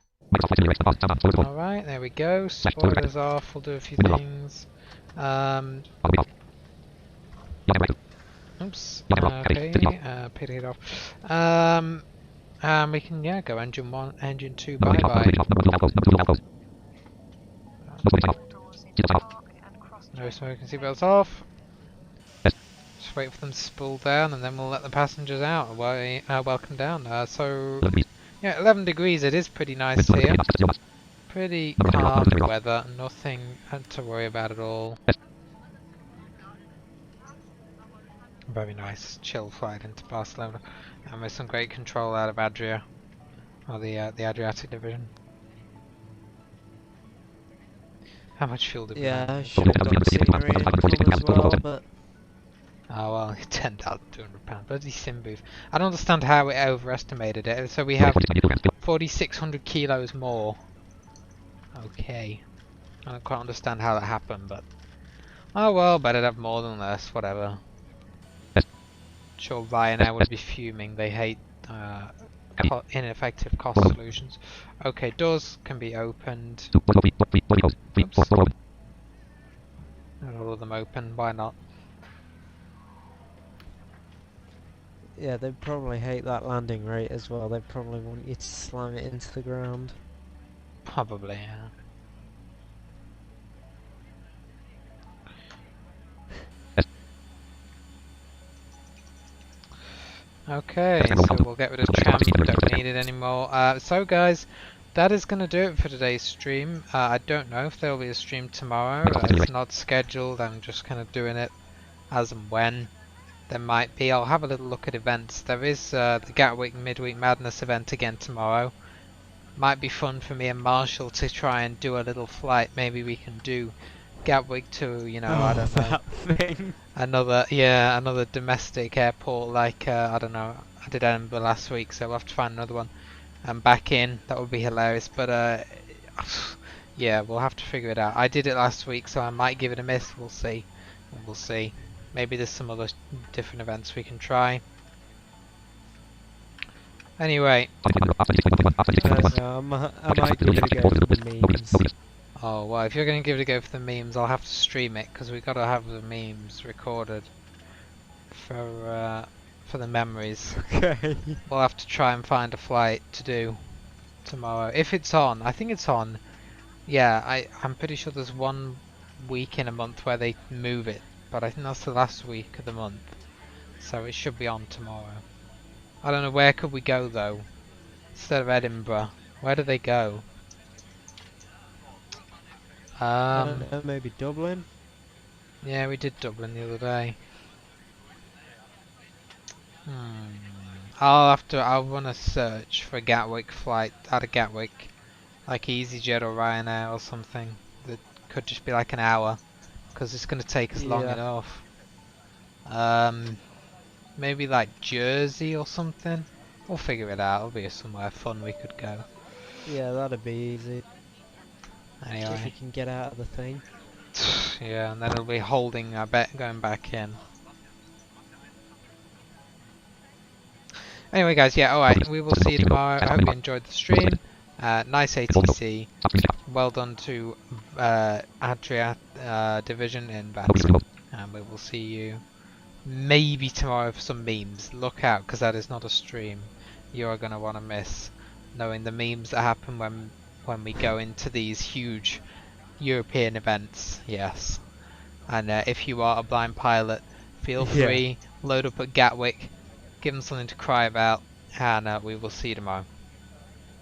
Alright, there we go. Spoilers off. We'll do a few things. Oops. Okay. Pity it off. We can, yeah, go engine 1, engine 2, bye bye. No smoking seatbelts off. Just wait for them to spool down and then we'll let the passengers out. Welcome down. So, yeah, 11 degrees, it is pretty nice here. Pretty calm weather, nothing to worry about at all. Very nice, chill flight into Barcelona. And with some great control out of Adria, or the Adriatic division. How much fuel did we Yeah, I land? should have got scenery income as well, but Oh well, £10,200. Bloody sim booth. I don't understand how it overestimated it. So we have 4,600 kilos more. Okay. I don't quite understand how that happened, but Oh well, better have more than less, whatever. Sure, Ryanair would be fuming. They hate ineffective cost solutions. Okay, doors can be opened. Oops. All of them open, why not? Yeah, they'd probably hate that landing rate as well. They'd probably want you to slam it into the ground. Probably, yeah. Okay, so we'll get rid of tram, don't need it anymore. So guys, that is going to do it for today's stream. I don't know if there will be a stream tomorrow. It's not scheduled, I'm just kind of doing it as and when. There might be. I'll have a little look at events. There is the Gatwick Midweek Madness event again tomorrow. Might be fun for me and Marshall to try and do a little flight. Maybe we can do Gatwick to, you know, I don't know. That thing. Another domestic airport like, I don't know, I did Edinburgh last week, so we'll have to find another one. And back in, that would be hilarious, but yeah, we'll have to figure it out. I did it last week, so I might give it a miss, we'll see. We'll see. Maybe there's some other different events we can try. Anyway. I might give it a go for the memes. Oh, well, if you're going to give it a go for the memes, I'll have to stream it, because we've got to have the memes recorded for the memories. Okay. We'll have to try and find a flight to do tomorrow. If it's on, I think it's on. Yeah, I'm pretty sure there's 1 week in a month where they move it, but I think that's the last week of the month. So it should be on tomorrow. I don't know, where could we go though? Instead of Edinburgh, where do they go? I don't know, maybe Dublin? Yeah, we did Dublin the other day. I want to search for a Gatwick flight out of Gatwick, like EasyJet or Ryanair or something that could just be like an hour, because it's going to take us long enough. Maybe like Jersey or something. We'll figure it out. It'll be somewhere fun we could go. Yeah, that'd be easy. Anyway. If you can get out of the thing. Yeah, and then it'll be holding, I bet, going back in. Anyway guys, yeah, alright, we will see you tomorrow. I hope you enjoyed the stream. Nice ATC. Well done to Adriatic division in vatsim. And we will see you maybe tomorrow for some memes. Look out, because that is not a stream you are going to want to miss. Knowing the memes that happen when we go into these huge European events, yes. And if you are a blind pilot, feel free, load up at Gatwick, give them something to cry about, and we will see you tomorrow.